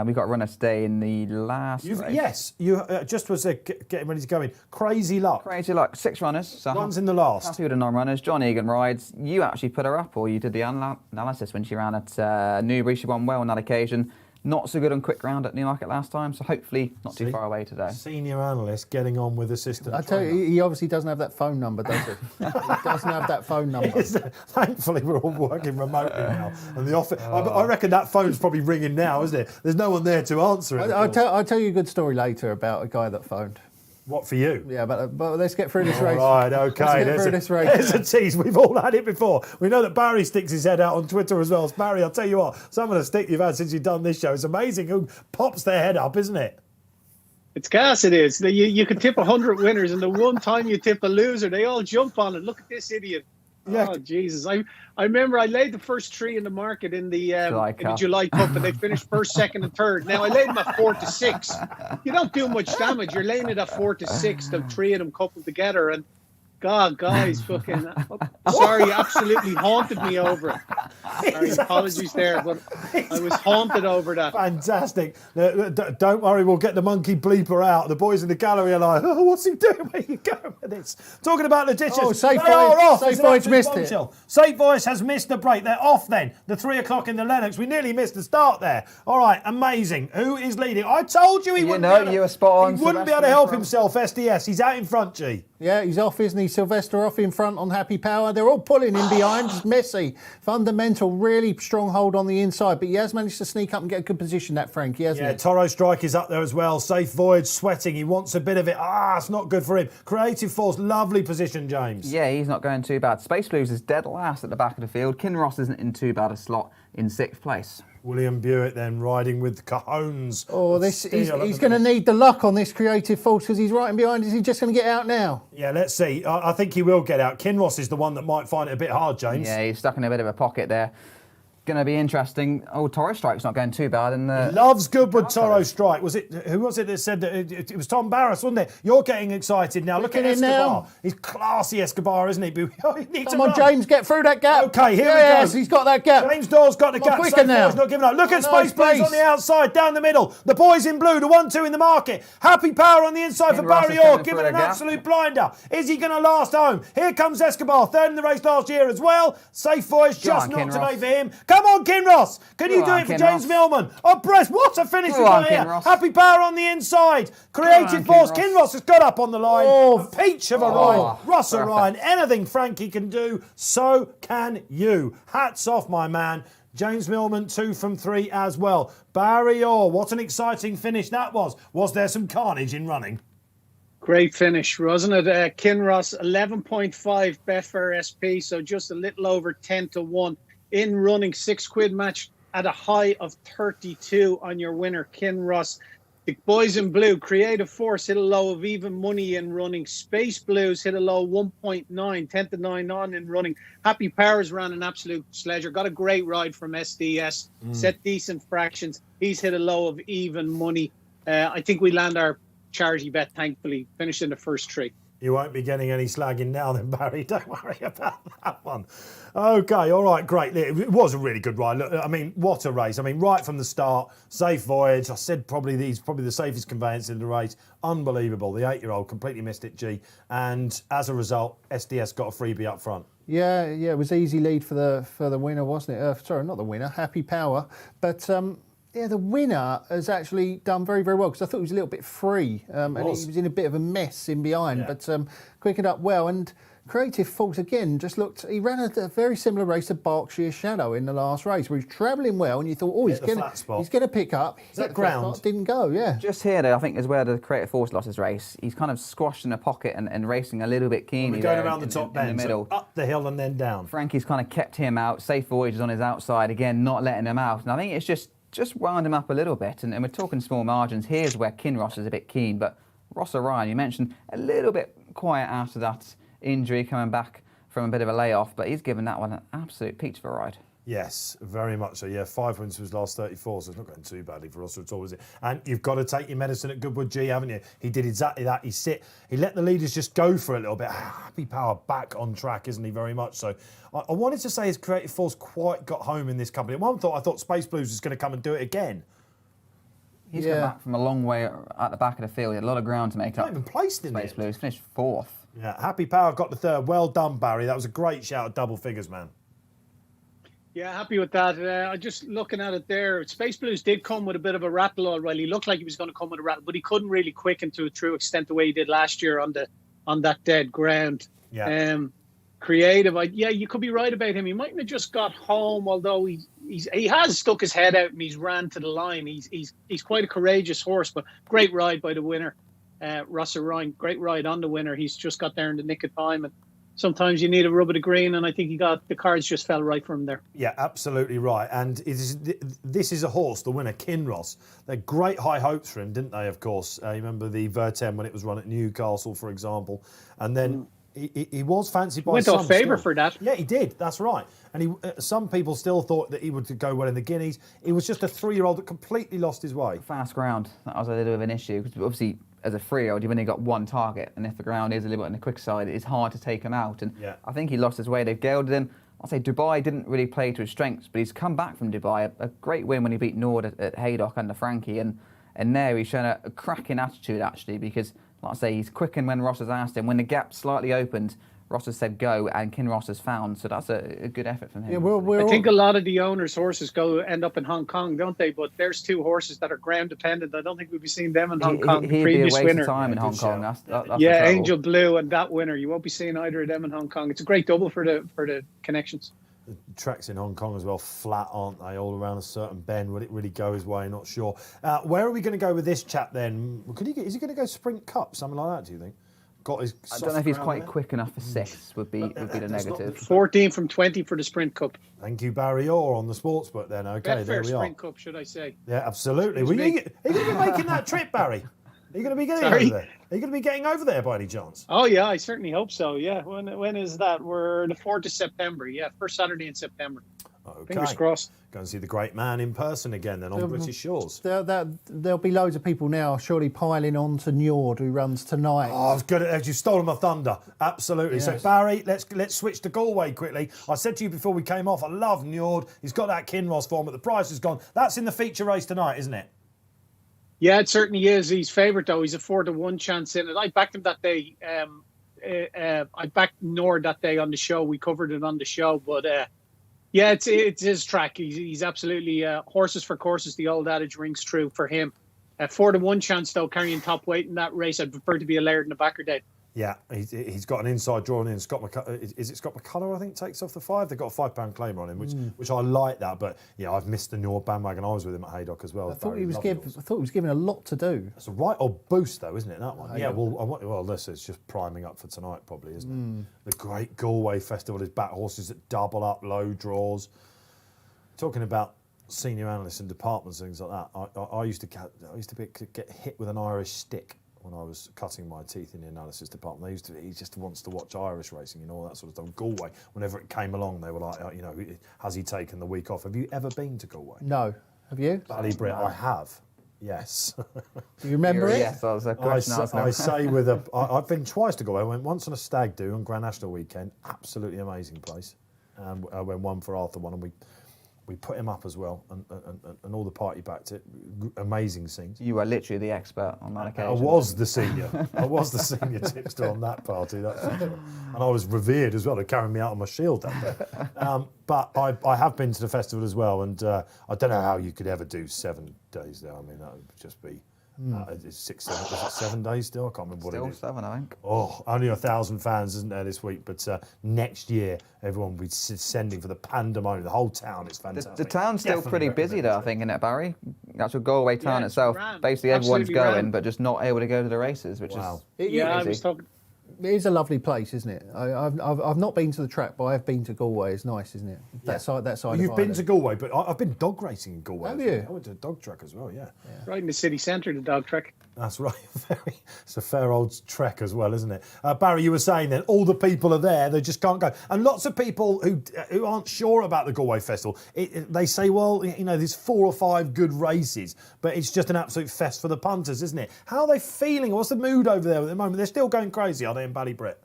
We got a runner today in the last race. Yes, you just was getting ready to go in. Crazy luck. Crazy luck. 6 runners. So One's in the last. Happy with the non-runners. John Egan rides. You actually put her up, or you did the analysis when she ran at Newbury. She won well on that occasion. Not so good on quick ground at Newmarket last time, so hopefully not too far away today. Senior analyst getting on with assistant. I tell you, he obviously doesn't have that phone number, does he? He doesn't have that phone number. Thankfully, we're all working remotely now, and the office. I reckon that phone's probably ringing now, isn't it? There's no one there to answer it. I'll tell you a good story later about a guy that phoned. What for you? Yeah, but let's get through this race. Right, okay. Let's get through this race. There's a tease. We've all had it before. We know that Barry sticks his head out on Twitter as well. So Barry, I'll tell you what, some of the stick you've had since you've done this show, it's amazing who pops their head up, isn't it? It's gas, it is. You can tip 100 winners, and the one time you tip a loser, they all jump on it. Look at this idiot. Yeah. Oh, Jesus. I remember I laid the first 3 in the market in the July Cup, and they finished first, second, and third. Now, I laid them at 4 to 6. You don't do much damage. You're laying it at 4 to 6, the 3 of them coupled together, and God, guys, fucking, sorry, absolutely haunted me over it. Sorry, apologies there, but I was haunted over that. Fantastic. Don't worry, we'll get the monkey bleeper out. The boys in the gallery are like, oh, what's he doing? Where you going with this? Talking about the ditches. Oh, Safe they are off. Safe It's an Voice absolute missed it. bombshell. Safe Voice has missed the break. They're off then. The 3 o'clock in the Lennox. We nearly missed the start there. All right, amazing. Who is leading? I told you he wouldn't be able to, you were spot on. He wouldn't be able to help himself, SDS. He's out in front, G. Yeah, he's off, isn't he? Sylvester off in front on Happy Power. They're all pulling in behind. It's messy. Fundamental, really strong hold on the inside, but he has managed to sneak up and get a good position, that Frankie, hasn't he? Toro Strike is up there as well. Safe Voyage sweating. He wants a bit of it. It's not good for him. Creative Force, lovely position, James. Yeah, he's not going too bad. Space Blues is dead last at the back of the field. Kinross isn't in too bad a slot in 6th place. William Buick then riding with Cajones. Oh, he's going to need the luck on this Creative Force because he's right in behind. Is he just going to get out now? Yeah, let's see. I think he will get out. Kinross is the one that might find it a bit hard, James. Yeah, he's stuck in a bit of a pocket there. Going to be interesting. Oh, Toro Strike's not going too bad. He loves Goodwood Toro Strike. Who was it that said that? It was Tom Barras, wasn't it? You're getting excited now. Look at Escobar. He's classy, Escobar, isn't he? Come on, James, get through that gap. Okay, here we go. Yes, he's got that gap. James Dawes got the gap. Quicker now. He's not giving up. Look at Nice Space Blues on the outside, down the middle. The boys in blue, the 1-2 in the market. Happy Power on the inside for Barry Orr, giving an absolute blinder. Is he going to last home? Here comes Escobar, third in the race last year as well. Safe Voice, just not today for him. Come on, Kinross. Can you do it for James Millman? On press. What a finish we've got here. Happy Power on the inside. Creative Force. Kinross has got up on the line. A peach of a ride. Russell Ryan. Anything Frankie can do, so can you. Hats off, my man. James Millman, 2 from 3 as well. Barry Orr, what an exciting finish that was. Was there some carnage in running? Great finish, wasn't it? Kinross, 11.5 Betfair SP, so just a little over 10 to 1. In running, £6 match at a high of 32 on your winner, Kinross. The boys in blue, Creative Force hit a low of even money in running. Space Blues hit a low 1.9, 10 to 9 on in running. Happy Powers ran an absolute sledger. Got a great ride from SDS. Set decent fractions. He's hit a low of even money. I think we land our charity bet, thankfully. Finished in the first 3. You won't be getting any slagging now then, Barry. Don't worry about that one. Okay, all right, great. It was a really good ride. Look, I mean, what a race. I mean, right from the start, Safe Voyage. I said probably the safest conveyance in the race. Unbelievable. The 8-year-old completely missed it, G. And as a result, SDS got a freebie up front. Yeah, it was easy lead for the winner, wasn't it? Sorry, not the winner, Happy Power. But the winner has actually done very, very well because I thought he was a little bit free and he was in a bit of a mess in behind, but quickened up well. And Creative Force again he ran a very similar race to Berkshire Shadow in the last race where he was travelling well and you thought, he's going to pick up. Is that ground? Didn't go, yeah. Just here though, I think is where the Creative Force lost his race. He's kind of squashed in a pocket and racing a little bit keenly. We're going around the top bend, in the middle. So up the hill and then down. Frankie's kind of kept him out. Safe Voyage is on his outside again, not letting him out. And I think it's just wound him up a little bit, and we're talking small margins. Here's where Kinross is a bit keen, but Ross O'Ryan, you mentioned, a little bit quiet after that injury, coming back from a bit of a layoff, but he's given that one an absolute peach of a ride. Yes, very much so. Yeah, 5 wins for his last 34, so it's not going too badly for Ross at all, is it? And you've got to take your medicine at Goodwood G, haven't you? He did exactly that. He let the leaders just go for a little bit. Happy Power back on track, isn't he? Very much so. I wanted to say his Creative Force quite got home in this company. At one thought, I thought Space Blues was going to come and do it again. He's come back from a long way at the back of the field. He had a lot of ground to make Not up. even placed in Space it. Blues finished 4th. Yeah, Happy Power got the 3rd. Well done, Barry. That was a great shout at double figures, man. Yeah, happy with that. I just looking at it there. Space Blues did come with a bit of a rattle already. He looked like he was going to come with a rattle, but he couldn't really quicken to a true extent the way he did last year on that dead ground. Yeah. Creative. You could be right about him. He mightn't have just got home, although he has stuck his head out and he's ran to the line. He's quite a courageous horse, but great ride by the winner, Rosser Ryan. Great ride on the winner. He's just got there in the nick of time, and sometimes you need a rub of the green, and I think the cards just fell right for him there. Yeah, absolutely right. And this is a horse, the winner, Kinross. They had great high hopes for him, didn't they, of course? You remember the Vertem when it was run at Newcastle, for example. And then he was fancied by some. Went off favour for that. Yeah, he did. That's right. And some people still thought that he would go well in the Guineas. He was just a 3-year-old that completely lost his way. Fast ground. That was a little bit of an issue. Because obviously, as a 3-year-old, you've only got one target. And if the ground is a little bit on the quick side, it's hard to take him out. And I think he lost his way. They've gelded him. I'll say Dubai didn't really play to his strengths, but he's come back from Dubai. A great win when he beat Nord at Haydock under Frankie. And there he's shown a cracking attitude, actually, because, like I say, he's quickened when Ross has asked him. When the gap slightly opened, Ross has said go, and Kinross has found. So that's a good effort from him. Yeah, I think a lot of the owners' horses end up in Hong Kong, don't they? But there's 2 horses that are ground dependent. I don't think we'll be seeing them in Hong Kong. He'd Previous be a waste winner. of time in Hong Kong. That's Angel Blue and that winner. You won't be seeing either of them in Hong Kong. It's a great double for the connections. The tracks in Hong Kong as well, flat, aren't they? All around a certain bend. Will it really go his way? Not sure. Where are we going to go with this chap then? Is he going to go Sprint Cup, something like that, do you think? Got his I don't know if he's quite quick enough for 6. Would be the negative. 14 from 20 for the Sprint Cup. Thank you, Barry Orr, on the sportsbook then. Okay, Betfair there we are. Sprint Cup, should I say? Yeah, absolutely. Are you going to be making that trip, Barry? Are you going to be getting over there? Are you going to be getting over there by any chance? Oh yeah, I certainly hope so. Yeah, when is that? We're the 4th of September. Yeah, first Saturday in September. Okay. Fingers crossed. Go and see the great man in person again then on British shores. There'll be loads of people now surely piling on to Njord, who runs tonight. Oh, I was good at that. You've stolen my thunder. Absolutely. Yes. So, Barry, let's switch to Galway quickly. I said to you before we came off, I love Njord. He's got that Kinross form, but the price has gone. That's in the feature race tonight, isn't it? Yeah, it certainly is. He's favourite though. He's a 4-1 chance in it. I backed him that day. I backed Nord that day on the show. We covered it on the show, but yeah, it's his track. He's absolutely horses for courses. The old adage rings true for him. 4-1 chance though, carrying top weight in that race. I'd prefer to be a laird in the backer day. Yeah, he's got an inside drawn in. Scott is it Scott McCullough, I think, takes off the 5? They've got a £5 claimer on him, which I like that. But yeah, I've missed the Nord bandwagon. I was with him at Haydock as well. I thought he was given a lot to do. It's a right old boost though, isn't it, that one? Yeah, well, this is just priming up for tonight probably, isn't it? The great Galway Festival is back, horses that double up, low draws. Talking about senior analysts and departments and things like that, I used to get hit with an Irish stick when I was cutting my teeth in the analysis department. He just wants to watch Irish racing, all that sort of stuff. Galway, whenever it came along, they were like, has he taken the week off? Have you ever been to Galway? No. Have you? Ballybritt, I have. Yes. Do you remember it? Yes, that was a question I say I've been twice to Galway. I went once on a stag do on Grand National weekend. Absolutely amazing place. And I went one for Arthur one, and we put him up as well, and all the party backed it. Amazing scenes. You were literally the expert on that occasion. I was the senior. I was the senior tipster on that party. That's for sure. And I was revered as well. They carried me out on my shield that day. But I have been to the festival as well, and I don't know how you could ever do 7 days there. I mean, that would just be. It's 6, 7. Is it 7 days still? I can't remember what it is. Still 7, I think. Oh, only 1,000 fans, isn't there, this week? But next year, everyone will be sending for the pandemonium. The whole town is fantastic. The town's still pretty busy, though, I think, isn't it, Barry? That's a Galway town itself. Ran. Basically, everyone's Absolutely going, ran. but just not able to go to the races, which is I crazy. was talking. It is a lovely place, isn't it? I've not been to the track, but I've been to Galway. It's nice, isn't it? That side. Well, of you've been Ireland. to Galway, but I've been dog racing in Galway. Have you? I went to a dog track as well, yeah. Right in the city centre, the dog track. That's right. It's a fair old trek as well, isn't it? Barry, you were saying then all the people are there, they just can't go. And lots of people who aren't sure about the Galway Festival, they say, well, there's 4 or 5 good races, but it's just an absolute fest for the punters, isn't it? How are they feeling? What's the mood over there at the moment? They're still going crazy, are they, in Ballybritt?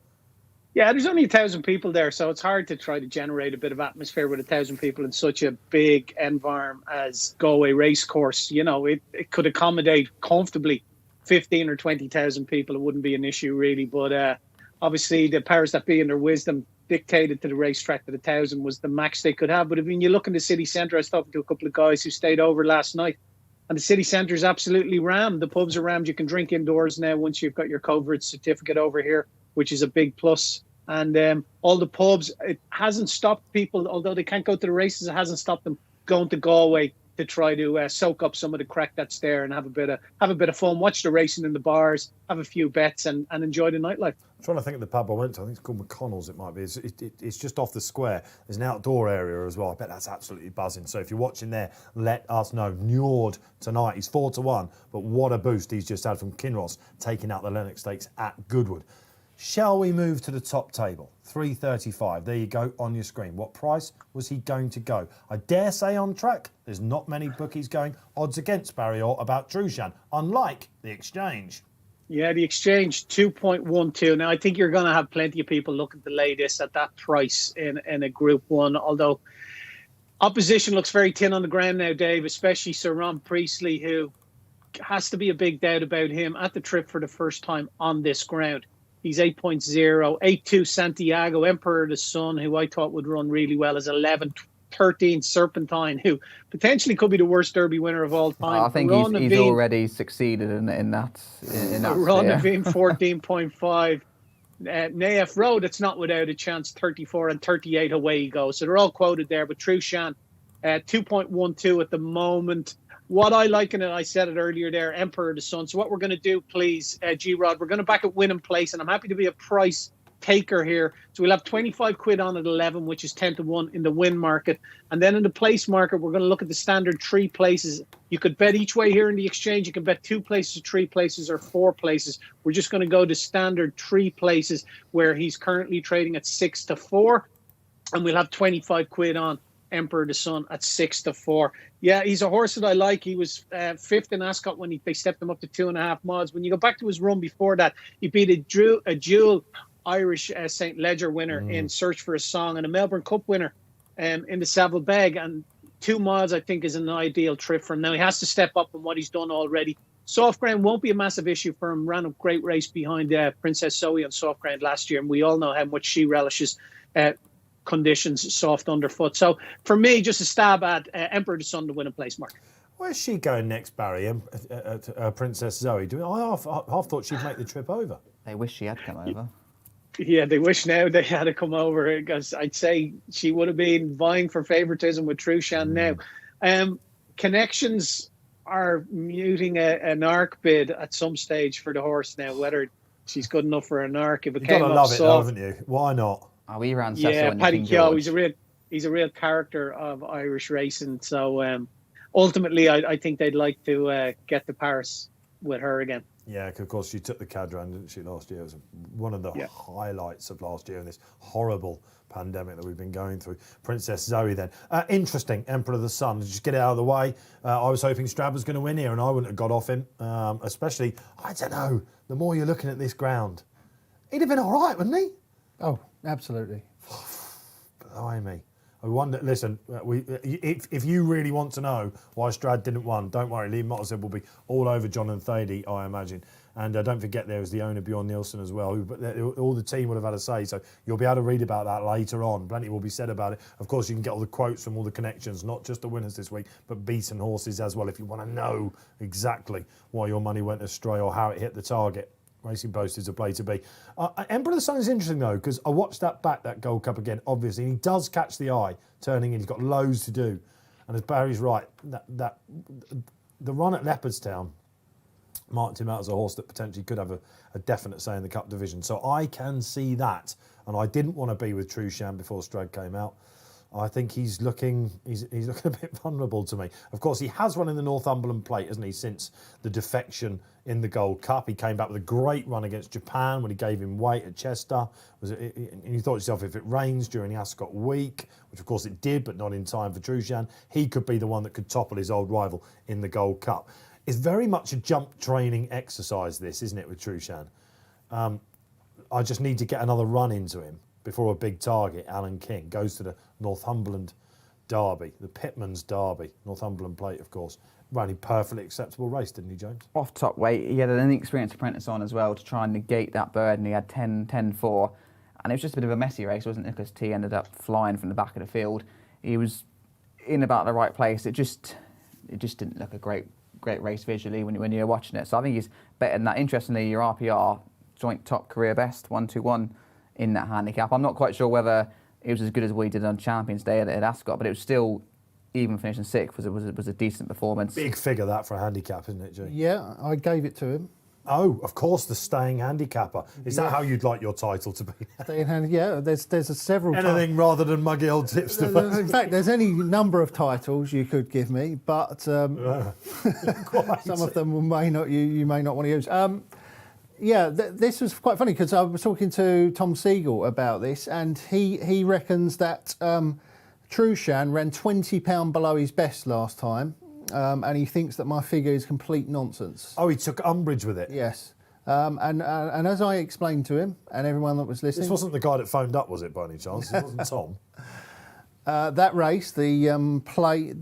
Yeah, there's only 1,000 people there, so it's hard to try to generate a bit of atmosphere with 1,000 people in such a big environment as Galway Racecourse. You know, it could accommodate comfortably 15 or 20,000 people. It wouldn't be an issue really, but obviously the powers that be in their wisdom dictated to the racetrack that 1,000 was the max they could have. But when you look in the city centre, I was talking to a couple of guys who stayed over last night, and the city centre is absolutely rammed. The pubs are rammed. You can drink indoors now once you've got your COVID certificate over here, which is a big plus. And all the pubs, it hasn't stopped people, although they can't go to the races, it hasn't stopped them going to Galway to try to soak up some of the crack that's there and have a bit of fun, watch the racing in the bars, have a few bets and enjoy the nightlife. I'm trying to think of the pub I went to. I think it's called McConnell's, it might be. It's just off the square. There's an outdoor area as well. I bet that's absolutely buzzing. So if you're watching there, let us know. Njord tonight, he's 4-1, but what a boost he's just had from Kinross, taking out the Lennox Stakes at Goodwood. Shall we move to the top table? 335. There you go on your screen. What price was he going to go? I dare say on track. There's not many bookies going odds against Barry Orr about Trushan, unlike the Exchange. Yeah, the Exchange 2.12. Now I think you're going to have plenty of people looking to lay this at that price in a Group 1, although opposition looks very thin on the ground now, Dave, especially Sir Ron Priestley, who has to be a big doubt about him at the trip for the first time on this ground. He's 8.0, 8.2 Santiago, Emperor of the Sun, who I thought would run really well, is 11, 13 Serpentine, who potentially could be the worst Derby winner of all time. I think he's already succeeded in that. Ron Naveen, 14.5. Naif Road, it's not without a chance, 34 and 38 away he goes. So they're all quoted there, but Trushan, 2.12 at the moment. What I like in it, I said it earlier there, Emperor of the Sun. So what we're going to do, please, G-Rod, we're going to back at winning place, and I'm happy to be a price taker here. So we'll have 25 quid on at 11, which is 10-1 in the win market. And then in the place market, we're going to look at the standard 3 places. You could bet each way here in the Exchange. You can bet 2 places, 3 places, or 4 places. We're just going to go to standard 3 places where he's currently trading at 6-4. And we'll have 25 quid on Emperor of the Sun at 6-4. Yeah, he's a horse that I like. He was 5th in Ascot when they stepped him up to 2.5 miles. When you go back to his run before that, he beat a dual Irish St. Ledger winner in Search for a Song and a Melbourne Cup winner in the Savile Beg. And 2 miles, I think, is an ideal trip for him. Now, he has to step up on what he's done already. Soft ground won't be a massive issue for him. Ran a great race behind Princess Zoe on soft ground last year, and we all know how much she relishes conditions soft underfoot. So for me, just a stab at Emperor of the Sun to win a place mark. Where's she going next, Barry? Princess Zoe? I half thought she'd make the trip over. They wish she had come over. Yeah, they wish now they had to come over, because I'd say she would have been vying for favouritism with Trushan now. Connections are muting an ARC bid at some stage for the horse now, whether she's good enough for an ARC. If it came gotta up love it, soft, haven't you? Why not? Oh, we ran Cecil yeah, and Paddy King Keogh, George. he's a real character of Irish racing. So ultimately, I think they'd like to get to Paris with her again. Yeah, of course, she took the Cadran, didn't she, last year? It was one of the highlights of last year in this horrible pandemic that we've been going through. Princess Zoe then. Interesting, Emperor of the Sun. Just get it out of the way. I was hoping Strad was going to win here, and I wouldn't have got off him. Especially, I don't know, the more you're looking at this ground, he'd have been all right, wouldn't he? Oh, absolutely. Blimey. I wonder, listen, if you really want to know why Strad didn't win, don't worry, Lee Mottershead will be all over John and Thady, I imagine. And don't forget there was the owner, Bjorn Nielsen, as well. But all the team would have had a say, so you'll be able to read about that later on. Plenty will be said about it. Of course, you can get all the quotes from all the connections, not just the winners this week, but beaten horses as well, if you want to know exactly why your money went astray or how it hit the target. Racing Post is a play to be. Emperor of the Sun is interesting, though, because I watched that Gold Cup again, obviously, and he does catch the eye, turning in. He's got loads to do. And as Barry's right, the run at Leopardstown marked him out as a horse that potentially could have a definite say in the Cup division. So I can see that. And I didn't want to be with Trushan before Strad came out. I think he's looking a bit vulnerable to me. Of course, he has run in the Northumberland Plate, hasn't he, since the defection in the Gold Cup. He came back with a great run against Japan when he gave him weight at Chester. And you thought to yourself, if it rains during the Ascot week, which of course it did, but not in time for Trushan, he could be the one that could topple his old rival in the Gold Cup. It's very much a jump training exercise, this, isn't it, with Trushan? I just need to get another run into him before a big target, Alan King, goes to the Northumberland Derby, the Pitman's Derby, Northumberland Plate, of course. Ran a perfectly acceptable race, didn't he, James? Off top weight, he had an inexperienced apprentice on as well to try and negate that bird, and he had 10-4. And it was just a bit of a messy race, wasn't it? Nicholas T ended up flying from the back of the field. He was in about the right place. It just didn't look a great race visually when you're watching it. So I think he's better than that. Interestingly, your RPR joint top career best 1-2-1 in that handicap. I'm not quite sure whether it was as good as what he did on Champions Day at Ascot, but it was still, even finishing sixth, was a decent performance. Big figure that for a handicap, isn't it, Jay? Yeah, I gave it to him. Oh, of course, the staying handicapper. Is that how you'd like your title to be? Staying hand, yeah, there's several. Anything rather than muggy old tipster. In fact, there's any number of titles you could give me, but some of them you may not want to use. This was quite funny because I was talking to Tom Siegel about this, and he reckons that Trushan ran £20 below his best last time. And he thinks that my figure is complete nonsense. Oh, he took umbrage with it? Yes. And as I explained to him and everyone that was listening... This wasn't the guy that phoned up, was it, by any chance? It wasn't Tom? That race, the plate,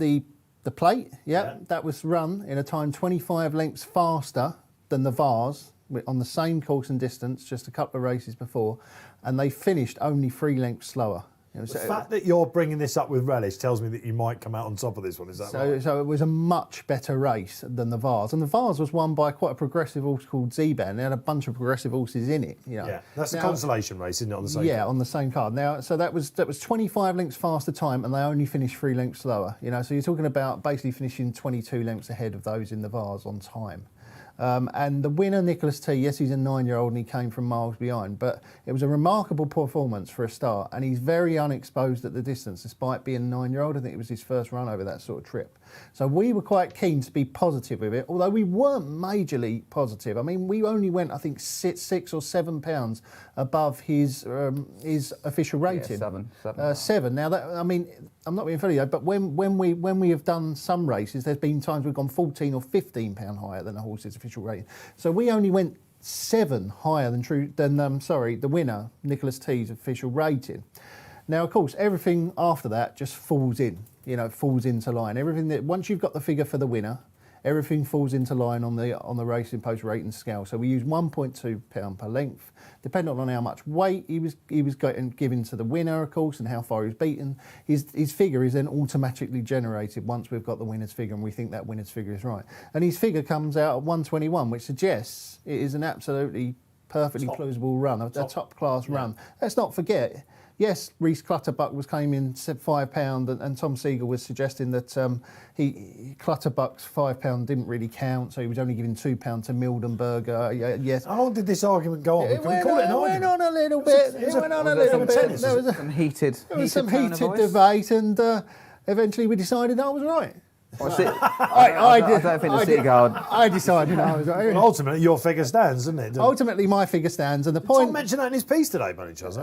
that was run in a time 25 lengths faster than the Vars on the same course and distance just a couple of races before, and they finished only 3 lengths slower. The fact that you're bringing this up with relish tells me that you might come out on top of this one, is that right? So it was a much better race than the Vars. And the Vars was won by quite a progressive horse called Zeban. They had a bunch of progressive horses in it. You know. Yeah, that's the consolation race, isn't it, on the same card? card? On the same card. Now, so that was 25 lengths faster time, and they only finished 3 lengths slower. You know, so you're talking about basically finishing 22 lengths ahead of those in the Vars on time. And the winner, Nicholas T, yes, he's a 9-year-old and he came from miles behind, but it was a remarkable performance for a start, and he's very unexposed at the distance, despite being a 9-year-old. I think it was his first run over that sort of trip. So we were quite keen to be positive with it, although we weren't majorly positive. I mean, we only went, I think, £6 or £7 above his official rating. Yeah, 7. Now, that, I mean, I'm not being funny though, but when we have done some races, there's been times we've gone £14 or £15 higher than a horse's official rating. So we only went 7 higher than the winner, Nicholas T's official rating. Now, of course, everything after that just falls in. You know, falls into line. Everything that once you've got the figure for the winner, everything falls into line on the Racing Post rating scale. So we use £1.2 per length, depending on how much weight he was given to the winner, of course, and how far he was beaten. His figure is then automatically generated once we've got the winner's figure and we think that winner's figure is right. And his figure comes out at 121, which suggests it is an absolutely perfectly plausible run, a top class run. Let's not forget. Yes, Reece Clutterbuck came in £5, and Tom Siegel was suggesting that Clutterbuck's £5 didn't really count, so he was only giving £2 to Mildenberger. Yes. How long did this argument go on? It went on a little bit. There was some heated debate, and eventually we decided I was right. I don't think the Seagull. I decided I was right. Well, ultimately, your figure stands, doesn't it? Ultimately, my figure stands, and the point. Tom mentioned that in his piece today, Bunny Chaz.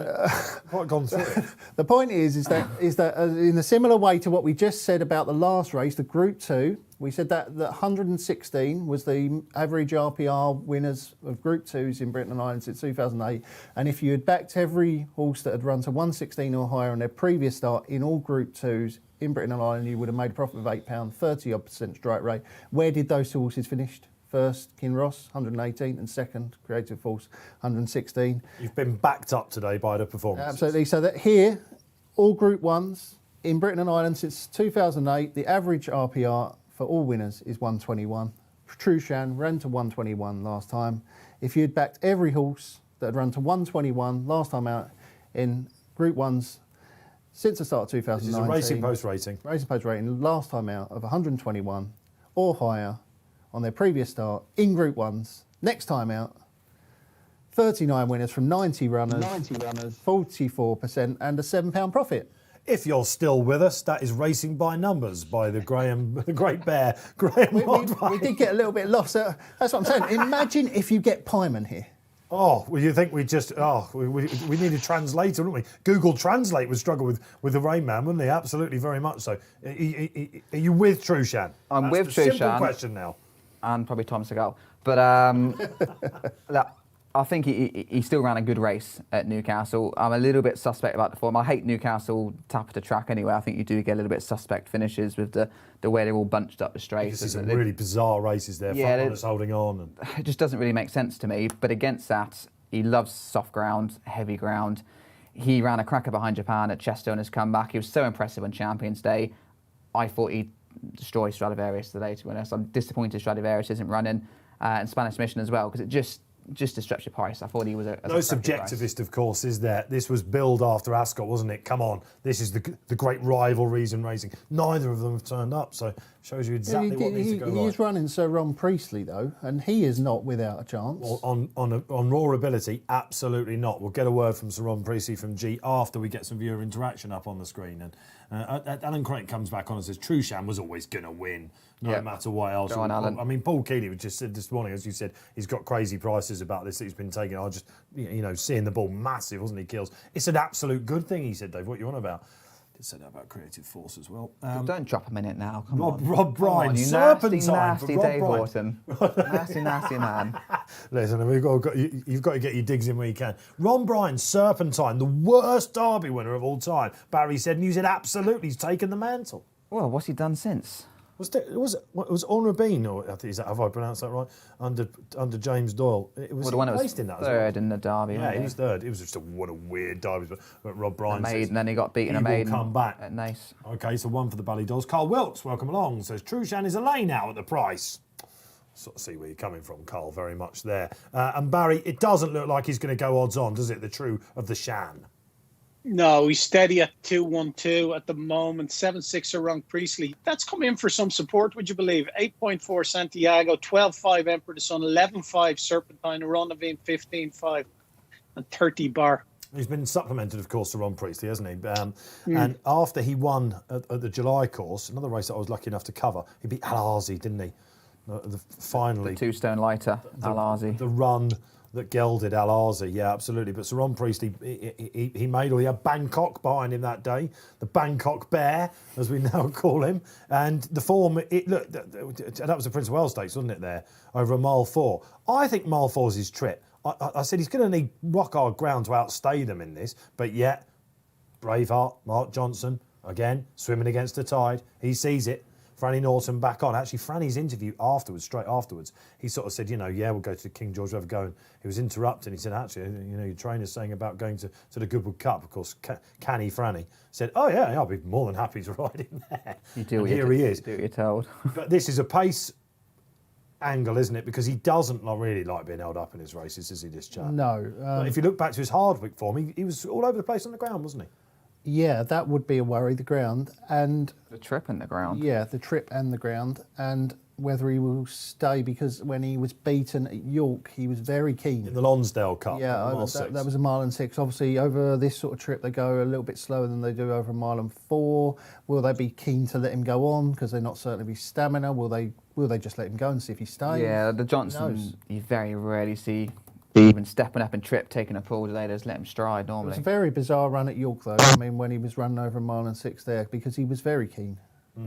Quite gone through it. The point is that in a similar way to what we just said about the last race, the Group 2, we said that 116 was the average RPR winners of Group 2s in Britain and Ireland since 2008, and if you had backed every horse that had run to 116 or higher on their previous start in all Group 2s in Britain and Ireland, you would have made a profit of £8, 30% strike rate. Where did those 2 horses finish? First, Kinross, 118, and second, Creative Force, 116. You've been backed up today by the performance. Absolutely. So that here, all Group 1s in Britain and Ireland since 2008, the average RPR for all winners is 121. Trushan ran to 121 last time. If you'd backed every horse that had run to 121 last time out in Group 1s, since the start of 2019. This is a Racing Post rating. Racing Post rating, last time out of 121 or higher on their previous start in Group 1s. Next time out, 39 winners from 90 runners, 44% and a £7 profit. If you're still with us, that is Racing by Numbers by the Great Bear, Graeme Rodway. We did get a little bit lost. That's what I'm saying. Imagine if you get Pyman here. Oh, well, you think we just... Oh, we need a translator, wouldn't we? Google Translate would struggle with the Rain Man, wouldn't they? Absolutely, very much so. Are you with Trushan? I'm That's with the Trushan. Simple question now. And probably Tom Seagal. But I think he still ran a good race at Newcastle. I'm a little bit suspect about the form. I hate Newcastle tap of the track anyway. I think you do get a little bit suspect finishes with the way they're all bunched up the straight. This is some really bizarre races there. Yeah, Front runners holding on. And it just doesn't really make sense to me. But against that, he loves soft ground, heavy ground. He ran a cracker behind Japan at Chester on his comeback. He was so impressive on Champions Day. I thought he'd destroy Stradivarius today, to be honest. I'm disappointed Stradivarius isn't running, and Spanish Mission as well, because it just to stretch your price. I thought he was a no subjectivist, of course, is there? This was billed after Ascot, wasn't it? Come on, this is the great rivalries in racing. Neither of them have turned up, so shows you exactly what needs to go right. He is running Sir Ron Priestley though, and he is not without a chance. Well, on raw ability, absolutely not. We'll get a word from Sir Ron Priestley from G after we get some viewer interaction up on the screen. And Alan Craig comes back on and says Trueshan was always going to win, no matter what else. Go on, Alan. I mean, Paul Keeley just said this morning, as you said, he's got crazy prices about this that he's been taking. I just, seeing the ball massive, wasn't he, Kills? It's an absolute good thing, he said, Dave. What you on about? Did say that about Creative Force as well. Don't drop a minute now. Come on. Rob Bryan, you serpentine nasty for Rob Dave Bryan. Orton. nasty man. Listen, you've got to get your digs in where you can. Ron Bryan, serpentine, the worst Derby winner of all time. Barry said, and you said absolutely, he's taken the mantle. Well, what's he done since? Was Honor Bean, or have I pronounced that right? Under James Doyle, it was placed in that. Third in the Derby. Yeah, he was third. It was just what a weird Derby. But Rob Bryan says, and then he got beaten a maiden. Come back. At Nice. Okay, so one for the Ballydolls. Carl Wilkes, welcome along. Says Trueshan is a lay now at the price. Sort of see where you're coming from, Carl. Very much there. And Barry, it doesn't look like he's going to go odds on, does it? The True of the Shan. No, he's steady at 2-1-2 at the moment. 7-6 around Priestley. That's come in for some support, would you believe? 8.4 Santiago, 12.5 Emperor the Sun, 11.5 Serpentine, Aronavine 15.5, and 30 Bar. He's been supplemented, of course, to Ron Priestley, hasn't he? And after he won at the July course, another race that I was lucky enough to cover, he beat Al-Azi, didn't he? Finally. The 2-stone lighter, Al-Azi. The run that gelded Al-Azi, yeah, absolutely. But Sir Ron Priestley, he had Bangkok behind him that day, the Bangkok Bear, as we now call him. And the form, that was the Prince of Wales Stakes, wasn't it, there, over a mile 4. I think mile 4's his trip. I said he's going to need rock hard ground to outstay them in this, but yet, Braveheart, Mark Johnson, again, swimming against the tide, he sees it. Franny Norton back on. Actually, Franny's interview straight afterwards, he sort of said, we'll go to King George, we'll go. And he was interrupted. He said, actually, your trainer's saying about going to the Goodwood Cup. Of course, Canny Franny said, oh, yeah, I'll be more than happy to ride in there. Here he is. You do what you're told. But this is a pace angle, isn't it? Because he doesn't really like being held up in his races, does he, this chap? No. But if you look back to his Hardwick form, he was all over the place on the ground, wasn't he? Yeah, that would be a worry, the ground. And the trip and the ground. Yeah, the trip and the ground. And whether he will stay, because when he was beaten at York, he was very keen. In the Lonsdale Cup. Yeah, that was a mile and 6. Obviously, over this sort of trip, they go a little bit slower than they do over a mile and 4. Will they be keen to let him go on because they're not certain of his stamina? Will they just let him go and see if he stays? Yeah, the Johnson, you very rarely see even stepping up and trip, taking a pull today, just let him stride normally. It was a very bizarre run at York, though. I mean, when he was running over a mile and 6 there, because he was very keen.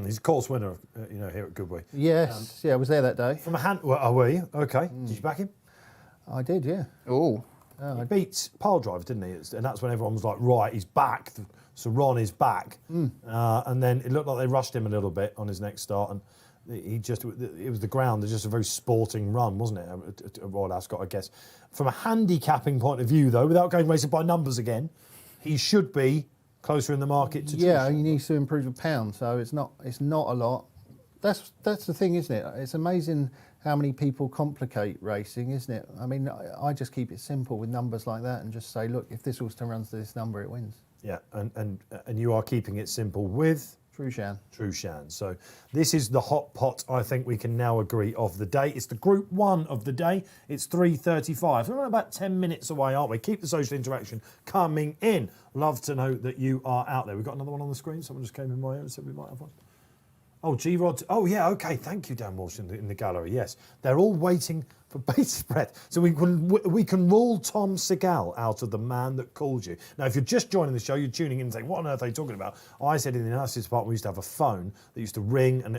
He's a course winner, here at Goodwood. Yes, I was there that day. From a hand, were you? Okay. Did you back him? I did, yeah. Oh. He beat Pile Driver, didn't he? And that's when everyone was like, right, he's back. So Ron is back. And then it looked like they rushed him a little bit on his next start, and it was the ground. There's just a very sporting run, wasn't it, at Royal Ascot, I guess. From a handicapping point of view, though, without going racing by numbers again, he should be closer in the market to Yeah, he needs to improve a pound, so it's not a lot. That's the thing, isn't it? It's amazing how many people complicate racing, isn't it? I mean, I just keep it simple with numbers like that and just say, look, if this also runs to this number, it wins. Yeah, and you are keeping it simple with Trueshan. So this is the hot pot, I think we can now agree, of the day. It's the Group 1 of the day. It's 3:35. We're about 10 minutes away, aren't we? Keep the social interaction coming in. Love to know that you are out there. We've got another one on the screen. Someone just came in my ear and said we might have one. Oh, G-Rod. Oh, yeah, OK. Thank you, Dan Walsh, in the gallery. Yes, they're all waiting For bated breath. So we can rule Tom Segal out of the man that called you. Now, if you're just joining the show, you're tuning in and saying, what on earth are you talking about? I said in the analysis department we used to have a phone that used to ring, and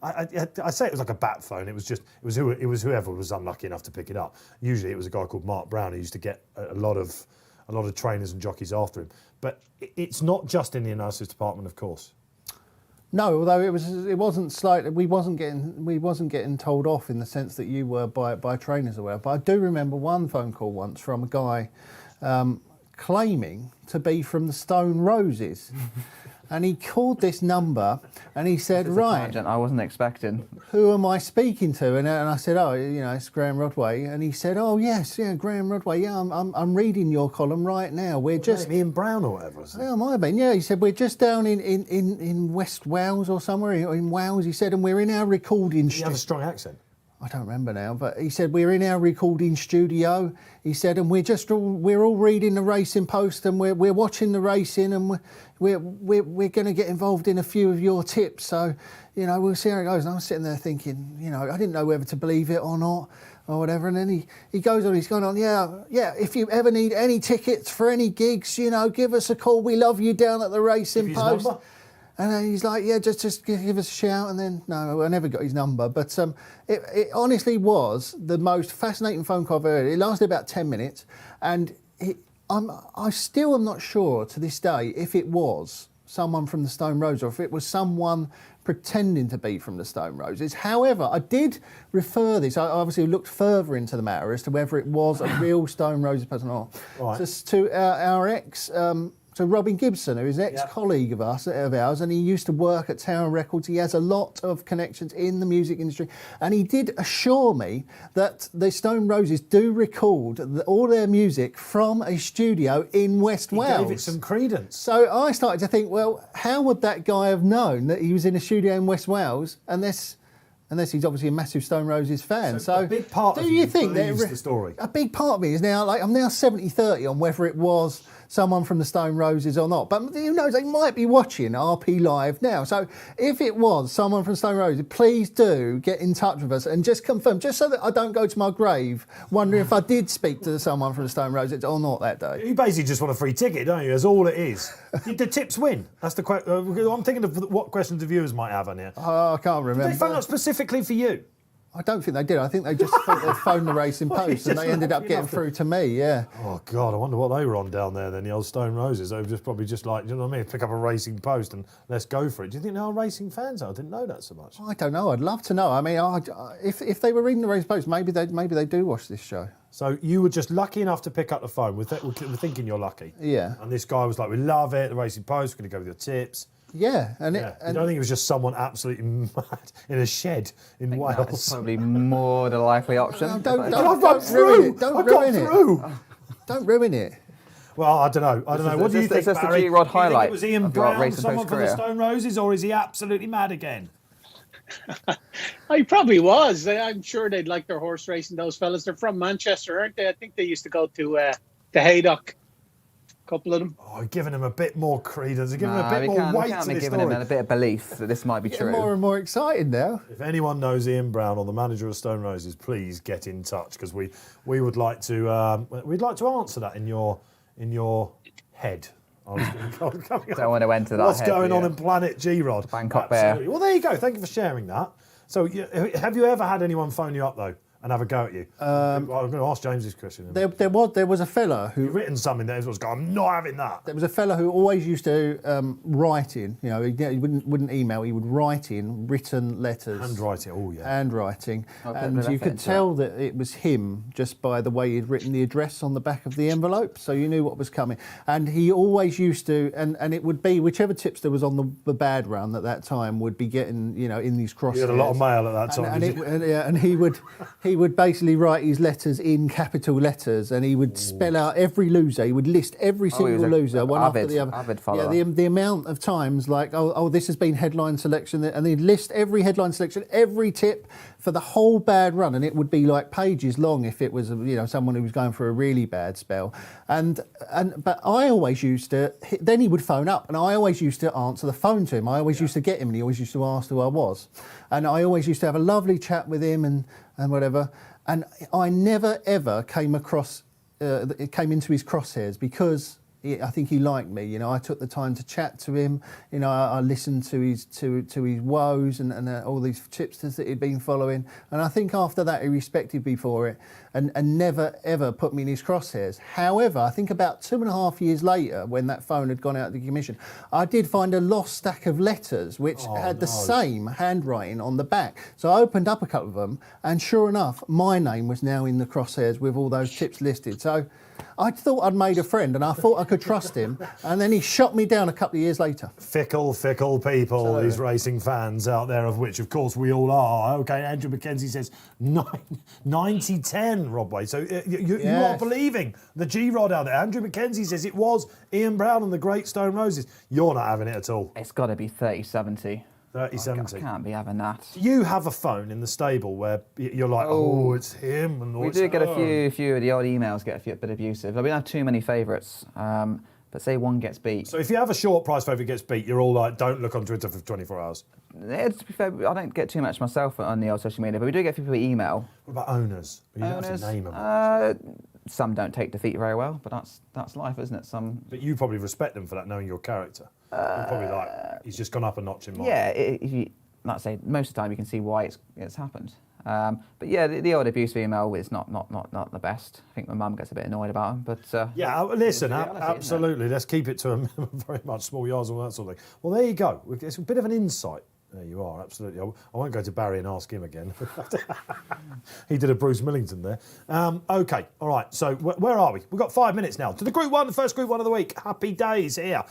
I say it was like a bat phone. It was whoever was unlucky enough to pick it up. Usually it was a guy called Mark Brown who used to get a lot of trainers and jockeys after him. But it's not just in the analysis department, of course. No, although it wasn't slightly, we wasn't getting told off in the sense that you were by trainers or whatever. But I do remember one phone call once from a guy claiming to be from the Stone Roses. And he called this number and he said, right, I wasn't expecting. Who am I speaking to? And I said, oh, it's Graeme Rodway. And he said, oh, yes, Graeme Rodway. Yeah, I'm reading your column right now. We're just... Ian Brown or whatever, isn't it? Yeah, it might have been. Yeah, he said, we're just down in West Wales or somewhere, in Wales, he said, and we're in our recording studio. You have a strong accent. I don't remember now, but he said, we're in our recording studio. He said, and we're all reading the Racing Post and we're watching the racing and we're going to get involved in a few of your tips. So, we'll see how it goes. And I was sitting there thinking, I didn't know whether to believe it or not or whatever. And then he goes on, he's going on, yeah, if you ever need any tickets for any gigs, give us a call. We love you down at the Racing Post. Number? And then he's like, yeah, just give us a shout. And then, no, I never got his number. But it honestly was the most fascinating phone call I've ever heard. It lasted about 10 minutes. And I still am not sure to this day if it was someone from the Stone Roses or if it was someone pretending to be from the Stone Roses. However, I did refer this, I obviously looked further into the matter as to whether it was a real Stone Roses person or not. Right. To our ex... So Robin Gibson, who is an ex-colleague of ours, and he used to work at Tower Records. He has a lot of connections in the music industry. And he did assure me that the Stone Roses do record all their music from a studio in West Wales. He gave it some credence. So I started to think, well, how would that guy have known that he was in a studio in West Wales unless he's obviously a massive Stone Roses fan. So a big part of you believes the story. A big part of me is now, I'm now 70-30 on whether it was someone from the Stone Roses or not. But who knows, they might be watching RP Live now. So if it was someone from Stone Roses, please do get in touch with us and just confirm, just so that I don't go to my grave wondering if I did speak to someone from the Stone Roses or not that day. You basically just want a free ticket, don't you? That's all it is. The tips win. That's the question. I'm thinking of what questions the viewers might have on here. I can't remember. Did they phone up specifically for you? I don't think they did. I think they just thought they'd phoned the Racing Post and they ended up getting through to me, yeah. Oh, God, I wonder what they were on down there then, the old Stone Roses. They were probably just like, you know what I mean, pick up a Racing Post and let's go for it. Do you think they are racing fans? I didn't know that so much. I don't know. I'd love to know. I mean, if they were reading the Racing Post, maybe they do watch this show. So you were just lucky enough to pick up the phone. We're thinking you're lucky. Yeah. And this guy was like, we love it, the Racing Post, we're going to go with your tips. Yeah, you don't think it was just someone absolutely mad in a shed in Wales? That's probably more the likely option. No, don't ruin it. Don't ruin it. Well, I don't know. What do you think, Barry? Barry? G-Rod highlight. It was Ian Brown, someone from the Stone Roses, or is he absolutely mad again? He probably was. I'm sure they'd like their horse racing, those fellas. They're from Manchester, aren't they? I think they used to go to Haydock. Couple of them. Oh, giving him a bit more credence, giving him a bit more weight to this giving story. him a bit of belief that this might be true. More and more excited now. If anyone knows Ian Brown or the manager of Stone Roses, please get in touch because we would like to we'd like to answer that in your head. Don't want to enter that. What's going on in Planet G-Rod? Bangkok Bear. Well, there you go. Thank you for sharing that. So, have you ever had anyone phone you up though? And have a go at you. I'm going to ask James this question. There was a fella who... You've written something there was going, I'm not having that. There was a fella who always used to write in, he wouldn't email, he would write in written letters. Handwriting, oh yeah. Handwriting. And you could tell that it was him just by the way he'd written the address on the back of the envelope, so you knew what was coming. And he always used to, and it would be whichever tipster was on the bad run at that time would be getting, in these crosshairs. You had a lot of mail at that time, and he would basically write his letters in capital letters, and he would spell out every loser. He would list every single loser, one after the other. Avid follower. Yeah, the amount of times, like, this has been headline selection, and he'd list every headline selection, every tip for the whole bad run, and it would be like pages long if it was, someone who was going for a really bad spell. But I always used to. Then he would phone up, and I always used to answer the phone to him. I always used to get him, and he always used to ask who I was, and I always used to have a lovely chat with him and whatever. And I never ever came across, came into his crosshairs because I think he liked me. You know, I took the time to chat to him. You know, I listened to his woes and all these tipsters that he'd been following. And I think after that he respected me for it and never ever put me in his crosshairs. However, I think about 2.5 years later, when that phone had gone out of the commission, I did find a lost stack of letters which had the same handwriting on the back. So I opened up a couple of them, and sure enough, my name was now in the crosshairs with all those tips listed. So I thought I'd made a friend and I thought I could trust him, and then he shot me down a couple of years later. Fickle people, these racing fans out there, of which, of course, we all are. OK, Andrew McKenzie says 90-10, Rodway. So you are believing the G-Rod out there. Andrew McKenzie says it was Ian Brown and the Great Stone Roses. You're not having it at all. It's got to be 30-70. 30-70. I can't be having that. Do you have a phone in the stable where you're like, oh it's him? And we do get a few of the odd emails get a bit abusive. We don't have too many favourites, but say one gets beat. So if you have a short price favourite gets beat, you're all like, don't look on Twitter for 24 hours. To be fair, I don't get too much myself on the old social media, but we do get people email. What about owners? You don't have to name them. Some don't take defeat very well, but that's life, isn't it? But you probably respect them for that, knowing your character. You're probably like, he's just gone up a notch in mine. Yeah, if you, like I say, most of the time you can see why it's happened. But yeah, the old abusive email is not the best. I think my mum gets a bit annoyed about them. But yeah, listen, reality, absolutely. Let's keep it to a very much small yards and all that sort of thing. Well, there you go. It's a bit of an insight. There you are, absolutely. I won't go to Barry and ask him again. He did a Bruce Millington there. OK, all right, so where are we? We've got 5 minutes now to the Group 1, the first Group 1 of the week. Happy days here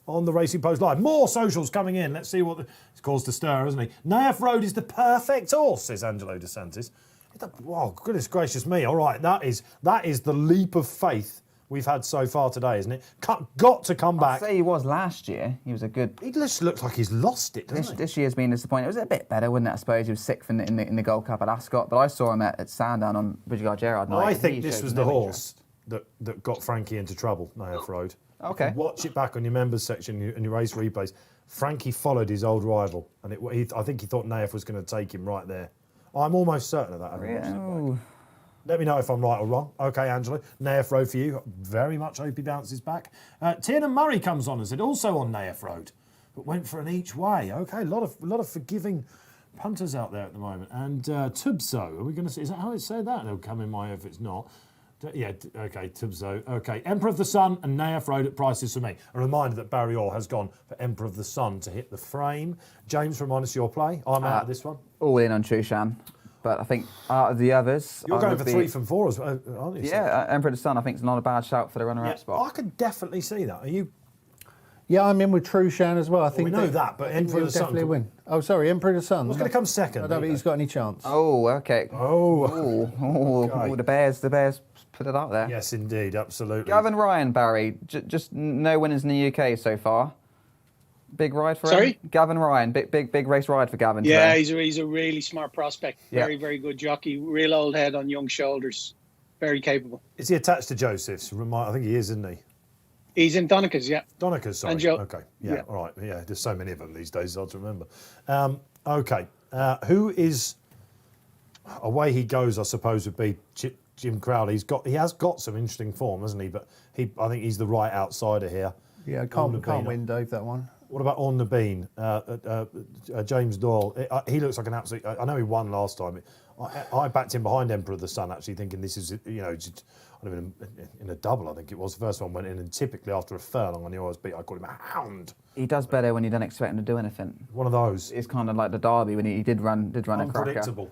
on the Racing Post Live. More socials coming in. Let's see what it's caused to stir, isn't he? Naif Road is the perfect horse, says Angelo De Santis. Oh, goodness gracious me. All right, that is the leap of faith we've had so far today, isn't it? Got to come back. I'd say he was last year. He was a good... He just looks like he's lost it, doesn't he? This year's been disappointing. It was a bit better, wouldn't it, I suppose? He was sixth in the Gold Cup at Ascot, but I saw him at Sandown on Bridgegard Gerard night. I think this was the horse that got Frankie into trouble, Naif Road. Okay. Watch it back on your members section and your race replays. Frankie followed his old rival, and I think he thought Naif was going to take him right there. I'm almost certain of that. Yeah. Let me know if I'm right or wrong. OK, Angelo. Naif Road for you. Very much hope he bounces back. Tiernan Murray comes on and said, also on Naif Road, but went for an each way. OK, a lot of forgiving punters out there at the moment. And Tubso, are we going to see? Is that how it said that? It'll come in my if it's not. Yeah, OK, Tubso. OK, Emperor of the Sun and Naif Road at prices for me. A reminder that Barry Orr has gone for Emperor of the Sun to hit the frame. James, remind us your play. I'm out of this one. All in on Trushan. But I think out of the others... You're going for 3 from 4 as well, aren't you? Yeah, Emperor of the Sun I think is not a bad shout for the runner-up spot. I could definitely see that. Are you... Yeah, I'm in with Trushan as well. I think we know that, but Emperor of the Sun... definitely win. Oh, sorry, Emperor of the Sun. What's going to come second? I don't think he's got any chance. Oh, OK. Oh. Okay. The Bears put it out there. Yes, indeed, absolutely. Gavin Ryan, Barry, just no winners in the UK so far. Big ride for him? Gavin Ryan, big race ride for Gavin. Yeah, today. he's a really smart prospect. Very, very good jockey. Real old head on young shoulders. Very capable. Is he attached to Joseph's? I think he is, isn't he? He's in Donica's, yeah. Donica's, sorry. OK, yeah, all right. Yeah, there's so many of them these days, it's hard to remember. OK, who is... Away he goes, I suppose, would be Jim Crowley. He has got some interesting form, hasn't he? But I think he's the right outsider here. Yeah, can't win, Dave, that one. What about On the Bean? James Doyle. He looks like an absolute... I know he won last time. I backed him behind Emperor of the Sun, actually, thinking this is, just, in a double, I think it was. The first one went in, and typically after a furlong, when he always beat, I called him a hound. He does better when you don't expect him to do anything. One of those. It's kind of like the Derby when he did run a cracker. Unpredictable.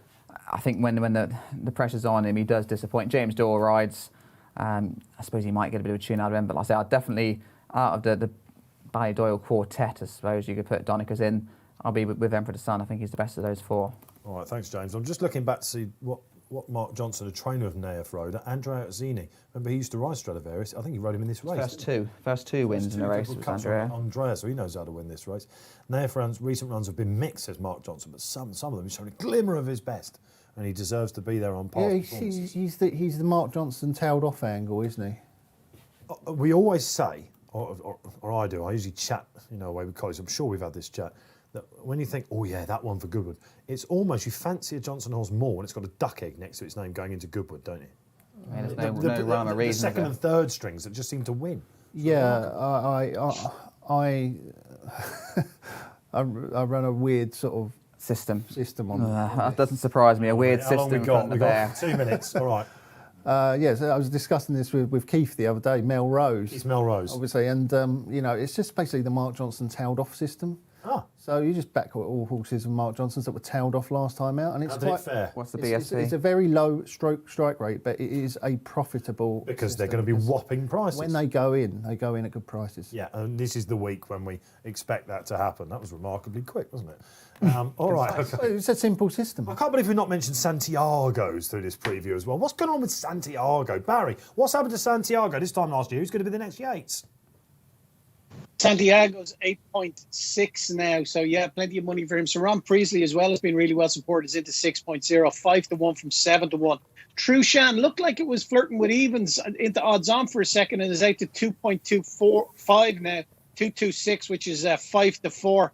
I think when the pressure's on him, he does disappoint. James Doyle rides. I suppose he might get a bit of a tune out of him, but like I say, I'd definitely, out of the Ballydoyle quartet, I suppose you could put Donica's in. I'll be with Emperor of the Sun. I think he's the best of those 4. All right, thanks, James. I'm just looking back to see what Mark Johnson, a trainer of Naif Road, Andrea Azzini. Remember, he used to ride Stradivarius. I think he rode him in this race. First two wins in a race was Andrea, so he knows how to win this race. Naif Round's recent runs have been mixed, says Mark Johnson, but some of them he's shown a glimmer of his best, and he deserves to be there on par. Yeah, he's the Mark Johnson tailed off angle, isn't he? We always say, or I do, I usually chat, away with colleagues. I'm sure we've had this chat, that when you think, oh yeah, that one for Goodwood, it's almost, you fancy a Johnson horse more when it's got a duck egg next to its name going into Goodwood, don't you? I mean, there's no rhyme or reason. The second and third strings that just seem to win. Yeah, I run a weird sort of System on. That doesn't surprise me. A weird How long system we got? from the bear. 2 minutes. All right. So I was discussing this with Keith the other day, Melrose. It's Melrose. Obviously, and it's just basically the Mark Johnson tailed off system. Ah. So you just back all horses of Mark Johnson's that were tailed off last time out, and it's How did it fare? What's the it's BSC? a very low strike rate, but it is a profitable Because system they're going to be whopping prices. when they go in at good prices. Yeah, and this is the week when we expect that to happen. That was remarkably quick, wasn't it? All right. Okay. It's a simple system. I can't believe we've not mentioned Santiago's through this preview as well. What's going on with Santiago? Barry, what's happened to Santiago this time last year? Who's going to be the next Yates? Santiago's 8.6 now, so yeah, plenty of money for him. So Ron Priestley as well has been really well supported. Is into 6.0, 5-1 from 7-1. Trushan looked like it was flirting with evens into odds on for a second and is out to 2.245 now, 226, which is 5-4.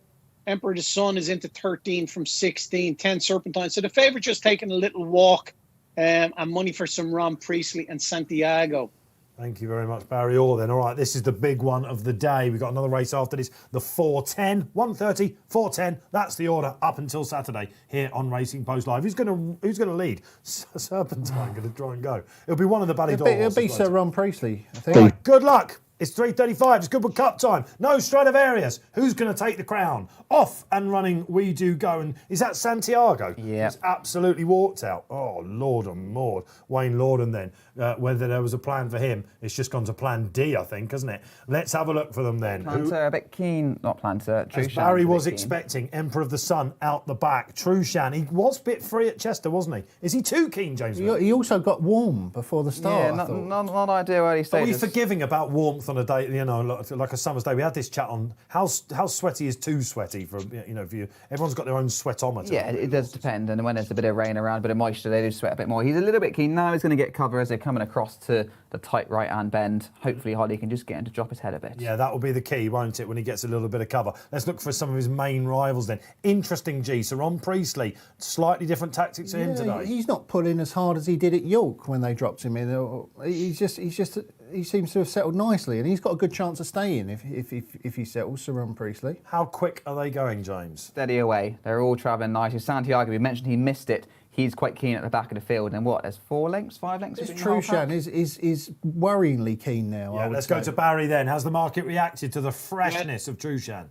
Emperor the Sun is into 13 from 16, 10 Serpentine. So the favourite just taking a little walk, and money for some Ron Priestley and Santiago. Thank you very much, Barry Orr. Then, all right, this is the big one of the day. We've got another race after this, the 4:10, 1:30, 4:10. That's the order up until Saturday here on Racing Post Live. Who's going to lead? Serpentine going to try and go. It'll be one of the Ballydor. It'll be Sir Ron Priestley, I think. Right, good luck. It's 3:35. It's Goodwood Cup time. No Stradivarius. Who's going to take the crown? Off and running, we do go. And is that Santiago? Yeah. He's absolutely walked out. Oh, Lord and Maud. Wayne Lorden then. Whether there was a plan for him, it's just gone to plan D, I think, hasn't it? Let's have a look for them then. Planter a bit keen, not Planter. As Barry was expecting, Emperor of the Sun out the back. Trushan, he was a bit free at Chester, wasn't he? Is he too keen, James? He also got warm before the start. Yeah, not ideal early Are stages. we forgiving about warmth on a day, like a summer's day? We had this chat on how sweaty is too sweaty for you. Everyone's got their own sweatometer. Yeah, it does depend. And when there's a bit of rain around, a bit of moisture, they do sweat a bit more. He's a little bit keen. Now he's going to get cover as they're coming across to the tight right-hand bend. Hopefully Holly can just get him to drop his head a bit. Yeah, that will be the key, won't it, when he gets a little bit of cover. Let's look for some of his main rivals then. Interesting, Sir Ron Priestley. Slightly different tactics to him today. He's not pulling as hard as he did at York when they dropped him in. He seems to have settled nicely, and he's got a good chance of staying if he settles, Sir Ron Priestley. How quick are they going, James? Steady away. They're all travelling nicely. Santiago, we mentioned he missed it. He's quite keen at the back of the field. And what, there's 5 lengths? This Trushan is worryingly keen now. Yeah, let's go to Barry then. How's the market reacted to the freshness of Trushan?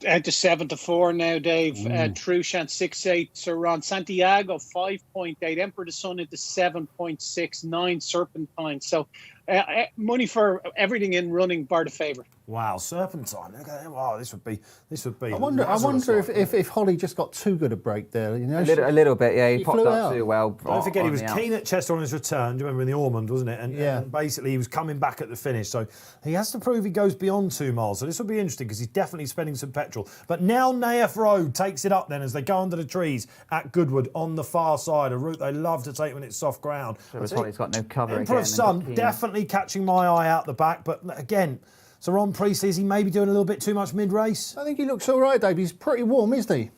Out to 7-4 now, Dave. Trushan 6.8. Sir Ron Santiago 5.8. Emperor the Sun into 7.6. 9 Serpentine. So money for everything in running, bar the favourite. Wow, Serpentine. Look at him. Wow, this would be. I wonder if Holly just got too good a break there. You know, a little bit. Yeah, he popped flew up out. too well. Don't forget, he was keen at Chester on his return. Do you remember in the Ormond, wasn't it? And basically, he was coming back at the finish. So he has to prove he goes beyond 2 miles. So this will be interesting because he's definitely spending some petrol. But now Naif Road takes it up then as they go under the trees at Goodwood on the far side, a route they love to take when it's soft ground. Holly's got no cover Emperor of Sun definitely catching my eye out the back. But again, Sir Ron Priestley, is he maybe doing a little bit too much mid-race? I think he looks all right, Dave. He's pretty warm, isn't he?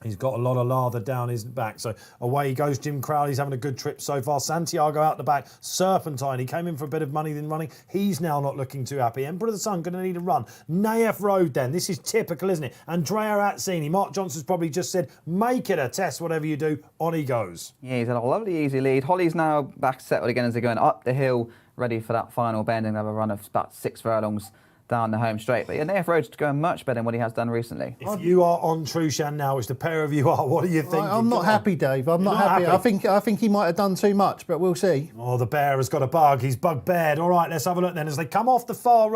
He's got a lot of lather down his back. So away he goes, Jim Crowley's having a good trip so far. Santiago out the back. Serpentine, he came in for a bit of money then running. He's now not looking too happy. Emperor of the Sun going to need a run. Naif Road then. This is typical, isn't it? Andrea Atzini. Mark Johnson's probably just said, make it a test, whatever you do. On he goes. Yeah, he's had a lovely easy lead. Holly's now back settled again as they're going up the hill, ready for that final bend and have a run of about 6 furlongs down the home straight. But yeah, Naif Road's going much better than what he has done recently. If you are on Trushan now, which the pair of you are, what do you think? I'm not happy, Dave. I'm not happy. I think he might have done too much, but we'll see. Oh, the bear has got a bug. He's bugbeared. All right, let's have a look then as they come off the far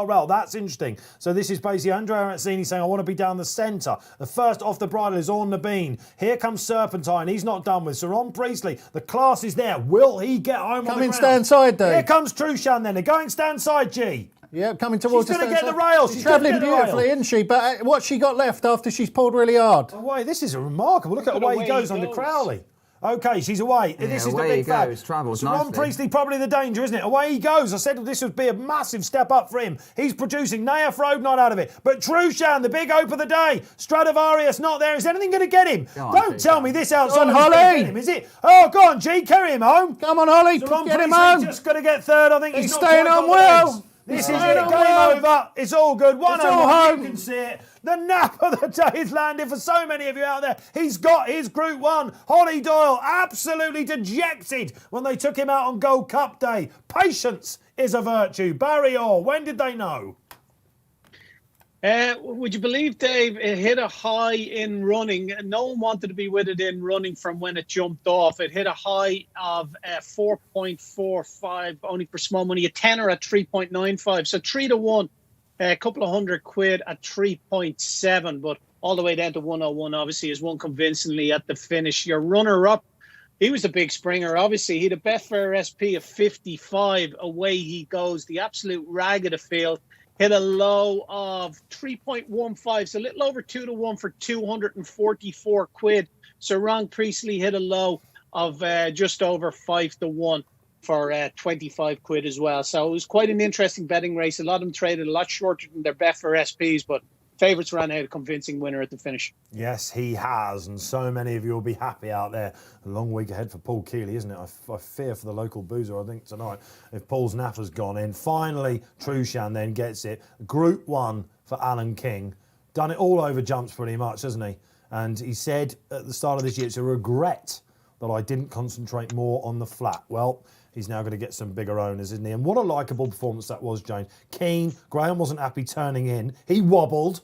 rail. That's interesting. So this is basically Andrea Atzini saying, I want to be down the centre. The first off the bridle is On the Bean. Here comes Serpentine. He's not done with. Sir Ron Priestley. The class is there. Will he get home on the ground? Stand side, Dave. Here comes Trushan then. They're going stand side, G. Yeah, coming towards She's going to get the rails. She's travelling beautifully, isn't she? But what's she got left after she's pulled really hard? Away. This is remarkable. Look at the way he goes under Crowley. Okay, she's away. This is the away big he flag. goes, travels So Ron nicely. Priestley probably the danger, isn't it? Away he goes. I said this would be a massive step up for him. He's producing Naif Road not out of it. But Trushan, the big hope of the day. Stradivarius not there. Is anything going to get him? Go on, Don't tell Trushan. me this outside Go on, is gonna Holly. get him, is it? Oh, go on, G, carry him home. Come on, Holly, So Ron get him Priestley home. just going to get third. I think He's not staying quite got on the well. legs. This He's is staying it. on Game well. over. It's all good. 1-0. all home. You can see it. The nap of the day is landed for so many of you out there. He's got his Group 1. Holly Doyle absolutely dejected when they took him out on Gold Cup Day. Patience is a virtue. Barry Orr, when did they know? Would you believe, Dave, it hit a high in running. No one wanted to be with it in running from when it jumped off. It hit a high of 4.45, only for small money, a tenner at 3.95. So 3-1, a couple of £100 at 3.7, but all the way down to 101, obviously, is won convincingly at the finish. Your runner-up, he was a big springer, obviously. He had a Betfair SP of 55. Away he goes. The absolute rag of the field. Hit a low of 3.15, so a little over 2-1 for £244. So Ron Priestley hit a low of just over 5-1 for £25 as well. So it was quite an interesting betting race. A lot of them traded a lot shorter than their Betfair SPs, but favourites ran out a convincing winner at the finish. Yes, he has, and so many of you will be happy out there. A long week ahead for Paul Keeley, isn't it? I fear for the local boozer, I think, tonight, if Paul's napper's gone in. Finally, Trushan then gets it. Group 1 for Alan King. Done it all over jumps pretty much, hasn't he? And he said at the start of this year, it's a regret that I didn't concentrate more on the flat. Well, he's now going to get some bigger owners, isn't he? And what a likeable performance that was, James. Keen, Graham wasn't happy turning in. He wobbled.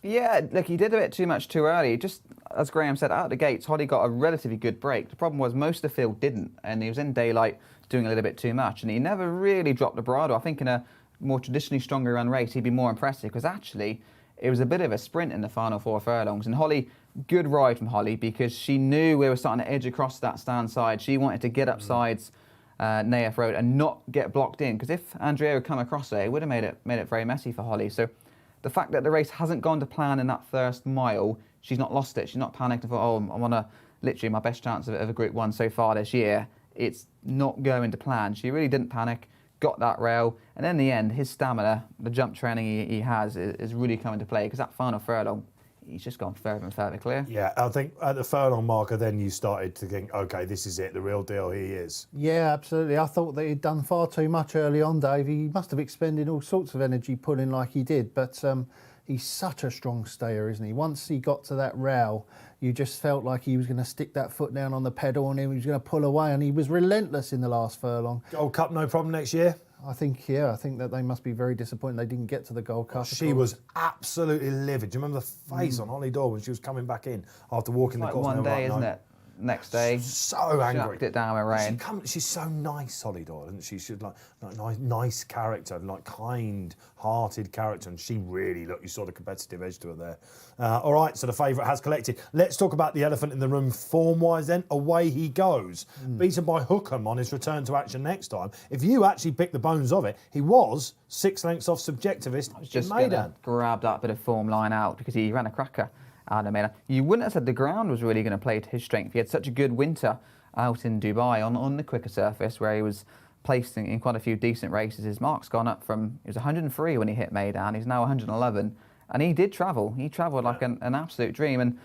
Yeah, look, he did a bit too much too early. Just as Graham said, out of the gates, Holly got a relatively good break. The problem was most of the field didn't, and he was in daylight doing a little bit too much, and he never really dropped the bridle. I think in a more traditionally stronger run race, he'd be more impressive, because actually it was a bit of a sprint in the final 4 furlongs. And Holly, good ride from Holly, because she knew we were starting to edge across that stand side. She wanted to get up sides Naif Road and not get blocked in, because if Andrea had come across it, it would have made it very messy for Holly. So the fact that the race hasn't gone to plan in that first mile, she's not lost it. She's not panicked and thought, oh, I'm on literally my best chance of a Group 1 so far this year. It's not going to plan. She really didn't panic, got that rail, and in the end, his stamina, the jump training he has, is really coming to play, because that final furlong, he's just gone further and further clear. Yeah, I think at the furlong marker, then you started to think, OK, this is it, the real deal, he is. Yeah, absolutely. I thought that he'd done far too much early on, Dave. He must have expended all sorts of energy pulling like he did, but he's such a strong stayer, isn't he? Once he got to that rail, you just felt like he was going to stick that foot down on the pedal and he was going to pull away, and he was relentless in the last furlong. Gold Cup, no problem next year? I think that they must be very disappointed they didn't get to the Gold Cup. She was absolutely livid. Do you remember the face on Holly Doyle when she was coming back in after walking the Like course? one day, isn't it? Next day, So angry. chucked it down with rain. She's so nice, Holly Doyle, isn't she? She's like nice character, like kind-hearted character, and she really you saw the competitive edge to her there. All right, so the favourite has collected. Let's talk about the elephant in the room form-wise then. Away he goes. Beaten by Hookham on his return to action next time. If you actually pick the bones of it, he was 6 lengths off Subjectivist Just in Maidan. gonna grab that bit of form line out, because he ran a cracker out of Maidan. You wouldn't have said the ground was really going to play to his strength. He had such a good winter out in Dubai on the quicker surface, where he was placed in quite a few decent races. His mark's gone up from, he was 103 when he hit Maidan, he's now 111, and he did travel. He travelled like an absolute dream, and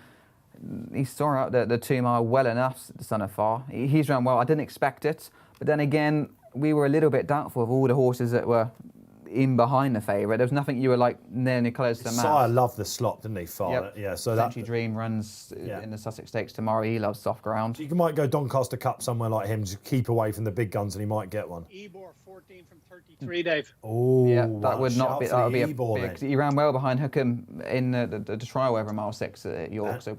he saw out the 2 mile well enough, the Son of Far. He's run well. I didn't expect it, but then again, we were a little bit doubtful of all the horses that were in behind the favourite. There was nothing you were like nearly close to the Sire map. loved the slot, didn't he, Far? Yep. Yeah, so that Century Dream runs in the Sussex Stakes tomorrow. He loves soft ground. you might go Doncaster Cup somewhere like him, just keep away from the big guns, and he might get one. Ebor 14 from 33, Dave. Oh, Yeah, that would not be. That would be a big. big. He ran well behind Hookham in the trial over mile 6 at York. So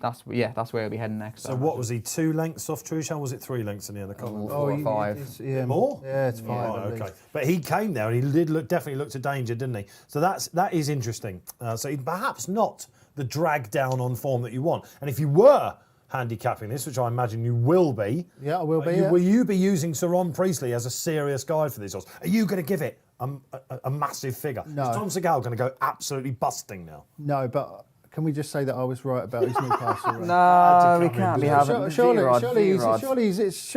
that's where he'll be heading next. So what was he? 2 lengths off Trushan? Was it 3 lengths in the end? I can't remember. 4 or 5. More? Yeah, it's 5. Oh, I okay. believe. But he came there and he did definitely looked to danger, didn't he? So that is interesting. So he perhaps not the drag down on form that you want. And if you were handicapping this, which I imagine you will be, Yeah, I will be. Yeah. will you be using Sir Ron Priestley as a serious guide for this horse? Are you going to give it a massive figure? No. Is Tom Segal going to go absolutely busting now? No, but Can we just say that I was right about his Newcastle run? No, we can't be having Surely V-Rod. that just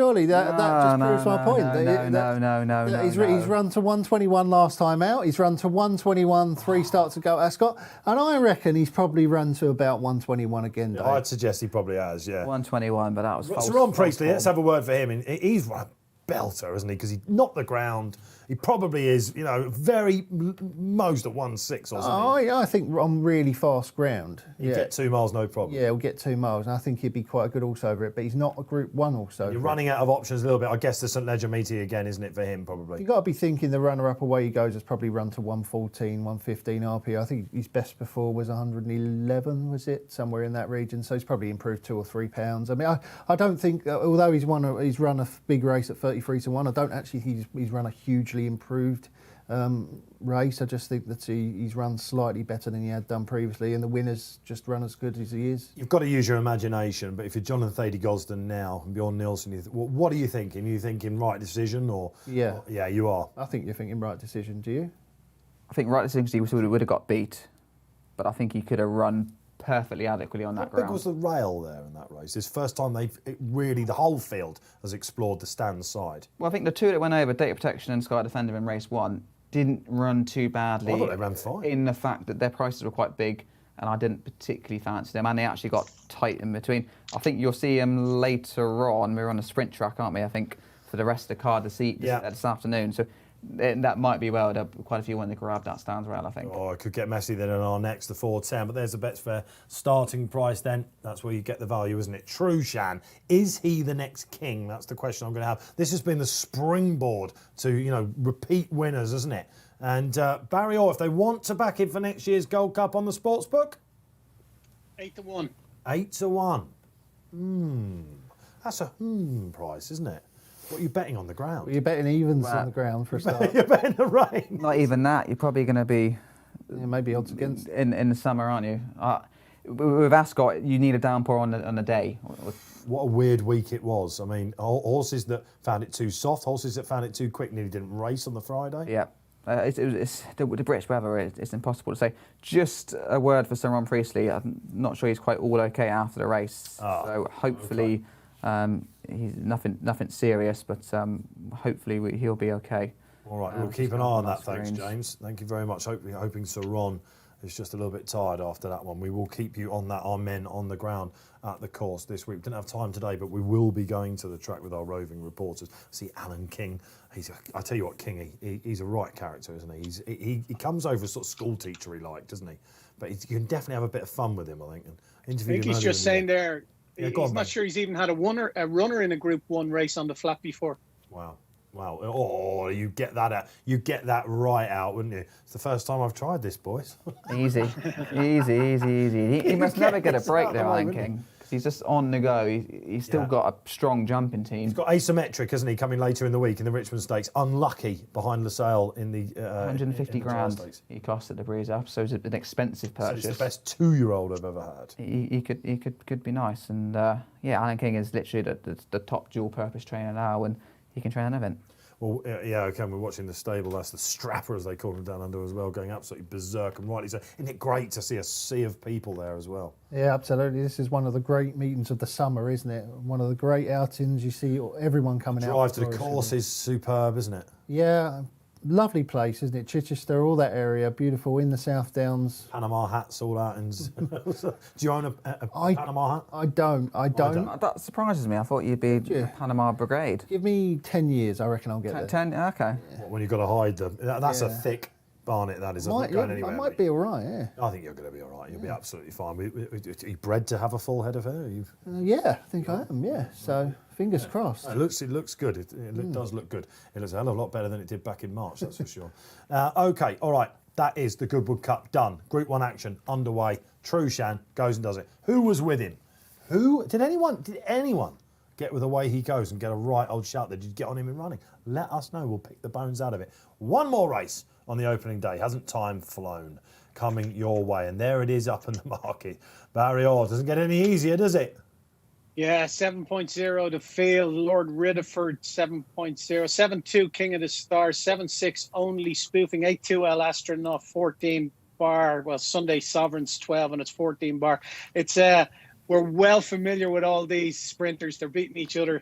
proves my point. No. He's run to 121 last time out. He's run to 121 3 starts ago at Ascot, and I reckon he's probably run to about 121 again. Dave. I'd suggest he probably has. Yeah. 121, but that was false. Sir Ron Priestley. Let's have a word for him. He's run a belter, isn't he? Because he knocked the ground. He probably is, most at 1.6 or something. I think on really fast ground. You get 2 miles, no problem. Yeah, we'll get 2 miles, and I think he'd be quite a good horse over it. But he's not a Group 1 horse over. You're running out of options a little bit. I guess the St Leger meeting again, isn't it, for him probably? You've got to be thinking the runner-up away he goes has probably run to 114, 115 RP. I think his best before was 111, was it? Somewhere in that region. So he's probably improved 2 or 3 pounds. I mean, I don't think, although he's run a big race at 33 to 1, I don't actually think he's run a hugely improved race. I just think that he's run slightly better than he had done previously, and the winner's just run as good as he is. You've got to use your imagination, but if you're Jonathan Thady Gosden now and Bjorn Nilsson, what are you thinking? Are you thinking right decision or? Yeah. Yeah, you are. I think you're thinking right decision, do you? I think right decision, he would have got beat, but I think he could have run perfectly adequately on that ground. How big was the rail there in that race? It's the first time the whole field has explored the stand side. Well, I think the two that went over, Data Protection and Sky Defender in race 1, didn't run too badly. I thought they ran fine. In the fact that their prices were quite big, and I didn't particularly fancy them, and they actually got tight in between. I think you'll see them later on. We're on a sprint track, aren't we? I think for the rest of the card this afternoon. So that might be well. There'll be quite a few when they grab that stands rail, I think. Oh, it could get messy then in our next, the 410. But there's the Betfair starting price then. That's where you get the value, isn't it? Trushan, is he the next king? That's the question I'm going to have. This has been the springboard to, repeat winners, hasn't it? And Barry Orr, if they want to back him for next year's Gold Cup on the sportsbook? 8 to 1. 8 to 1. That's a price, isn't it? What are you betting on the ground? Well, you're betting evens on the ground for a start. You're betting the rain. Not even that. You're probably going to be maybe odds against in the summer, aren't you? With Ascot, you need a downpour on the day. What a weird week it was. I mean, horses that found it too soft, horses that found it too quick, nearly didn't race on the Friday. Yeah. It's the British weather, it's impossible to say. Just a word for Sir Ron Priestley. I'm not sure he's quite all okay after the race. So hopefully he's nothing serious, but hopefully he'll be okay. All right, we'll keep an eye on that. Thanks, James. Thank you very much. Hoping Sir Ron is just a little bit tired after that one. We will keep you on that. Our men on the ground at the course this week. We didn't have time today, but we will be going to the track with our roving reporters. See Alan King. I tell you what, King, he's a right character, isn't he? He comes over as sort of school teacher-y like, doesn't he? But you can definitely have a bit of fun with him, I think. I think he's just saying there, he's not sure he's even had a runner in a Group 1 race on the flat before. Wow. Oh, you get that right out, wouldn't you? It's the first time I've tried this, boys. Easy. He must never get a break there, Alan King. He's just on the go. He's still got a strong jumping team. He's got asymmetric, hasn't he, coming later in the week in the Richmond Stakes. Unlucky behind LaSalle in the 150 grand he cost at the Breeze Up, so it's an expensive purchase. So it's the best 2-year-old I've ever had. He could be nice, and Alan King is literally the top dual-purpose trainer now, and he can train an event. Well, yeah, okay, we're watching the stable. That's the strapper, as they call him down under as well, going absolutely berserk and rightly so. Isn't it great to see a sea of people there as well? Yeah, absolutely. This is one of the great meetings of the summer, isn't it? One of the great outings. You see everyone coming out. Drive to the course is superb, isn't it? Yeah, lovely place, isn't it? Chichester, all that area, beautiful in the South Downs. Panama hats all out. Do you own a Panama hat? I don't. That surprises me. I thought you'd be Panama Brigade. Give me 10 years, I reckon I'll get there. 10, okay. When you've got to hide them. That's a thick barnet, that is. Not going anywhere. I might be all right, yeah. I think you're going to be all right. You'll be absolutely fine. Are you bred to have a full head of hair? Yeah, I think I am, yeah. So, fingers crossed. It looks good. It does look good. It looks a hell of a lot better than it did back in March, that's for sure. Okay, all right. That is the Goodwood Cup done. Group 1 action underway. Trushan goes and does it. Who was with him? Did anyone get with the way he goes and get a right old shout there? Did you get on him in running? Let us know. We'll pick the bones out of it. One more race on the opening day. Hasn't time flown? Coming your way. And there it is up in the market. Barry Orr doesn't get any easier, does it? Yeah, 7.0 to field. Lord Ridderford, 7.0. 7.2 King of the Stars. 7.6 Only Spoofing. 8.2 El Astronaut. 14 bar. Well, Sunday Sovereign's 12 and it's 14 bar. It's we're well familiar with all these sprinters. They're beating each other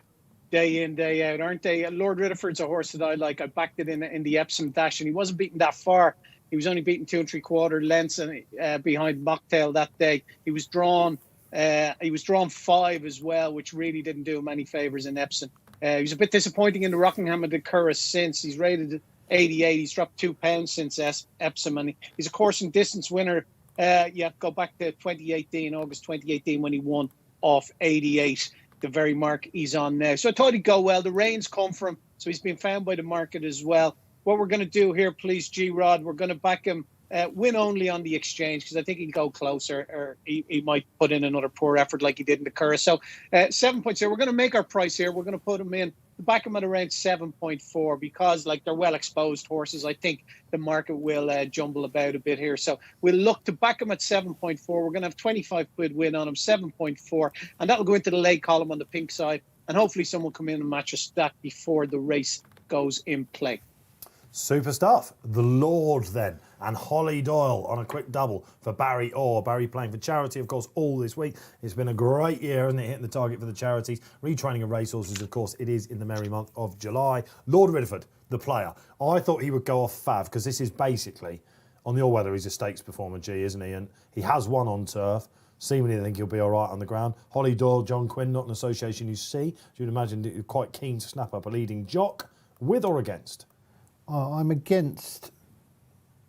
day in, day out, aren't they? Lord Ridderford's a horse that I like. I backed it in the Epsom Dash, and he wasn't beaten that far. He was only beaten 2 3/4 lengths behind Mocktail that day. He was drawn 5 as well, which really didn't do him any favours in Epsom. He was a bit disappointing in the Rockingham and the Curragh since. He's rated 88. He's dropped 2 pounds since Epsom, and he's a course and distance winner. Go back to 2018, August 2018, when he won off 88, the very mark he's on now. So I thought he'd go well. The rains come for him, so he's been found by the market as well. What we're going to do here, please, G-Rod, we're going to back him win only on the exchange, because I think he'll go closer, or he might put in another poor effort like he did in the Curragh. So 7.0, we're going to make our price here. We're going to put him in, back him at around 7.4, because they're well exposed horses. I think the market will jumble about a bit here. So we'll look to back him at 7.4. We're going to have 25 quid win on him, 7.4, and that'll go into the late column on the pink side, and hopefully someone will come in and match a stack before the race goes in play. Super stuff. The Lord then, and Holly Doyle on a quick double for Barry Orr. Barry playing for charity, of course, all this week. It's been a great year, and they're hitting the target for the charities. Retraining of racehorses, of course, it is in the merry month of July. Lord Ridderford, the player. I thought he would go off Fav, because this is basically, on the all-weather, he's a stakes performer, G, isn't he? And he has won on turf. Seemingly, I think he'll be all right on the ground. Holly Doyle, John Quinn, not an association you see. You'd imagine you're quite keen to snap up a leading jock, with or against? I'm against.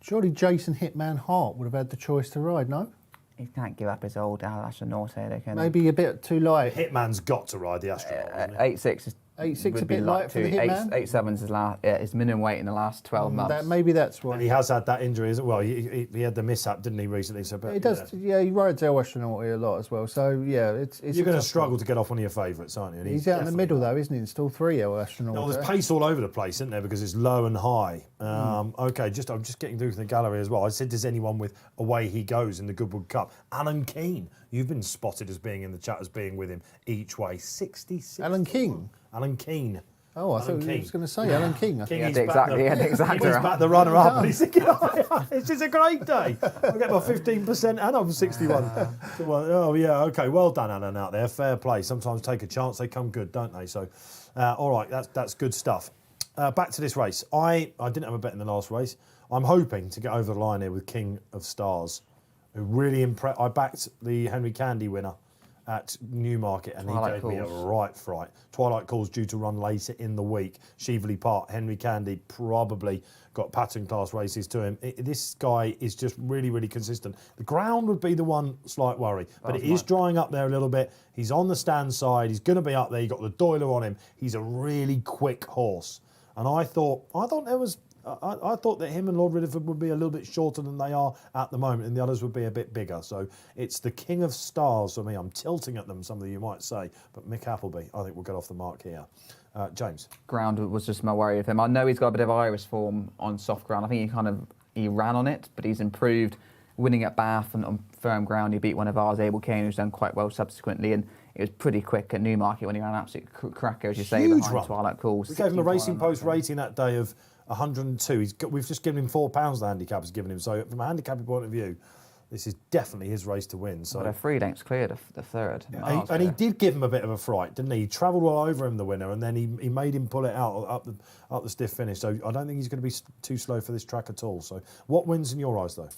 Surely Jason Hitman Hart would have had the choice to ride, no? He can't give up his old Alastair Norte, can he? Maybe a bit too light. Hitman's got to ride the astronaut. 8.6 is 8.6 a bit light for the Hitman? 8.7 is his minimum weight in the last 12 months. Maybe that's why. And he has had that injury, isn't well? He had the mishap, didn't he, recently? So, but, He does. Yeah, he rides El Astronaut a lot as well. So yeah, it's you're going to struggle to get off one of your favourites, aren't you? And he's out in the middle though, isn't he? It's still 3 El Astronaut. No, there's pace all over the place, isn't there? Because it's low and high. Okay, I'm just getting through the gallery as well. I said, does anyone with Away He Goes in the Goodwood Cup? Alan Keane, you've been spotted as being in the chat as being with him each way. 66. Alan King. Alan Keane. Oh, I thought he was going to say Alan King. He had the exact He's back the runner-up, and he's thinking, it's just a great day. I'll get my 15% and I'm 61. Oh, yeah, okay. Well done, Alan, out there. Fair play. Sometimes take a chance. They come good, don't they? So, all right, that's good stuff. Back to this race. I didn't have a bet in the last race. I'm hoping to get over the line here with King of Stars, who really impressed. I backed the Henry Candy winner at Newmarket, and Twilight he gave me a Calls. right fright. Twilight Calls due to run later in the week. Cheveley Park, Henry Candy probably got pattern class races to him. This guy is just really, really consistent. The ground would be the one slight worry, but it is drying up there a little bit. He's on the stand side. He's going to be up there. You've got the Doiler on him. He's a really quick horse. And I thought that him and Lord Ridderford would be a little bit shorter than they are at the moment, and the others would be a bit bigger. So it's the King of Stars for me. I'm tilting at them, some of you might say, but Mick Appleby, I think, will get off the mark here. James? Ground was just my worry with him. I know he's got a bit of Irish form on soft ground. I think he ran on it, but he's improved. Winning at Bath and on firm ground, he beat one of ours, Abel Kane, who's done quite well subsequently, and it was pretty quick at Newmarket when he ran an absolute cracker, as you say, Huge behind run. Twilight Calls. We gave him a Racing Post rating that day of 102. We've just given him £4, the handicap has given him. So from a handicapping point of view, this is definitely his race to win. So They're 3 lengths clear, the third. Yeah. And he did give him a bit of a fright, didn't he? He travelled all over him, the winner, and then he made him pull it out up the stiff finish. So I don't think he's going to be too slow for this track at all. So what wins in your eyes, though?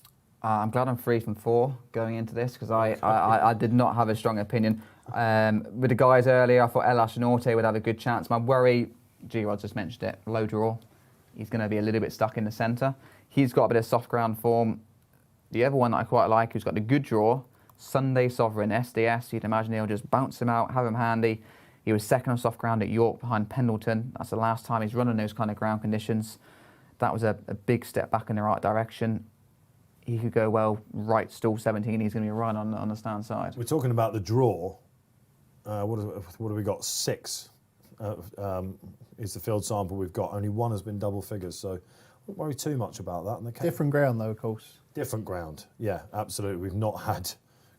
I'm glad I'm 3 from 4 going into this, because I did not have a strong opinion. With the guys earlier, I thought El Astronaut would have a good chance. My worry, G-Rod just mentioned it, low draw. He's going to be a little bit stuck in the centre. He's got a bit of soft ground form. The other one that I quite like, who's got the good draw, Sunday Sovereign, SDS. You'd imagine he'll just bounce him out, have him handy. He was second on soft ground at York behind Pendleton. That's the last time he's run in those kind of ground conditions. That was a big step back in the right direction. He could go well right stall 17. He's going to be right on the stand side. We're talking about the draw. What have we got? 6 is the field sample we've got. Only 1 has been double figures, so don't worry too much about that. And Different ground though, of course. Different ground, yeah, absolutely. We've not had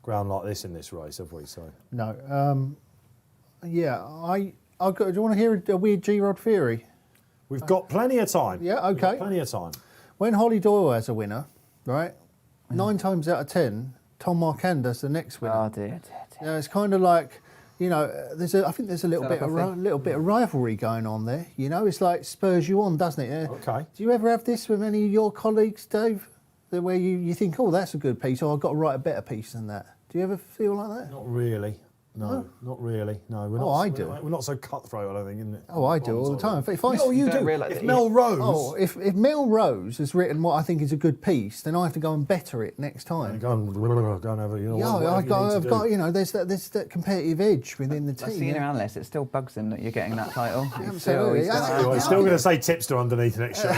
ground like this in this race, have we? So no, yeah. Do you want to hear a weird G-Rod theory? we've got plenty of time. Yeah, We've got okay. plenty of time. When Holly Doyle has a winner, right? 9 times out of 10, Tom Marcander's the next winner. Oh dear. You know, it's kind of like, you know, I think there's a little bit of rivalry going on there. You know, it's like spurs you on, doesn't it? Okay. Do you ever have this with any of your colleagues, Dave? Where you think, oh, that's a good piece, or I've got to write a better piece than that. Do you ever feel like that? Not really. No, not really. No, we're not. I do. We're not so cutthroat, I don't think, isn't it? Oh, I do all the time. If I, You don't do. realise If that Mel Rose, Oh, if Mel Rose has written what I think is a good piece, then I have to go and better it next time. go and have a, you know, Yeah, I've got, you know, there's that competitive edge within the As team. senior analyst, it still bugs him that you're getting that title. Absolutely. He's still going to say tipster underneath next show.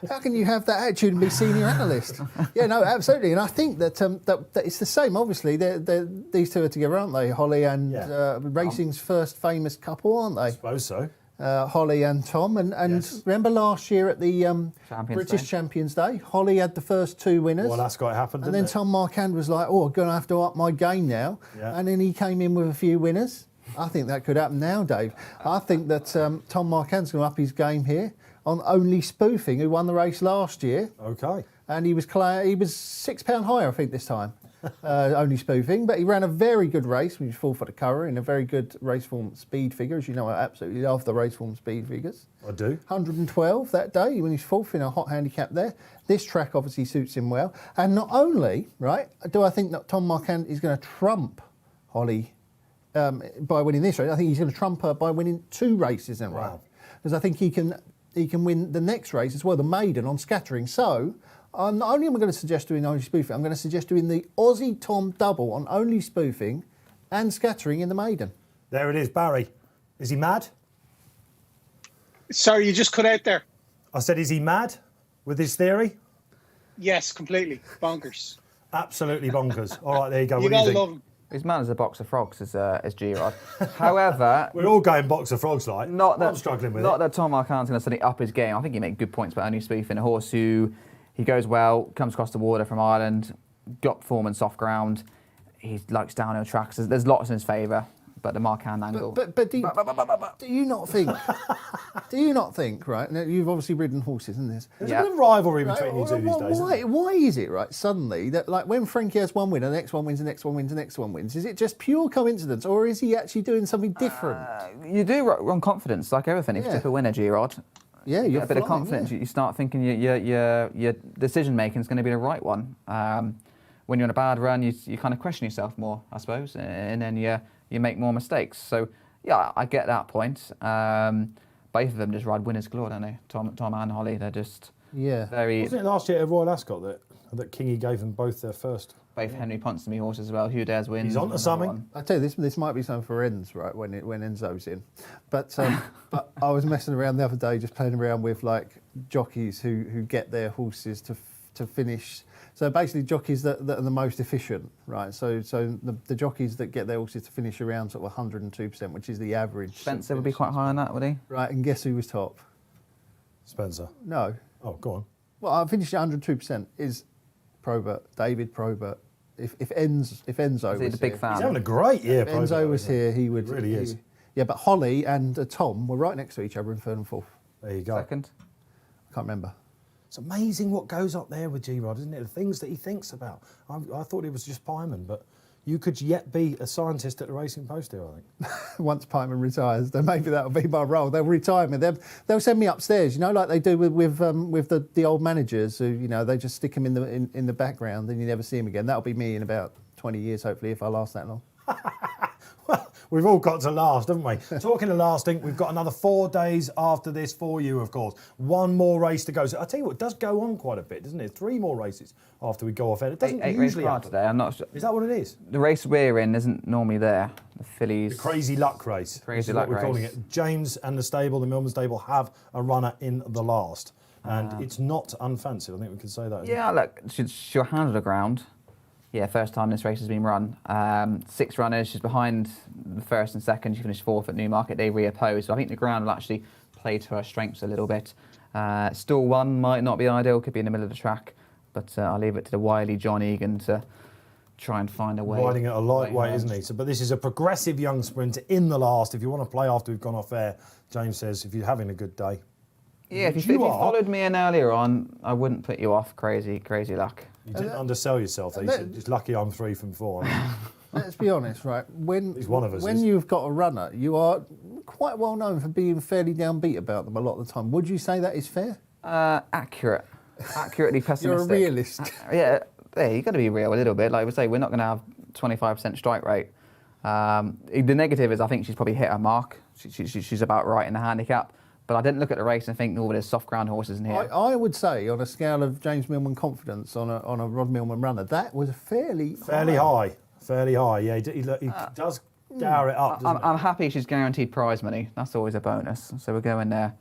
How can you have that attitude and be senior analyst? Yeah, no, absolutely. And I think that that it's the same. Obviously, these two are together, aren't they? Holly and racing's first famous couple, aren't they? I suppose so. Holly and Tom. And Yes. remember last year at the British Day. Champions Day, Holly had the first 2 winners. Well, that's got to happen, and didn't then it? Tom Marquand was like, oh, I'm going to have to up my game now. Yeah. And then he came in with a few winners. I think that could happen now, Dave. I think that Tom Marquand's going to up his game here on Only Spoofing, who won the race last year. Okay. And he was £6 higher, I think, this time. Only Spoofing, but he ran a very good race, which was 4 for the cover, in a very good race form speed figure. As you know, I absolutely love the race form speed figures. I do. 112 that day when he's 4th in a hot handicap there. This track obviously suits him well. And not only, right, do I think that Tom Marquand is going to trump Holly by winning this race, I think he's going to trump her by winning 2 races in a row. Wow. Because I think he can win the next race as well, the maiden on scattering. So not only am I going to suggest doing Only Spoofing, I'm going to suggest doing the Aussie Tom double on Only Spoofing and scattering in the maiden. There it is, Barry. Is he mad? Sorry, you just cut out there. I said, is he mad with his theory? Yes, completely. Bonkers. Absolutely bonkers. All right, there you go. You What do you gotta think? love him. He's mad as a box of frogs, as G-Rod. However, We're all going box of frogs, like. I'm struggling with not it. that Tom Marquand's going to suddenly up his game. I think he made good points about Only Spoofing, a horse who he goes well, comes across the water from Ireland, got form and soft ground. He likes downhill tracks. There's lots in his favour, but the Marquand angle. But do you not think? Do you not think? Right? Now, you've obviously ridden horses in this. There's a bit of rivalry Right, between you two these days. isn't there? why is it right suddenly that like when Frankie has one winner, the next one wins, the next one wins, the next one wins? Is it just pure coincidence, or is he actually doing something different? You do run confidence, like everything. If you tip a winner, G-Rod, Yeah, you you're get a bit of flying, confidence. yeah. You start thinking your decision making is going to be the right one. When you're on a bad run, you kind of question yourself more, I suppose, and then you make more mistakes. So yeah, I get that point. Both of them just ride winners galore, don't they? Tom and Holly, they're just very. Wasn't it last year at Royal Ascot that Kingy gave them both their first? Both Henry Ponsonby horses as well. Who dares win? He's onto something. I tell you, this might be something for Enz, right? When Enzo's in, but but I was messing around the other day, just playing around with like jockeys who get their horses to finish. So basically, jockeys that are the most efficient, right? So the jockeys that get their horses to finish around sort of 102%, which is the average. Spencer would be quite high on that, would he? Right, and guess who was top? Spencer. No. Oh, go on. Well, I finished at 102% is Probert, David Probert. If Enzo Is he was the big here, fan? He's having a great year. if Enzo was here, he would. He really is. Yeah, but Holly and Tom were right next to each other in third and fourth. There you go. Second. I can't remember. It's amazing what goes up there with G-Rod, isn't it? The things that he thinks about. I thought it was just Pyman, but you could yet be a scientist at the Racing Post here, I think. Once Pyman retires, then maybe that'll be my role. They'll retire me. They'll send me upstairs, you know, like they do with the old managers who, you know, they just stick them in the background and you never see them again. That'll be me in about 20 years, hopefully, if I last that long. Well, we've all got to last, haven't we? Talking of lasting, we've got another 4 days after this for you, of course. One more race to go. So I tell you what, it does go on quite a bit, doesn't it? 3 more races after we go off air. It doesn't Eight race usually card happen. today. I'm not sure. Is that what it is? The race we're in isn't normally there. The Fillies. The Crazy Luck race. Crazy This is Luck what we're calling race. it. James and the stable, the Millman stable, have a runner in the last. And it's not unfancied. I think we can say that. isn't it? Yeah, look, she'll handle the ground. Yeah, first time this race has been run. 6 runners, she's behind the first and second. She finished 4th at Newmarket. They reopposed. So I think the ground will actually play to her strengths a little bit. Stall 1 might not be ideal, could be in the middle of the track. But I'll leave it to the wily John Egan to try and find a way. Riding at a lightweight, isn't he? So, but this is a progressive young sprinter in the last. If you want to play after we've gone off air, James says, if you're having a good day. Yeah, if Which you you are. followed me in earlier on, I wouldn't put you off. Crazy luck. You didn't undersell yourself. It's lucky I'm 3 from 4. Let's be honest, right? He's one of us. When you've got a runner, you are quite well known for being fairly downbeat about them a lot of the time. Would you say that is fair? Accurate. Accurately pessimistic. You're a realist. Yeah, you've got to be real a little bit. Like we say, we're not going to have 25% strike rate. The negative is I think she's probably hit her mark. She's about right in the handicap. But I didn't look at the race and think, there's soft ground horses in here. I would say, on a scale of James Millman confidence on a Rod Millman runner, that was fairly high. Fairly high, yeah. He does dower it up, doesn't he? I'm happy she's guaranteed prize money. That's always a bonus. So we're going there.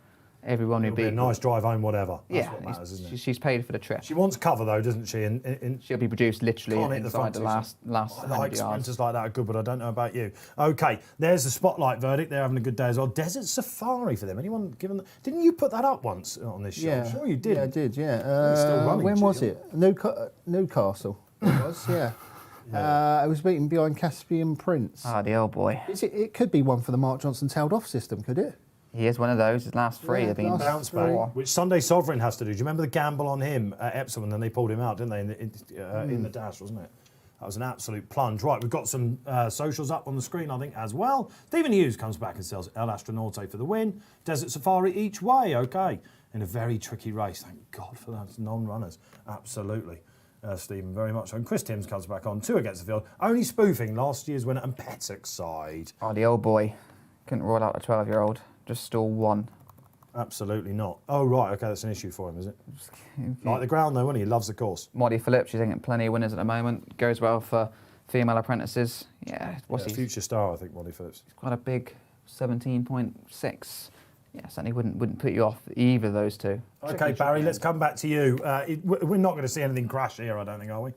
Everyone would be a nice drive home, whatever. That's what matters, isn't it? She's paid for the trip. She wants cover, though, doesn't she? She'll be produced literally inside the last I like 100 yards. sprinters like that are good, but I don't know about you. OK, there's the spotlight verdict. They're having a good day as well. Desert Safari for them. Anyone given them? Didn't you put that up once on this show? Yeah. I'm sure you did. Yeah, I did, yeah. It's still running, when was Gee, it? Newcastle. It was, yeah. I was beaten behind Caspian Prince. The old boy. It could be one for the Mark Johnson tailed off system, could it? He is one of those. His last 3 have been bounce back, which Sunday Sovereign has to do. Do you remember the gamble on him at Epsom, and then they pulled him out, didn't they, in the dash, wasn't it? That was an absolute plunge. Right, we've got some socials up on the screen, I think, as well. Stephen Hughes comes back and sells El Astronaute for the win. Desert Safari each way, OK. In a very tricky race. Thank God for those non-runners. Absolutely. Stephen, very much so. And Chris Timms comes back on 2 against the field. Only spoofing last year's winner and Petuk's side. The old boy. Couldn't rule out a 12-year-old. Just stole 1. Absolutely not. Oh, right, OK, that's an issue for him, is it? Like the ground, though, wouldn't he? He loves the course. Molly Phillips, she's getting plenty of winners at the moment. Goes well for female apprentices. What's he? Future star, I think, Molly Phillips. He's quite a big 17.6. Yeah, certainly wouldn't put you off either of those two. OK, Barry, let's come back to you. We're not going to see anything crash here, I don't think, are we?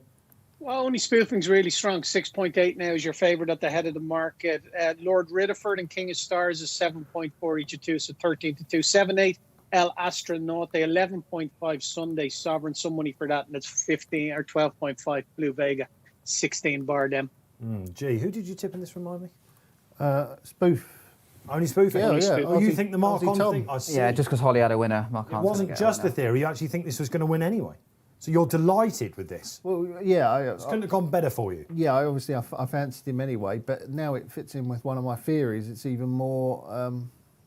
Well, Only Spoofing's really strong. 6.8 now is your favourite at the head of the market. Lord Ridderford and King of Stars is 7.4 each of 2, so 13 to 2. 7.8 El Astronaute, 11.5 Sunday Sovereign, some money for that, and it's 15 or 12.5 Blue Vega, 16 bar them. Gee, who did you tip in this? Remind me. Spoof. Only spoofing. Yeah, yeah. Oh, you think the Mark on thing? I see. Yeah, just because Holly had a winner, Mark It wasn't just a theory. You actually think this was going to win anyway. So you're delighted with this. Well, yeah. It couldn't have gone better for you. Yeah, I fancied him anyway, but now it fits in with one of my theories. It's even more.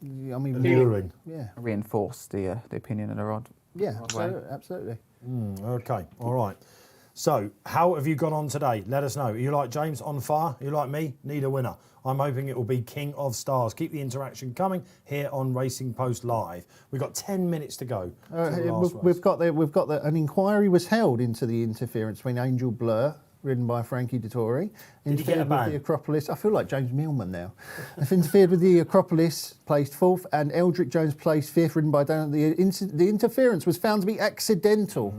Alluring. Yeah. Reinforced the opinion of the Rod. Yeah, absolutely. OK, all right. So, how have you gone on today? Let us know. Are you like James, on fire? Are you like me? Need a winner. I'm hoping it will be King of Stars. Keep the interaction coming here on Racing Post Live. We've got 10 minutes to go. We've got an inquiry was held into the interference between Angel Blur, ridden by Frankie Dettori, interfered with the Acropolis. I feel like James Millman now. Interfered with the Acropolis, placed 4th, and Eldritch Jones placed 5th, ridden by Dan. The interference was found to be accidental,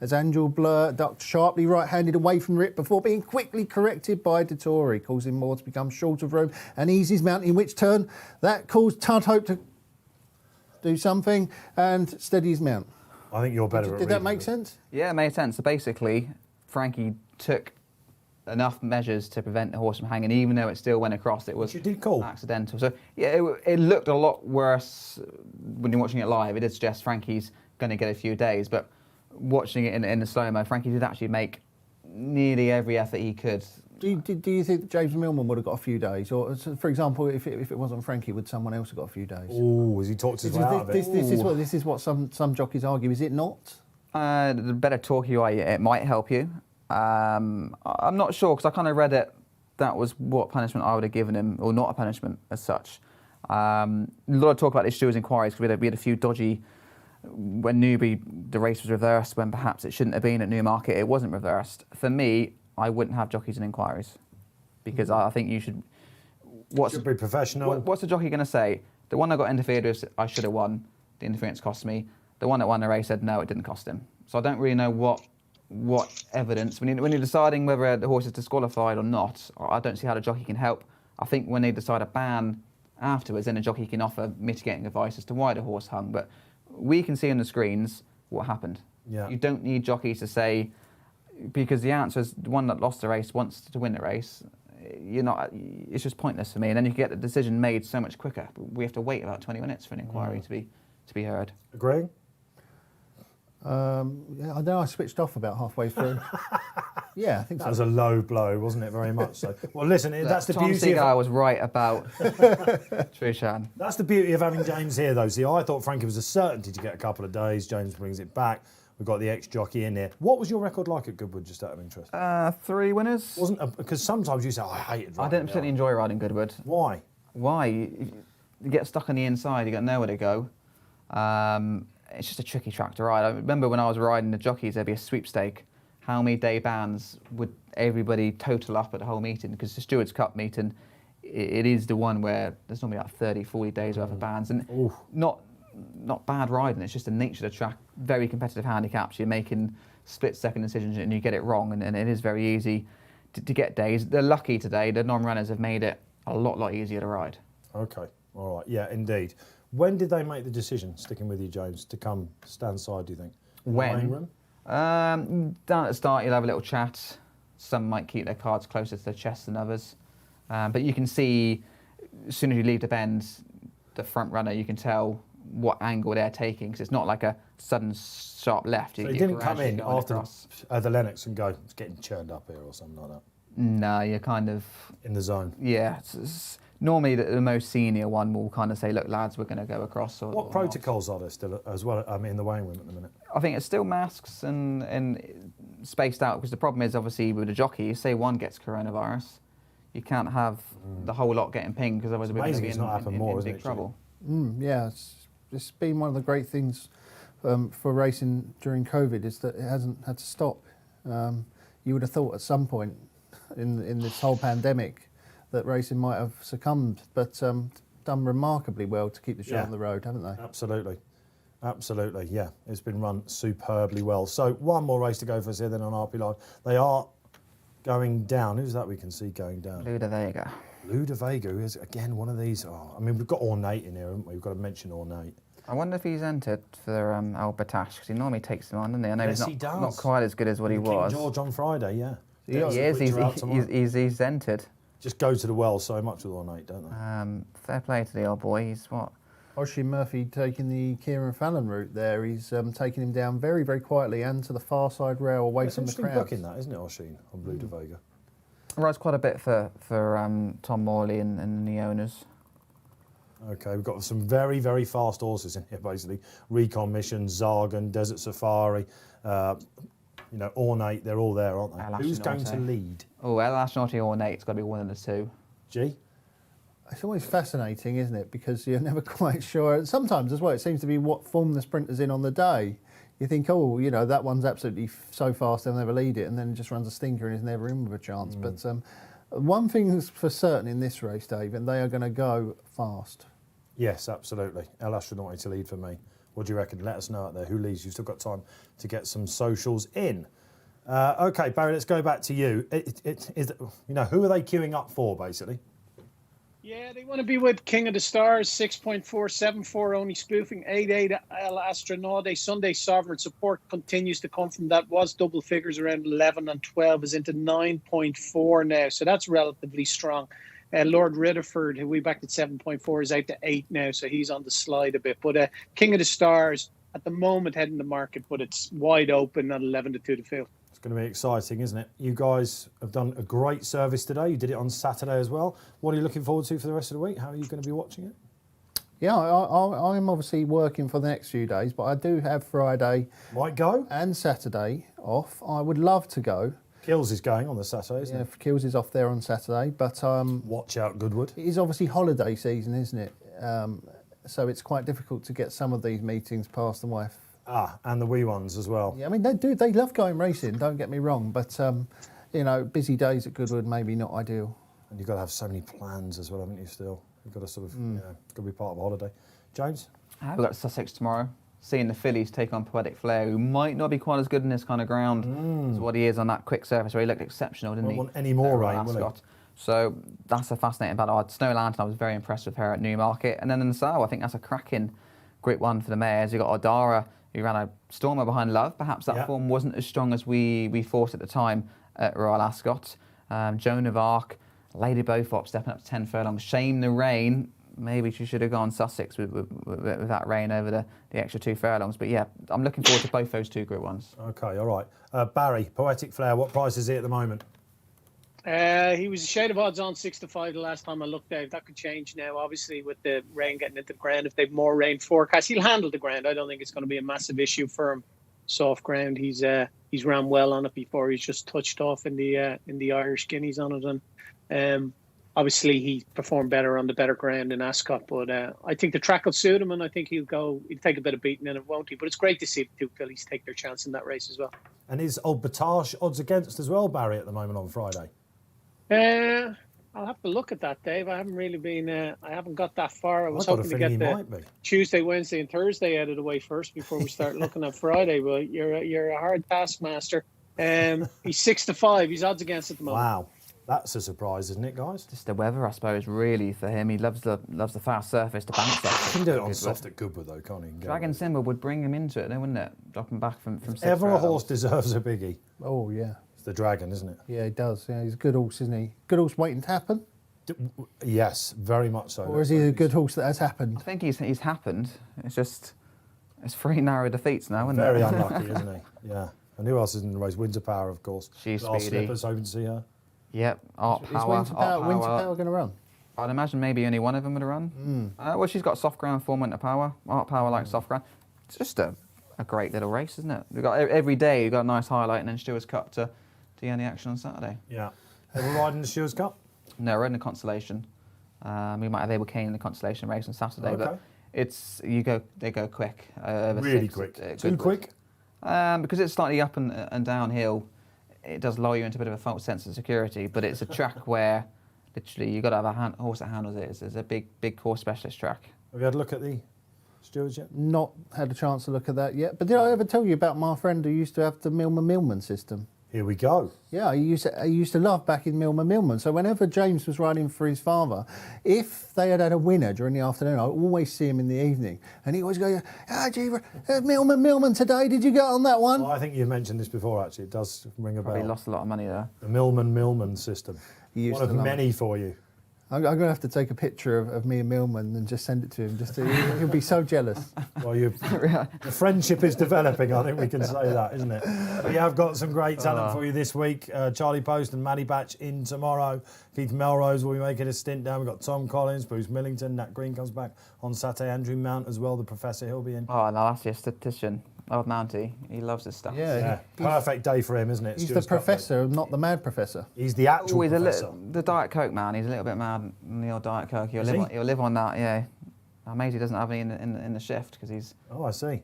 as Angel Blur ducked sharply right-handed away from Rip before being quickly corrected by Dettori, causing Moore to become short of room and ease his mount, in which turn that caused Tudhope to do something and steady his mount. I think you're better at Did that make sense? Yeah, it made sense. So basically, Frankie took enough measures to prevent the horse from hanging, even though it still went across. It was accidental. So yeah, it looked a lot worse when you're watching it live. It did suggest Frankie's going to get a few days, but watching it in the slow-mo, Frankie did actually make nearly every effort he could. Do you think James Millman would have got a few days? Or, for example, if it wasn't Frankie, would someone else have got a few days? Oh, has he talked his way out of it? This is what some jockeys argue, is it not? The better talk you are, it might help you. I'm not sure, because I kind of read it, that was what punishment I would have given him, or not a punishment as such. A lot of talk about this Stewards inquiries, because we had a few dodgy, when Newby, the race was reversed, when perhaps it shouldn't have been at Newmarket, it wasn't reversed. For me, I wouldn't have jockeys and inquiries, because I think you should... should be professional. What's the jockey going to say? The one that got interfered with, I should have won, the interference cost me. The one that won the race said, no, it didn't cost him. So I don't really know what evidence, when you're deciding whether the horse is disqualified or not, I don't see how the jockey can help. I think when they decide a ban afterwards, then the jockey can offer mitigating advice as to why the horse hung. But we can see on the screens what happened. Yeah. You don't need jockeys to say, because the answer is the one that lost the race wants to win the race. It's just pointless for me. And then you get the decision made so much quicker. We have to wait about 20 minutes for an inquiry to be heard. Agree? Yeah, I know I switched off about halfway through. Yeah, I think That so. was a low blow, wasn't it? Very much so. Well, listen, that's the Tom beauty Seagull of was right about Trushan. that's the beauty of having James here, though. See, I thought Frankie was a certainty to get a couple of days. James brings it back. We've got the ex-jockey in here. What was your record like at Goodwood, just out of interest? 3 winners. Because sometimes you say, I hated I riding didn't particularly enjoy riding Goodwood. Why? Why? You get stuck on the inside, you got nowhere to go. It's just a tricky track to ride. I remember when I was riding the jockeys, there'd be a sweepstake. How many day bands would everybody total up at the whole meeting? Because the Stewards' Cup meeting, it is the one where there's normally like 30, 40 days worth of bands. And not bad riding, it's just the nature of the track. Very competitive handicaps. You're making split-second decisions and you get it wrong. And it is very easy to get days. They're lucky today. The non-runners have made it a lot easier to ride. Okay, all right, yeah, indeed. When did they make the decision, sticking with you, James, to come stand side, do you think? In the weighing room? Down at the start, you'll have a little chat. Some might keep their cards closer to their chest than others. But you can see, as soon as you leave the bend, the front runner, you can tell what angle they're taking, because it's not like a sudden sharp left. So you didn't come in after the Lennox and go, it's getting churned up here or something like that? No, you're kind of... In the zone? Yeah. Normally, the most senior one will kind of say, look, lads, we're going to go across. What protocols are there still as well, in the weighing room at the minute? I think it's still masks and spaced out, because the problem is, obviously, with a jockey, you say one gets coronavirus, you can't have the whole lot getting pinged, because otherwise we're going to be in big trouble. Yeah, it's been one of the great things for racing during COVID, is that it hasn't had to stop. You would have thought at some point in this whole pandemic that racing might have succumbed, but done remarkably well to keep the show on the road, haven't they? Absolutely, yeah. It's been run superbly well. So one more race to go for us here then on RP Live. They are going down. Who's that we can see going down? Ludovega. Ludovega, who is, again, one of these... I mean, we've got Ornate in here, haven't we? We've got to mention Ornate. I wonder if he's entered for Albatash, because he normally takes him on, doesn't he? I know Yes, he's not quite as good as what he was. King George on Friday, yeah. He is. He's entered. Just go to the well so much with Ornate, don't they? Fair play to the old boy. He's what? Oisin Murphy taking the Kieran Fallon route there. He's taking him down very, very quietly and to the far side rail away from the crowd. It's interesting booking that, isn't it, Oisin, on Ludovega? Rides quite a bit for Tom Morley and the owners. Okay, we've got some very, very fast horses in here, basically. Recon Mission, Zargan, Desert Safari, Ornate, they're all there, aren't they? Who's going to lead? Oh, El Astronaut Ornate's got to be one of the two. G? It's always fascinating, isn't it? Because you're never quite sure. Sometimes as well, it seems to be what form the sprinter's in on the day. You think, that one's absolutely so fast they'll never lead it, and then it just runs a stinker and is never in with a chance. But one thing's for certain in this race, Dave, and they are going to go fast. Yes, absolutely. El Astronaut to lead for me. What do you reckon? Let us know out there who leads. You've still got time to get some socials in. Okay, Barry, let's go back to you. Who are they queuing up for, basically? Yeah, they want to be with King of the Stars, 6.474, only spoofing 8.8 El Astronaute. Sunday Sovereign support continues to come from that. Was double figures around 11 and 12, is into 9.4 now. So that's relatively strong. Lord Ritterford, who we backed at 7.4, is out to 8 now, so he's on the slide a bit. But King of the Stars, at the moment, heading the market, but it's wide open at 11 to 2 to field. It's going to be exciting, isn't it? You guys have done a great service today. You did it on Saturday as well. What are you looking forward to for the rest of the week? How are you going to be watching it? Yeah, I'm obviously working for the next few days, but I do have Friday and Saturday off. I would love to go. Kills is going on the Saturday, isn't it? Yeah, Kills is off there on Saturday, but... watch out, Goodwood. It is obviously holiday season, isn't it? So it's quite difficult to get some of these meetings past the wife. And the wee ones as well. Yeah, I mean, they love going racing, don't get me wrong, but, busy days at Goodwood, maybe not ideal. And you've got to have so many plans as well, haven't you, still? You've got to sort of, it's got to be part of a holiday. James? We've got Sussex tomorrow. Seeing the fillies take on Poetic Flair, who might not be quite as good in this kind of ground as what he is on that quick surface, where he looked exceptional, didn't he? Won't want any more rain, will he? So that's a fascinating battle. Snow Lantern, I was very impressed with her at Newmarket. And then in the Sale, I think that's a cracking Group 1 for the mares. You've got Odara, who ran a stormer behind Love. Perhaps that form wasn't as strong as we thought at the time at Royal Ascot. Joan of Arc, Lady Beaufort stepping up to 10 furlongs. Shame the rain. maybe she should have gone Sussex with that rain over the extra 2 furlongs. But yeah, I'm looking forward to both those 2 Group 1s. Okay, all right. Barry, Poetic Flare, what price is he at the moment? He was a shade of odds on 6-5 the last time I looked, Dave. That could change now, obviously, with the rain getting into the ground. If they've more rain forecast, he'll handle the ground. I don't think it's going to be a massive issue for him. Soft ground. He's ran well on it before. He's just touched off in the Irish Guineas on it, and obviously he performed better on the better ground in Ascot. But I think the track will suit him, and I think he'll take a bit of beating in it, won't he? But it's great to see the 2 fillies take their chance in that race as well. And is Old Batage odds against as well, Barry, at the moment on Friday? I'll have to look at that, Dave. I haven't really been. I haven't got that far. I was got a hoping to feeling get he might be. Tuesday, Wednesday, and Thursday out of the way first before we start looking at Friday. But you're a hard taskmaster. He's 6-5. He's odds against at the moment. Wow, that's a surprise, isn't it, guys? Just the weather, I suppose, really for him. He loves the fast surface to bounce off. He can do it on soft at Goodwood, though, can't he? Dragon Symbol would bring him into it, though, wouldn't it? Dropping back from 6 Ever a furlongs. horse deserves a biggie. Oh, yeah. It's the Dragon, isn't it? Yeah, he does. Yeah, he's a good horse, isn't he? Good horse waiting to happen? Yes, very much so. Or is he a good horse that has happened? I think he's happened. It's 3 narrow defeats now, isn't Very it? unlucky, isn't he? Yeah. And who else is in the race? Winter Power, of course. She's Last speedy. Slippers, hoping to see her. Yep. Art Is Power. Winter Power going to run? I'd imagine maybe only one of them would have run. Well, she's got soft ground form, Winter Power. Art Power likes soft ground. It's just a great little race, isn't it? We've got every day. You've got a nice highlight, and then Stewards Cup to end the action on Saturday. Yeah. Ever riding the Stewards Cup? No, we're in the Constellation. We might have Abel Kane in the Constellation race on Saturday, Okay. but they go quick. Really quick. Too quick? Because it's slightly up and downhill, it does lull you into a bit of a false sense of security. But it's a track where literally you've got to have a horse that handles it. It's a big course specialist track. Have you had a look at the Stewards yet? Not had a chance to look at that yet. But did I ever tell you about my friend who used to have the Millman system? Here we go. Yeah, I used to love back in Millman. So whenever James was riding for his father, if they had a winner during the afternoon, I always see him in the evening. And he always go, gee, Millman today, did you get on that one? Well, I think you mentioned this before, actually. It does ring a bell. Probably lost a lot of money there. The Millman system. Used One to of love many for you. I'm going to have to take a picture of me and Millman and just send it to him. He'll be so jealous. Well, the friendship is developing, I think we can say that, isn't it? But yeah, I've got some great talent for you this week. Charlie Post and Maddie Batch in tomorrow. Keith Melrose will be making a stint down. We've got Tom Collins, Bruce Millington, Nat Green comes back on Saturday. Andrew Mount as well, the Professor, he'll be in. Oh, no, that's your statistician. Old Mountie, he loves this stuff. Yeah, perfect day for him, isn't it? He's the professor, not the mad professor. He's the actual professor. The Diet Coke man. He's a little bit mad on the old Diet Coke. He'll live on that. Yeah. Amazing, he doesn't have any in the shift because he's. Oh, I see.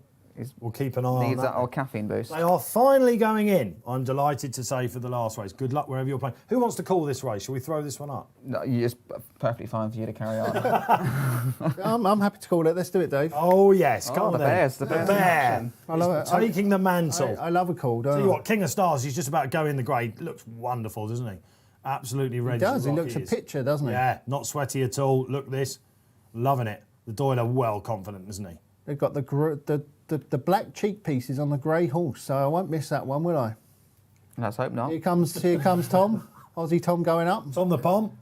We'll keep an eye on that. Needs that old caffeine boost. They are finally going in, I'm delighted to say, for the last race. Good luck wherever you're playing. Who wants to call this race? Shall we throw this one up? No, it's perfectly fine for you to carry on. I'm happy to call it. Let's do it, Dave. Oh, yes. Come on, the then. Bears. The Bear. I love it. Taking the mantle. I love a call, don't I? Tell you what, King of Stars, he's just about to go in the grade. Looks wonderful, doesn't he? Absolutely ready. He does. He looks a picture, doesn't he? Yeah, not sweaty at all. Look at this. Loving it. The Doyle are well confident, isn't he? They've got the black cheek pieces on the grey horse, so I won't miss that one, will I? Let's hope not. Here comes Tom. Aussie Tom going up. It's on the palm.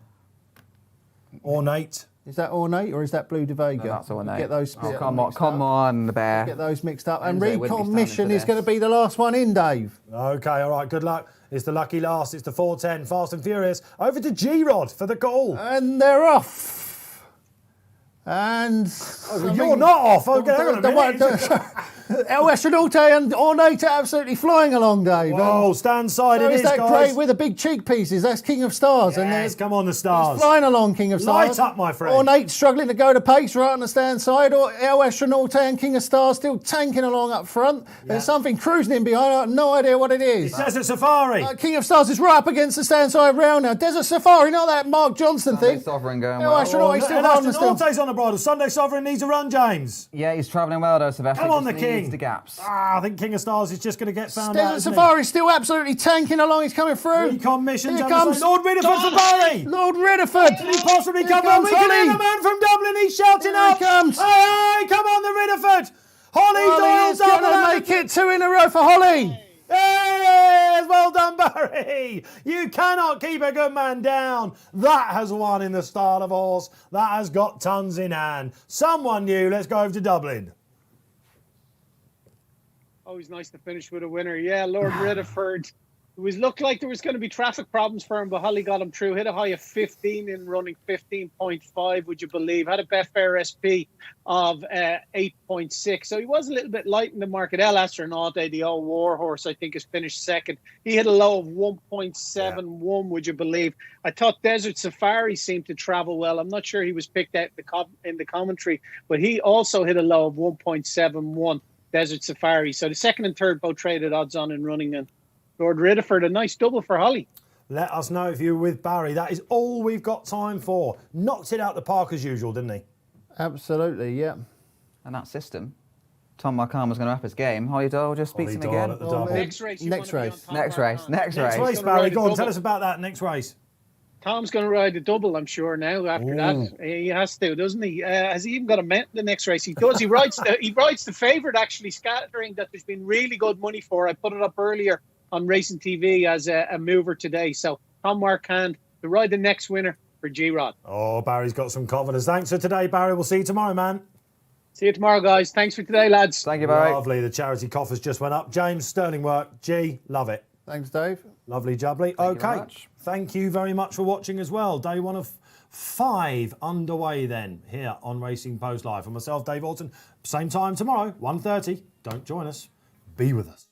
Ornate. Is that Ornate or is that Blue de Vega? No, that's Ornate. Get those come on, the Bear. Get those mixed up. And Enzo wouldn't be standing Recommission for is this. going to be the last one in, Dave. Okay, all right, good luck. It's the lucky last. It's the 4:10, Fast and Furious. Over to G-Rod for the call. And they're off. And You're not off. Okay, hang on a minute. El Astronaute and Ornate are absolutely flying along, Dave. Whoa, stand side So it is is, that guys. great with the big cheek pieces? That's King of Stars. Yes, And come on, the Stars. flying along, King of Stars. Light up, my friend. Ornate struggling to go to pace right on the stand side. Or El Astronaute and King of Stars still tanking along up front. There's something cruising in behind. I have no idea what it is. Desert Safari. King of Stars is right up against the stand side round now. Desert Safari, not that Mark Johnson thing. Sovereign going El well. Astronaute still And holding still. Astonaute's on the bridle. Sunday Sovereign needs a run, James. Yeah, he's travelling well though, Sylvester. Come on, Just the King. needs the gaps. I think King of Stars is just going to get found out. Desert isn't he? Safari still absolutely tanking along. He's coming through. Recommission. Here comes Lord Ridderford for Barry. Lord Ridderford. Can he possibly Here come on? comes We can hear Holly. the man from Dublin. He's shouting Here he up. comes. Hey, come on, the Ridderford. Holly Holly Doyle is going to make it 2 in a row for Holly. Yes! Well done, Barry! You cannot keep a good man down. That has won in the style of horse. That has got tons in hand. Someone new. Let's go over to Dublin. Always nice to finish with a winner. Yeah, Lord Ridderford. It looked like there was going to be traffic problems for him, but Holly got him through. Hit a high of 15 in running, 15.5, would you believe? Had a Betfair SP of 8.6. So he was a little bit light in the market. El Astronaute, the old war horse, I think, has finished second. He hit a low of 1.71, would you believe? I thought Desert Safari seemed to travel well. I'm not sure he was picked out in the commentary, but he also hit a low of 1.71, Desert Safari. So the second and third both traded odds on in running, and Lord Ridderford, a nice double for Holly. Let us know if you're with Barry. That is all we've got time for. Knocked it out the park as usual, didn't he? Absolutely, yeah. And that system, Tom Markhan was going to up his game. Holly Doyle just beats him Holly Doyle again. at the double. Next race. Next race. Next race. Next Next race. race, Gonna Barry. ride a Go on, double. tell us about that next race. Tom's going to ride a double, I'm sure, now after that. He has to, doesn't he? Has he even got a mount in the next race? He does. He rides the favourite, actually, Scattering, that there's been really good money for. I put it up earlier on Racing TV as a mover today. So Tom Markhan to ride the next winner for G-Rod. Oh, Barry's got some confidence. Thanks for today, Barry. We'll see you tomorrow, man. See you tomorrow, guys. Thanks for today, lads. Thank you, Barry. Lovely. The charity coffers just went up. James, sterling work. G, love it. Thanks, Dave. Lovely jubbly. Thank you very Okay. much. Thank you very much for watching as well. Day one of 5 underway then here on Racing Post Live. For myself, Dave Orton, same time tomorrow, 1:30. Don't join us. Be with us.